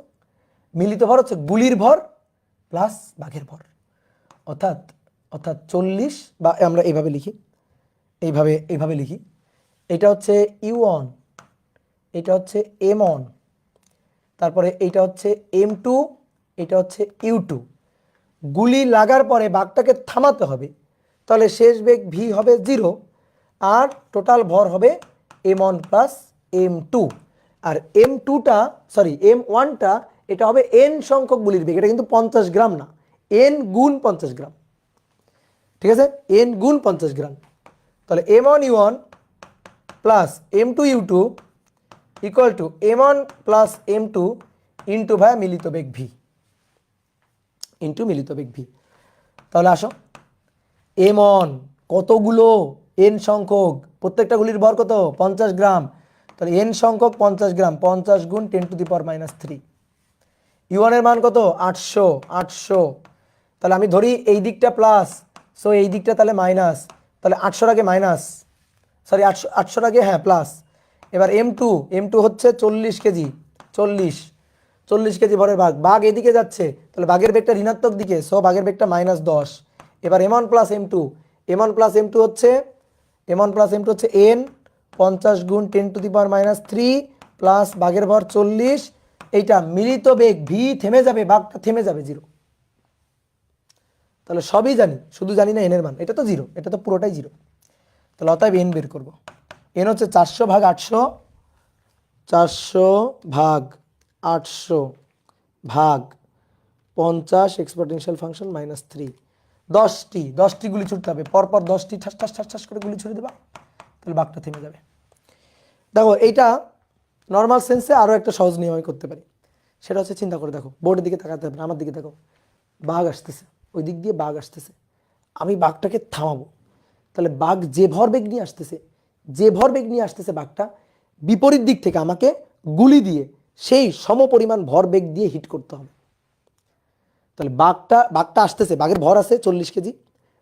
মিলিত ভর হচ্ছে গুলির ভর প্লাস বাঘের ভর, অর্থাৎ 40, বা আমরা এইভাবে লিখি, এটা হচ্ছে U1, এটা হচ্ছে M1, তারপরে এইটা হচ্ছে M2, এটা হচ্ছে U2। গুলি লাগার পরে বাঘটাকে থামাতে হবে, তাহলে শেষ বেগ V হবে 0 আর টোটাল ভর হবে M1 প্লাস M2। আর M1টা এটা হবে n সংখ্যক গুলির বেগ, এটা কিন্তু 50 গ্রাম না, n গুণ 50 গ্রাম, ঠিক আছে, n গুণ 50 গ্রাম। তাহলে M1U1 plus M2U2 equal to M1 plus M2 into ভাই মিলিত বেগ V, তাহলে আসো M1 কতগুলো? n সংখ্যক, প্রত্যেকটা গুলির ভর কত? 50 গ্রাম, তাহলে n সংখ্যক 50 গ্রাম, 50 গুণ 10⁻³ U1 এর মান কত? 800, তাহলে আমি ধরি এই দিকটা প্লাস, সো এই দিকটা তাহলে মাইনাস, তাহলে 800 আগে মাইনাস, সরি 800 আগে হ্যাঁ প্লাস। এবার M2 হচ্ছে 40 কেজি, 40 কেজি ভরের বাঘ এদিকে যাচ্ছে, তাহলে বাঘের বেগটা ঋণাত্মক দিকে, সো বাঘের বেগটা -10। এবার M1 প্লাস M2 হচ্ছে n 50 গুণ 10⁻³ প্লাস বাঘের ভর 40, এইটা মিলিত বেগ V থেমে যাবে, বাঘটা থেমে যাবে 0। তাহলে সবই জানি, শুধু জানি না n এর মান, এটা তো 0, এটা তো পুরোটাই 0। তাহলে অতএব n বের করব, n হচ্ছে 400 ভাগ 800 ভাগ 50 এক্সপোনেনশিয়াল ফাংশন -3। 10টি গুলি ছুটতে হবে, পরপর 10টি ঠাস করে গুলি ছুড়ে দেবা, তাহলে বাঘটা থেমে যাবে। দেখো এইটা নর্মাল সেন্সে আরও একটা সহজ নিয়ম আমি করতে পারি, সেটা হচ্ছে চিন্তা করে দেখো, বোর্ডের দিকে তাকাতে হবে না, আমার দিকে দেখো, বাঘ আসতেছে, ওই দিক দিয়ে বাঘ আসতেছে, আমি বাঘটাকে থামাবো, তাহলে বাঘ যে ভরবেগ নিয়ে আসতেছে বাঘটা বিপরীত দিক থেকে আমাকে গুলি দিয়ে সেই সমপরিমাণ ভরবেগ দিয়ে হিট করতে হবে। তাহলে বাঘটা আসতেছে, বাঘের ভর আছে 40 কেজি,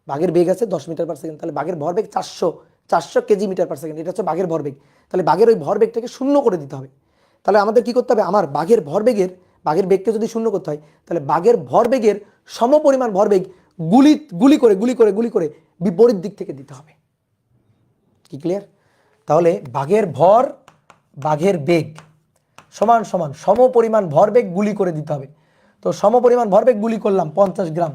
বাঘের বেগ আছে 10 মিটার পার সেকেন্ড, তাহলে বাঘের ভরবেগ 400 কেজি মিটার পার সেকেন্ড, এটা হচ্ছে বাঘের ভরবেগ। তাহলে বাঘের ওই ভরবেগটাকে শূন্য করে দিতে হবে। তাহলে আমাদের কি করতে হবে? আমার বাঘের বেগকে যদি শূন্য করতে হয়, তাহলে বাঘের ভরবেগের সমপরিমাণ ভরবেগ গুলি করে বিপরীত দিক থেকে দিতে হবে। কি ক্লিয়ার? তাহলে বাঘের ভর বাঘের বেগ সমান সমপরিমাণ ভরবেগ গুলি করে দিতে হবে। তো সমপরিমাণ ভরবেগ গুলি করলাম 50 গ্রাম,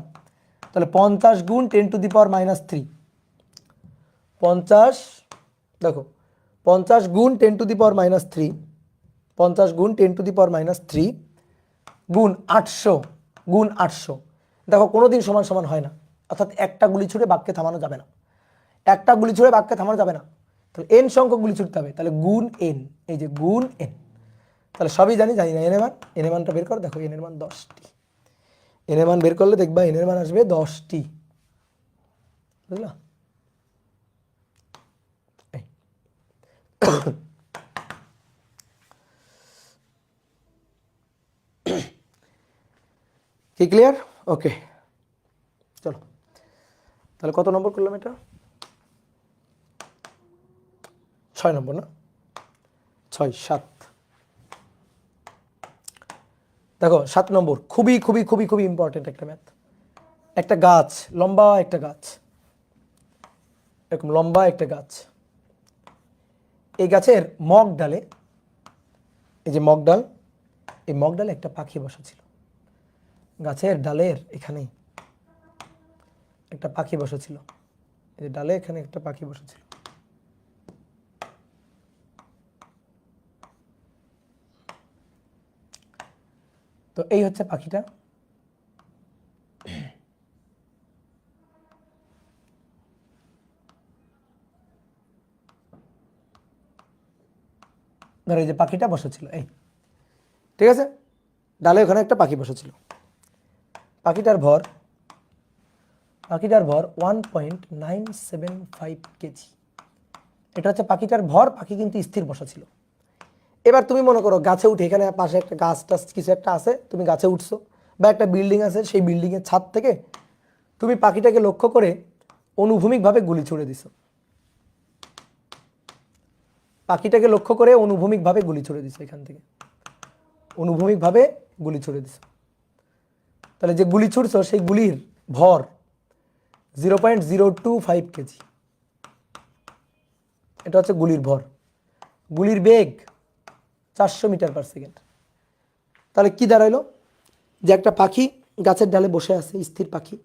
তাহলে 50 গুণ 10⁻³ 50, দেখো 50 গুণ 10⁻³ 50 গুণ 10⁻³ গুণ 800 গুণ 800। দেখো কোনোদিন সমান সমান হয় না, অর্থাৎ একটা গুলি ছুড়ে বাঘকে থামানো যাবে না, একটা গুলি ছুড়ে বাঘকে থামানো যাবে না, তাহলে n সংখ্যক গুলি ছুটতে হবে, তাহলে গুণ n, এই যে গুণ n, তাহলে সবই জানি না n এর মান, n এর মানটা বের করো, দেখো n এর মান 10টি, n এর মান বের করলে দেখবা n এর মান আসবে 10টি, বুঝলা? কি ক্লিয়ার? ওকে, চলো তাহলে কত নম্বর করলাম এটা? 6 নম্বর না, 6 7। দেখো 7 নম্বর খুবই খুবই খুবই খুবই ইম্পর্টেন্ট একটা ম্যাথ। একটা গাছ, লম্বা একটা গাছ, এরকম লম্বা একটা গাছ, এই গাছের মগ ডালে, এই যে মগ ডাল, এই মগ ডালে একটা পাখি বসা ছিল, গাছের ডালের এখানে একটা পাখি বসা ছিল, এই ডালে এখানে একটা পাখি বসা ছিল। তো এই হচ্ছে পাখিটা, ধরো এই যে পাখিটা বসা ছিল, এই ঠিক আছে, ডালে ওখানে একটা পাখি বসা ছিল, পাখিটার ভর 1.975 কেজি, এটা হচ্ছে পাখিটার ভর। পাখি কিন্তু স্থির বসা ছিল। এবার তুমি মনে করো গাছে উঠে, এখানে পাশে একটা গাছ টাছ কিছু একটা আছে, তুমি গাছে উঠছো, বা একটা বিল্ডিং আছে, সেই বিল্ডিংয়ের ছাদ থেকে তুমি পাখিটাকে লক্ষ্য করে অনুভূমিকভাবে গুলি ছুড়ে দিছো, পাখিটাকে লক্ষ্য করে অনুভূমিকভাবে গুলি ছুড়ে দিছো, এখান থেকে অনুভূমিকভাবে গুলি ছুড়ে দিছো, তাহলে যে গুলি ছুড়ছো সেই গুলির ভর 0.025 কেজি, এটা হচ্ছে গুলির ভর। গুলির বেগ 400 মিটার/সেকেন্ড। তাহলে কি দাঁড়াইলো, যে একটা পাখি গাছের ডালে বসে আছে, স্থির পাখি,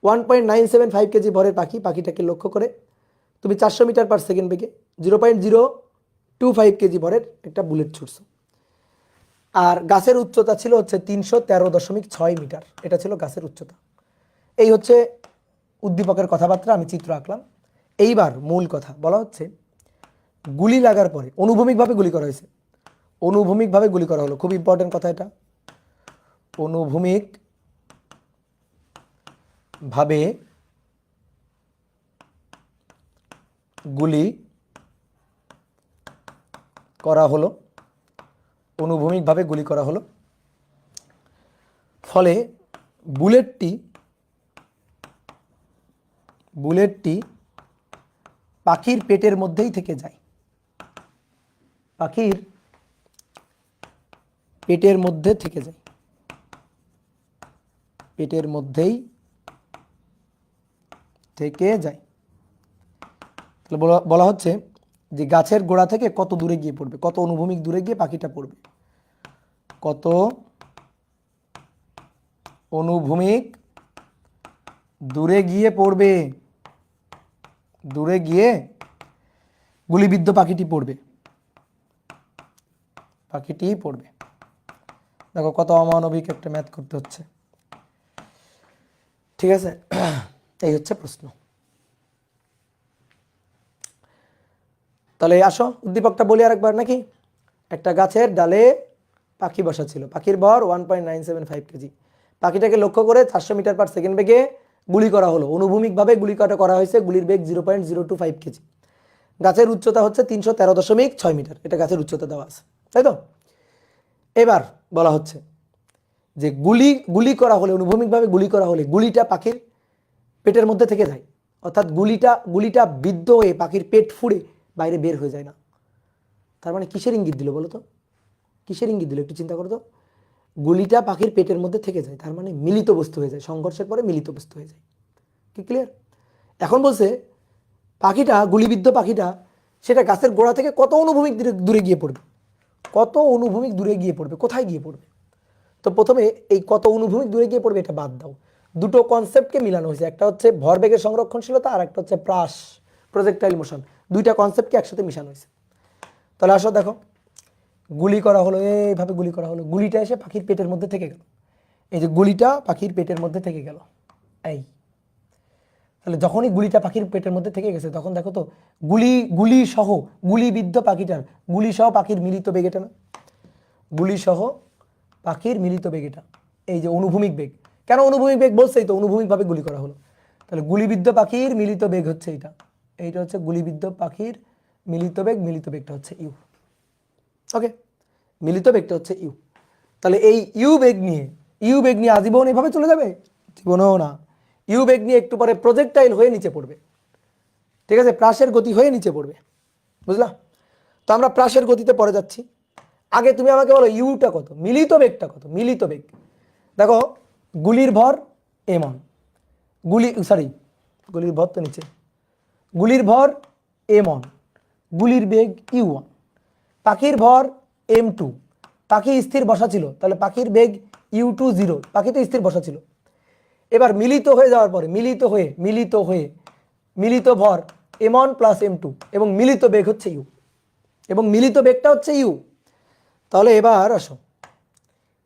1.975 কেজি ভরের পাখি, পাখিটাকে লক্ষ্য করে তুমি 400 মিটার/সেকেন্ড বেগে 0.025 কেজি ভরের একটা বুলেট ছুটছো, আর গাছের উচ্চতা ছিল হচ্ছে 313.6 মিটার, এটা ছিল গাছের উচ্চতা। এই হচ্ছে উদ্দীপকের কথাবার্তা, আমি চিত্র আঁকলাম। এইবার মূল কথা বলা হচ্ছে, গুলি লাগার পরে অনুভূমিকভাবে গুলি করা হয়েছে, অনুভূমিকভাবে গুলি করা হলো, খুব ইম্পর্টেন্ট কথা এটা, অনুভূমিক ভাবে গুলি করা হলো, অনুভূমিকভাবে গুলি করা হলো, ফলে বুলেটটি পাখির পেটের মধ্যেই থেকে যায়, পাখির পেটের মধ্যে থেকে যায়, পেটের মধ্যেই থেকে যায়। তাহলে বলা হচ্ছে যে গাছের গোড়া থেকে কত দূরে গিয়ে পড়বে, কত অনুভূমিক দূরে গিয়ে পাখিটা পড়বে, কত অনুভূমিক দূরে গিয়ে পড়বে, দূরে গিয়ে গুলিবিদ্ধ পাখিটি পড়বে, পাখিটি পড়বে। দেখো কত অমানবিক একটা ম্যাথ করতে হচ্ছে, ঠিক আছে? এই হচ্ছে প্রশ্ন। তাহলে আসো উদ্দীপকটা বলি আরেকবার নাকি। একটা গাছের ডালে পাখি বসা ছিল, পাখির ভর 1.975 কেজি, পাখিটাকে লক্ষ্য করে 400 মিটার/সেকেন্ড বেগে গুলি করা হলো, অনুভূমিকভাবে গুলিটা করা হয়েছে, গুলির বেগ 0.025 কেজি, গাছের উচ্চতা হচ্ছে 313.6 মিটার, এটা গাছের উচ্চতা দেওয়া আছে, তাই তো? এবার বলা হচ্ছে যে গুলি করা হলে, অনুভূমিকভাবে গুলি করা হলে গুলিটা পাখির পেটের মধ্যে থেকে যায়, অর্থাৎ গুলিটা বিদ্ধ হয়ে পাখির পেট ফুঁড়ে বাইরে বের হয়ে যায় না। তার মানে কিসের ইঙ্গিত দিল বলো তো, কিসের ইঙ্গিত দিল একটু চিন্তা করো তো। গুলিটা পাখির পেটের মধ্যে থেকে যায়, তার মানে মিলিত বস্তু হয়ে যায়, সংঘর্ষের পরে মিলিত বস্তু হয়ে যায়। কি ক্লিয়ার? এখন বলছে পাখিটা, গুলিবিদ্ধ পাখিটা, সেটা গাছের গোড়া থেকে কত অনুভূমিক দূরে গিয়ে পড়বে, কত অনুভূমিক দূরে গিয়ে পড়বে, কোথায় গিয়ে পড়বে। তো প্রথমে এই কত অনুভূমিক দূরে গিয়ে পড়বে এটা বাদ দাও, দুটো কনসেপ্টকে মিলানো হয়েছে, একটা হচ্ছে ভরবেগের সংরক্ষণশীলতা আর একটা হচ্ছে প্রজেক্টাইল মোশন। দুইটা কনসেপ্টকে একসাথে মিশানো হয়েছে। তাহলে আসো দেখো, গুলি করা হলো, এইভাবে গুলি করা হলো, গুলিটা এসে পাখির পেটের মধ্যে থেকে গেল। এই যে গুলিটা পাখির পেটের মধ্যে থেকে গেল, এই তাহলে যখনই গুলিটা পাখির পেটের মধ্যে থেকে গেছে তখন দেখো তো গুলি সহ গুলিবিদ্ধ পাখিটার গুলি সহ পাখির মিলিত বেগ এটা না, গুলি সহ পাখির মিলিত বেগ এটা, এই যে অনুভূমিক বেগ। কেন অনুভূমিক বেগ বলছেই তো, অনুভূমিকভাবে গুলি করা হলো। তাহলে গুলিবিদ্ধ পাখির মিলিত বেগ হচ্ছে এইটা হচ্ছে গুলিবিদ্ধ পাখির মিলিত বেগটা হচ্ছে ইউ। ওকে, মিলিত বেগটা হচ্ছে ইউ। তাহলে এই ইউ বেগ নিয়ে আজীবন এভাবে চলে যাবে? জীবনেও না। ইউ বেগ নিয়ে একটু পরে প্রজেক্টাইল হয়ে নিচে পড়বে, ঠিক আছে, প্রাসের গতি হয়ে নিচে পড়বে, বুঝলা? তো আমরা প্রাসের গতিতে পরে যাচ্ছি। আগে তুমি আমাকে বলো ইউটা কত, মিলিত বেগটা কত? মিলিত বেগ দেখো, গুলির ভর m1, গুলির ভর তো নিচে, গুলির ভর m1, গুলির বেগ u1, পাখির ভর m2, পাখি স্থির বসা ছিল, তাহলে পাখির বেগ u2 0, পাখি তো স্থির বসা ছিল। এবার মিলিত হয়ে যাওয়ার পরে মিলিত ভর m1 প্লাস m2 এবং মিলিত বেগ হচ্ছে u, এবং মিলিত বেগটা হচ্ছে u। তাহলে এবার আসো,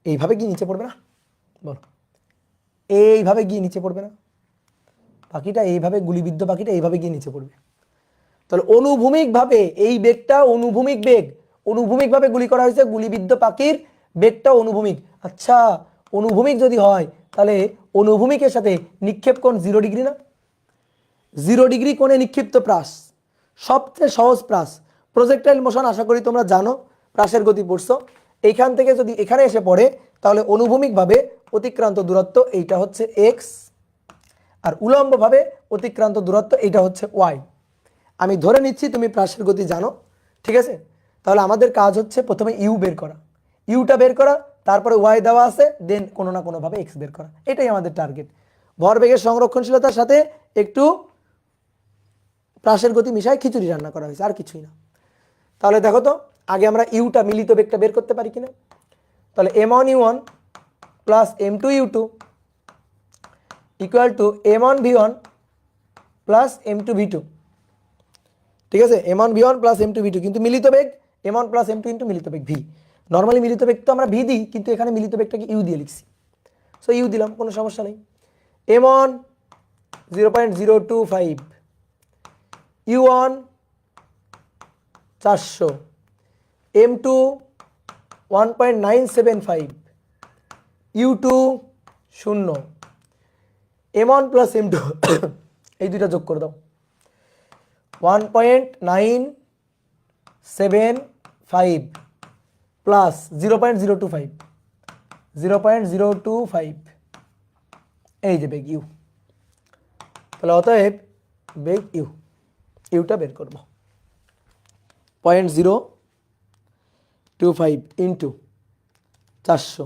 এইভাবে গিয়ে নিচে পড়বে না? বলো, এইভাবে গিয়ে নিচে পড়বে না? পাখিটা এইভাবে, গুলিবিদ্ধ পাখিটা এইভাবে গিয়ে নিচে পড়বে। তাহলে অনুভূমিকভাবে এই বেগটা অনুভূমিকভাবে গুলি করা হয়েছে, গুলিবিদ্ধ পাখির বেগটা অনুভূমিক। আচ্ছা, অনুভূমিক যদি হয় তাহলে অনুভূমিকের সাথে নিক্ষেপ কোণ 0 ডিগ্রি না? 0 ডিগ্রি কোণে নিক্ষিপ্ত প্রাস, সবচেয়ে সহজ প্রাস। প্রজেক্টাইল মোশন আশা করি তোমরা জানো, প্রাসের গতি পড়ছো। এইখান থেকে যদি এখানে এসে পড়ে তাহলে অনুভূমিকভাবে অতিক্রান্ত দূরত্ব এইটা হচ্ছে x, আর উলম্বভাবে অতিক্রান্ত দূরত্ব এইটা হচ্ছে y। আমি ধরে নিচ্ছি তুমি প্রাসের গতি জানো, ঠিক আছে? তাহলে আমাদের কাজ হচ্ছে প্রথমে ইউ বের করা, ইউটা বের করা, তারপরে ওয়াই দেওয়া আছে, দেন কোনো না কোনোভাবে এক্স বের করা। এটাই আমাদের টার্গেট। ভরবেগের সংরক্ষণশীলতার সাথে একটু প্রাসের গতি মিশায় খিচুড়ি রান্না করা হয়েছে, আর কিছুই না। তাহলে দেখো তো, আগে আমরা ইউটা, মিলিত বেগটা বের করতে পারি কিনা। তাহলে m1 u1 plus m2 u2 equal to m1 v1 plus m2 v2, ঠিক আছে? m1 v1 plus m2 v2, কিন্তু মিলিত বেগ m1 প্লাস m2 ইন্টু মিলিত বেগ v। নর্মালি মিলিত বেগ তো আমরা v দিই, কিন্তু এখানে মিলিত বেগটাকে ইউ দিয়ে লিখছি, সো ইউ দিলাম, কোনো সমস্যা নেই। m1 0.025, u1 400, m2 1.975, u2 0, m1 plus m2 এই দুইটা যোগ করে দাও, 1.975 প্লাস 0.025, এই যে বেগ ইউ। তাহলে অতএব বেগ ইউটা বের করব, 0.025 ইন্টু 400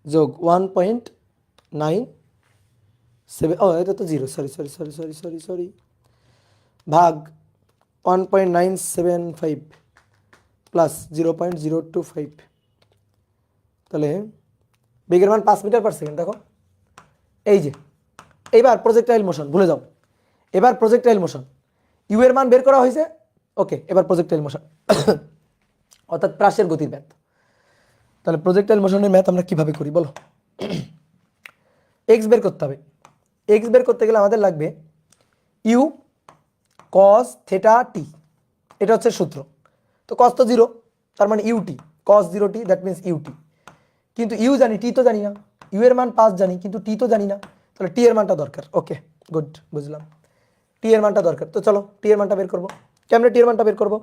যোগ 1.97, এটা তো 0, সরি, ভাগ 1.975 প্লাস 0.025, তাহলে বেগের মান 5 মিটার পার সেকেন্ড। দেখো এই যে, এইবার প্রজেক্টাইল মোশন ভুলে যাও, এবার প্রজেক্টাইল মোশন, ইউ এর মান বের করা হয়েছে, ওকে। এবার প্রজেক্টাইল মোশন অর্থাৎ প্রাসের গতির ম্যাথ। তাহলে প্রজেক্টাইল মোশনের ম্যাথ আমরা কিভাবে করি বলো? এক্স বের করতে হবে। এক্স বের করতে গেলে আমাদের লাগবে ইউ কস থেটা টি, এটা হচ্ছে সূত্র। তো কস তো 0, তার মানে U T, cos 0t, that means U T. কিন্তু ইউ জানি, টি তো জানি না। ইউ এর মান 5 জানি, কিন্তু টি তো জানি না। তাহলে টি এর মানটা দরকার। ওকে, গুড, বুঝলাম, টি এর মানটা দরকার। তো চলো টি এর মানটা বের করবো। কেমনে টি এর মানটা বের করবো?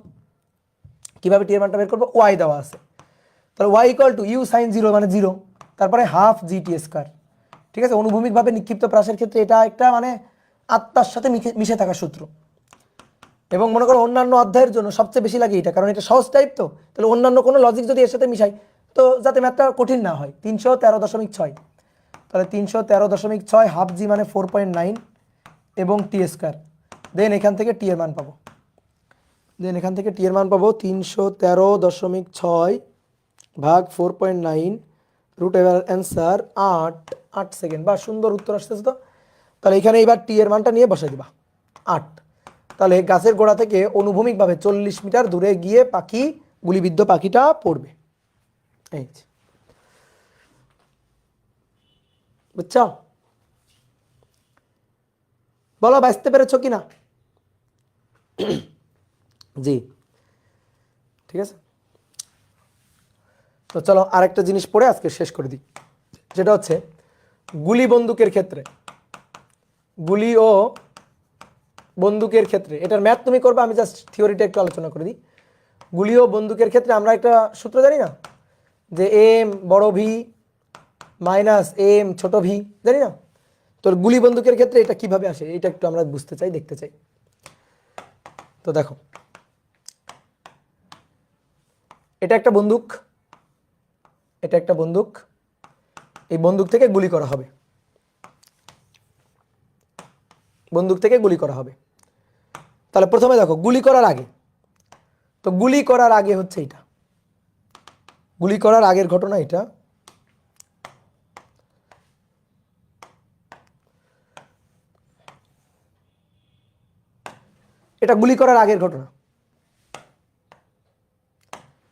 কিভাবে টি এর মানটা বের করবো? ওয়াই দেওয়া আছে, তাহলে Y equal to U sine 0 মানে 0, তারপরে হাফ জিটি স্কোয়ার, ঠিক আছে? অনুভূমিকভাবে নিক্ষিপ্ত প্রাসের ক্ষেত্রে এটা একটা মানে আত্মার সাথে মিশে থাকা সূত্র, এবং মনে করো অন্যান্য অধ্যায়ের জন্য সবচেয়ে বেশি লাগে এটা, কারণ এটা সহজ টাইপ। তো তাহলে অন্যান্য কোনো লজিক যদি এর সাথে মিশাই, তো যাতে ম্যাথটা কঠিন না হয়। 313.6, তাহলে 313.6 হাফ জি মানে 4.9 এবং টি স্কোয়ার, দেন এখান থেকে টি এর মান পাবো, 313.6 ভাগ 4.9 রুট, এবার অ্যান্সার 8 সেকেন্ড। বা সুন্দর উত্তর আসতেছে তো। তাহলে এখানে এবার টি এর মানটা নিয়ে বসাই দিবা 8, তাহলে গাছের গোড়া থেকে অনুভূমিকভাবে 40 মিটার দূরে গিয়ে পাখি, গুলিবিদ্ধ পাখিটা পড়বে। এই যে, বুঝছো? বলো বাঁচতে পেরেছো কিনা? জি, ঠিক আছে। তো চলো আরেকটা জিনিস পড়ে আজকে শেষ করে দিই, যেটা হচ্ছে গুলি বন্দুকের ক্ষেত্রে, গুলি ও বন্দুকের ক্ষেত্রে, এটার ম্যাথ তুমি করবে, আমি জাস্ট থিওরিটা একটু আলোচনা করে দিই। গুলি ও বন্দুকের ক্ষেত্রে আমরা একটা সূত্র জানি না, যে এম বড় ভি মাইনাস এম ছোট ভি, জানি না? তো গুলি বন্দুকের ক্ষেত্রে এটা কিভাবে আসে, এটা একটু আমরা বুঝতে চাই, দেখতে চাই। তো দেখো, এটা একটা বন্দুক, এটা একটা বন্দুক, এই বন্দুক থেকে গুলি করা হবে, বন্দুক থেকে গুলি করা হবে। তাহলে প্রথমে দেখো গুলি করার আগে, তো গুলি করার আগে হচ্ছে এটা, গুলি করার আগের ঘটনা এটা। এটা গুলি করার আগের ঘটনা,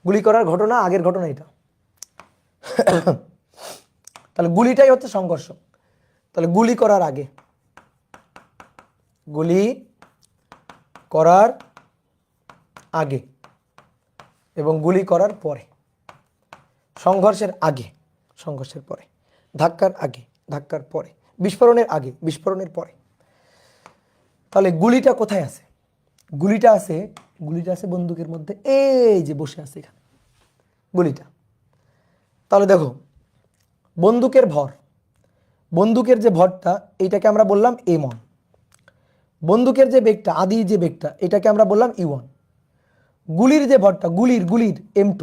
গুলি করার ঘটনা আগের ঘটনা এটা। তাহলে গুলিটাই হচ্ছে সংঘর্ষ। তাহলে গুলি করার আগে, গুলি করার আগে এবং গুলি করার পরে, সংঘর্ষের আগে, সংঘর্ষের পরে, ধাক্কার আগে, ধাক্কার পরে, বিস্ফোরণের আগে, বিস্ফোরণের পরে। তাহলে গুলিটা কোথায় আছে? গুলিটা আছে, গুলিটা আছে বন্দুকের মধ্যে, এই যে বসে আছে এখানে গুলিটা। তাহলে দেখো বন্দুকের ভর, বন্দুকের যে ভরটা এইটাকে আমরা বললাম m1, বন্দুকের যে বেগটা, আদি যে বেগটা, এটাকে আমরা বললাম u1। গুলির যে ভরটা, গুলির m2,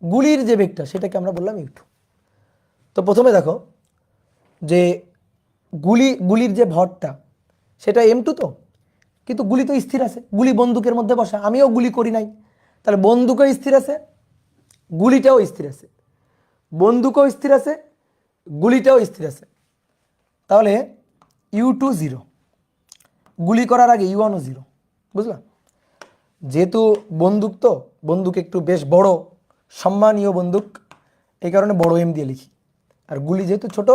গুলির যে বেগটা সেটাকে আমরা বললাম u2। তো প্রথমে দেখো যে গুলির যে ভরটা সেটা m2, তো কিন্তু গুলি তো স্থির আছে, গুলি বন্দুকের মধ্যে বসা, আমিও গুলি করি নাই, তাহলে বন্দুকও স্থির আছে, গুলিটাও স্থির আছে, বন্দুকও স্থির আছে, গুলিটাও স্থির আছে। তাহলে u2 0, গুলি করার আগে u1ও 0, বুঝলা? যেহেতু বন্দুক, তো বন্দুক একটু বেশ বড় সম্মানীয় বন্দুক, এই কারণে বড় এম দিয়ে লিখি, আর গুলি যেহেতু ছোট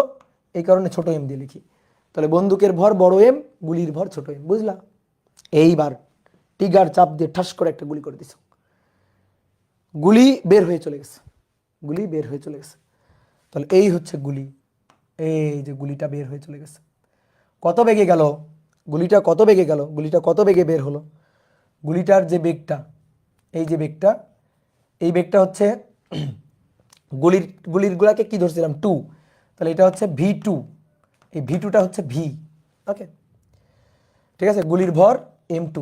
এই কারণে ছোট এম দিয়ে লিখি। তাহলে বন্দুকের ভর বড় এম, গুলির ভর ছোট এম, বুঝলা? এইবার টিগার চাপ দিয়ে ঠাস করে একটা গুলি করে দিছ, গুলি বের হয়ে চলে গেছে, গুলি বের হয়ে চলে গেছে। তাহলে এই হচ্ছে গুলি, এই যে গুলিটা বের হয়ে চলে গেছে। কত বেগে গেল গুলিটা, কত বেগে গেল গুলিটা, কত বেগে বের হলো? গুলিটার যে বেগটা, এই যে বেগটা, এই বেগটা হচ্ছে গুলিরগুলাকে কি ধরছিলাম 2, তাহলে এটা হচ্ছে v2, এই v2টা হচ্ছে v, ওকে, ঠিক আছে? গুলির ভর m2।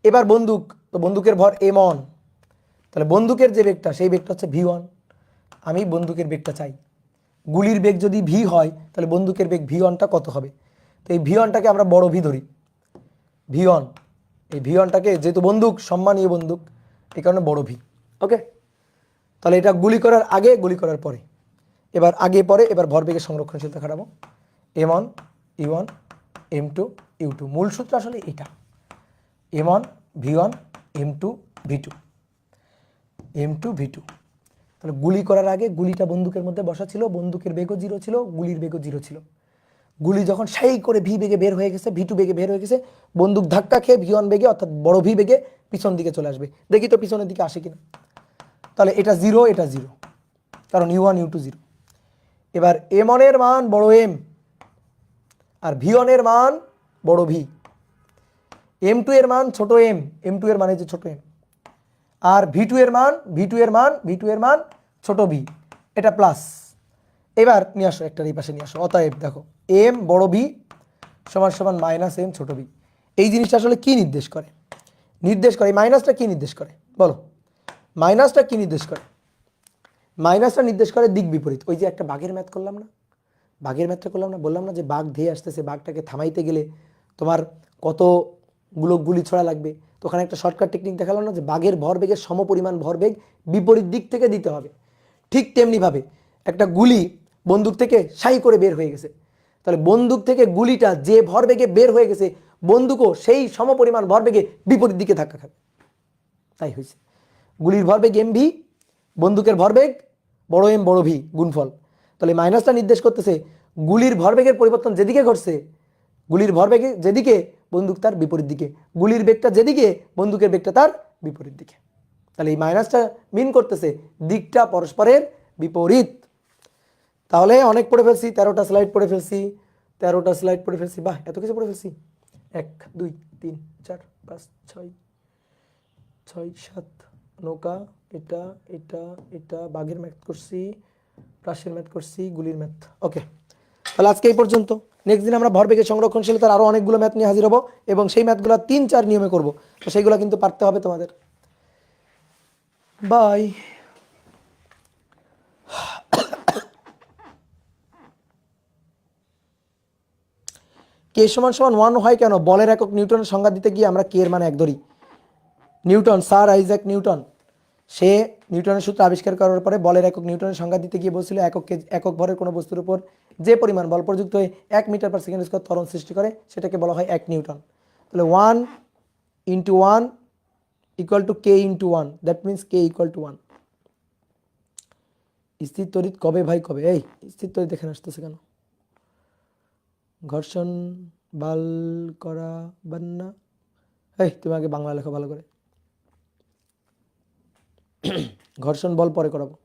এবার বন্দুক, তো বন্দুকের ভর m1, তাহলে বন্দুকের যে বেগটা সেই বেগটা হচ্ছে v1। আমি বন্দুকের বেগটা চাই, গুলির বেগ যদি v হয় তাহলে বন্দুকের বেগ v1টা কত হবে? তো এই v1টাকে আমরা বড় v ধরি, v1, এই v1টাকে, যেহেতু বন্দুক সম্মানীয় বন্দুক এই কারণে বড় v, ওকে। তাহলে এটা গুলি করার আগে, গুলি করার পরে, এবার আগে পরে, এবার ভরবেগের সংরক্ষণশীলতা খাটাবো, m1 u1 m2 u2, মূল সূত্র আসলে এটা, m1 v1 m2 v2, m2 v2। তাহলে গুলি করার আগে গুলিটা বন্দুকের মধ্যে বসা ছিল, বন্দুকের বেগও 0 ছিল, গুলির বেগও 0 ছিল। গুলি যখন সেই করে ভি বেগে বের হয়ে গেছে, v2 বেগে বের হয়ে গেছে, বন্দুক ধাক্কা খেয়ে v1 বেগে, অর্থাৎ বড় ভি বেগে পিছন দিকে চলে আসবে। দেখি তো পিছনের দিকে আসে কিনা। তাহলে এটা 0, এটা 0, কারণ u1 u2 0। এবার m1 এর মান বড় m, আর v1 এর মান বড় ভি, m2 এর মান ছোট m, m2 এর মানে যে ছোট m, আর v2 এর মান, v2 এর মান ছোট v, এটা প্লাস। এবার নিয়ে আসো, একটা এই পাশে নিয়ে আসো। অতএব দেখো m বড় v সমান সমান মাইনাস m ছোট v। এই জিনিসটা আসলে কি নির্দেশ করে? নির্দেশ করে, এই মাইনাসটা কি নির্দেশ করে বলো? মাইনাসটা কি নির্দেশ করে? মাইনাসটা নির্দেশ করে দিক বিপরীত। ওই যে একটা বাঘের ম্যাথ করলাম না, বাঘের ম্যাথটা করলাম না, বললাম না যে বাঘ ধেয়ে আসতেছে, বাঘটাকে থামাইতে গেলে তোমার কতগুলো গুলি ছোড়া লাগবে। তো ওখানে একটা শর্টকাট টেকনিক দেখালাম না, যে বাঘের ভরবেগের সমপরিমাণ ভরবেগ বিপরীত দিক থেকে দিতে হবে। ঠিক তেমনিভাবে একটা গুলি বন্দুক থেকে সাই করে বের হয়ে গেছে, তাহলে বন্দুক থেকে গুলিটা যে ভরবেগে বের হয়ে গেছে, বন্দুকও সেই সমপরিমাণ ভরবেগে বিপরীত দিকে ধাক্কা খাবে। তাই হয়েছে গুলির ভরবেগ এম ভি, বন্দুকের ভরবেগ বড় এম বড় ভি গুণফল। তাহলে মাইনাসটা নির্দেশ করতেছে গুলির ভরবেগের পরিবর্তন যেদিকে ঘটছে, গুলির ভরবেগে যেদিকে বন্দুক তার বিপরীত দিকে, গুলির বেগটা যেদিকে বন্দুকের বেগটা তার বিপরীত দিকে। তাহলে এই মাইনাসটা মিন করতেছে দিকটা পরস্পরের বিপরীত। তাহলে অনেক পড়ে ফেলছি, 13টা স্লাইড পড়ে ফেলছি, 13টা স্লাইড পড়ে ফেলছি। বাহ, এত কিছু পড়ে ফেলছি। 1 2 3 4 5 6 6 7 নৌকা, এটা এটা এটা বাঘের ম্যাথ করছি, প্রাসের ম্যাথ করছি, গুলির ম্যাথ। ওকে, তাহলে আজকে এই পর্যন্ত। নেক্সট দিন আমরা ভরবেগের সংরক্ষণশীলতার আরও অনেকগুলো ম্যাথ নিয়ে হাজির হবো এবং সেই ম্যাথগুলো 3-4 নিয়মে করব। তো সেইগুলো কিন্তু পারতে হবে তোমাদের। বাই। কে সমান সমান 1 হয় কেন? বলের একক নিউটনের সংজ্ঞা দিতে গিয়ে আমরা কে এর মান 1 ধরি। নিউটন, স্যার আইজ্যাক নিউটন, সে নিউটনের সূত্র আবিষ্কার করার পরে বলের একক নিউটনের সংজ্ঞা দিতে গিয়ে বলছিল একক ভরের কোনো বস্তুর উপর যে পরিমাণ বল প্রযুক্ত হয়ে 1 মিটার পার সেকেন্ড স্কোয়ার ত্বরণ সৃষ্টি করে সেটাকে বলা হয় 1 নিউটন। তাহলে 1 × 1 = k × 1, দ্যাট মিনস k = 1। স্থির তড়িৎ কবে ভাই কবে? এই স্থির তড়িৎ এখানে আসতেছে কেন? ঘর্ষণ বাল করা বান্না, এই তুমি আগে বাংলা লেখো ভালো করে। ঘর্ষণ বল পরে করাবো।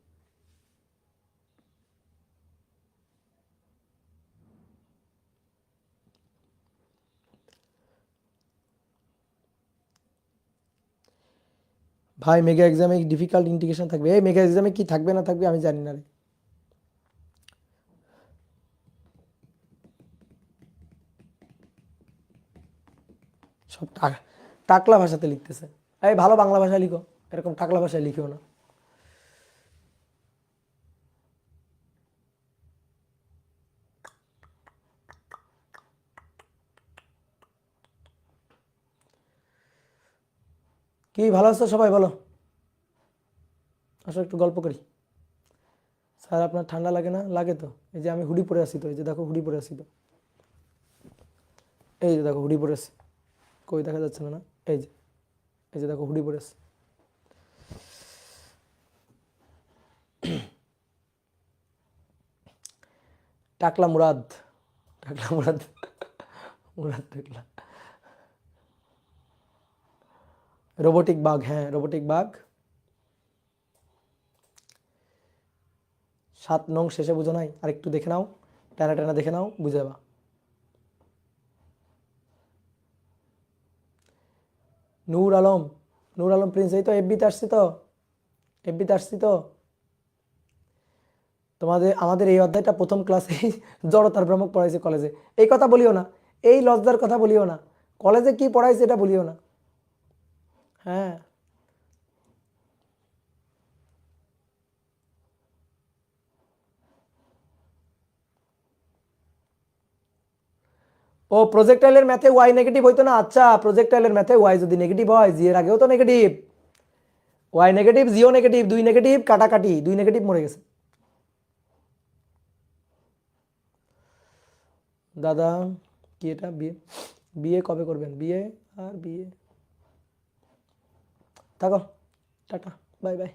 ভাই মেগা এক্সামে ডিফিকাল্ট ইন্টিগ্রেশন থাকবে। এই মেগা এক্সামে কি থাকবে না থাকবে আমি জানি না রে। সব টাকলা ভাষাতে লিখতেছে। এই ভালো বাংলা ভাষায় লিখো, এরকম টাকলা ভাষায় লিখিও না। কি ভালো আছো সবাই? বলো, আসো একটু গল্প করি। স্যার আপনার ঠান্ডা লাগে না? লাগে তো, এই যে আমি হুডি পরে আসি তো, এই যে দেখো হুডি পরে আসি তো, এই যে দেখো হুডি পরে আসি, কই দেখা যাচ্ছে না? না, এই যে দেখো হুডি পরে আসি। টাকলা মুরাদ, টাকলা মুরাদ, মুরাদ টাকলা। রোবোটিক বাঘ, হ্যাঁ রোবোটিক বাঘ। 7 নং শেষে বুঝো নাই? আর একটু দেখে নাও, টানা টানা দেখে নাও, বুঝে যাবা। নূর আলম, নূর আলম প্রিন্স, এই তো এফবিতে আসছি তো, এফবিতে আসছি তো। আমাদের এই অধ্যায়টা প্রথম ক্লাসে জড়তার ভ্রমক পড়াইছে কলেজে। এই কথা বলিও না, এই লজ্জার কথা বলিও না, কলেজে কি পড়াইছে এটা বলিও না। হ্যাঁ, ও প্রজেক্টাইলের ম্যাথে ওয়াই নেগেটিভ হইতো না? আচ্ছা, প্রজেক্টাইলের ম্যাথে ওয়াই যদি নেগেটিভ হয়, জি এর আগেও তো নেগেটিভ, ওয়াই নেগেটিভ, জিও নেগেটিভ, 2 নেগেটিভ, কাটাকাটি, 2 নেগেটিভ মরে গেছে। দাদা কি এটা? বিয়ে, বিয়ে কবে করবেন? বিয়ে আর বিয়ে, থাকো, টাটা, বাই বাই।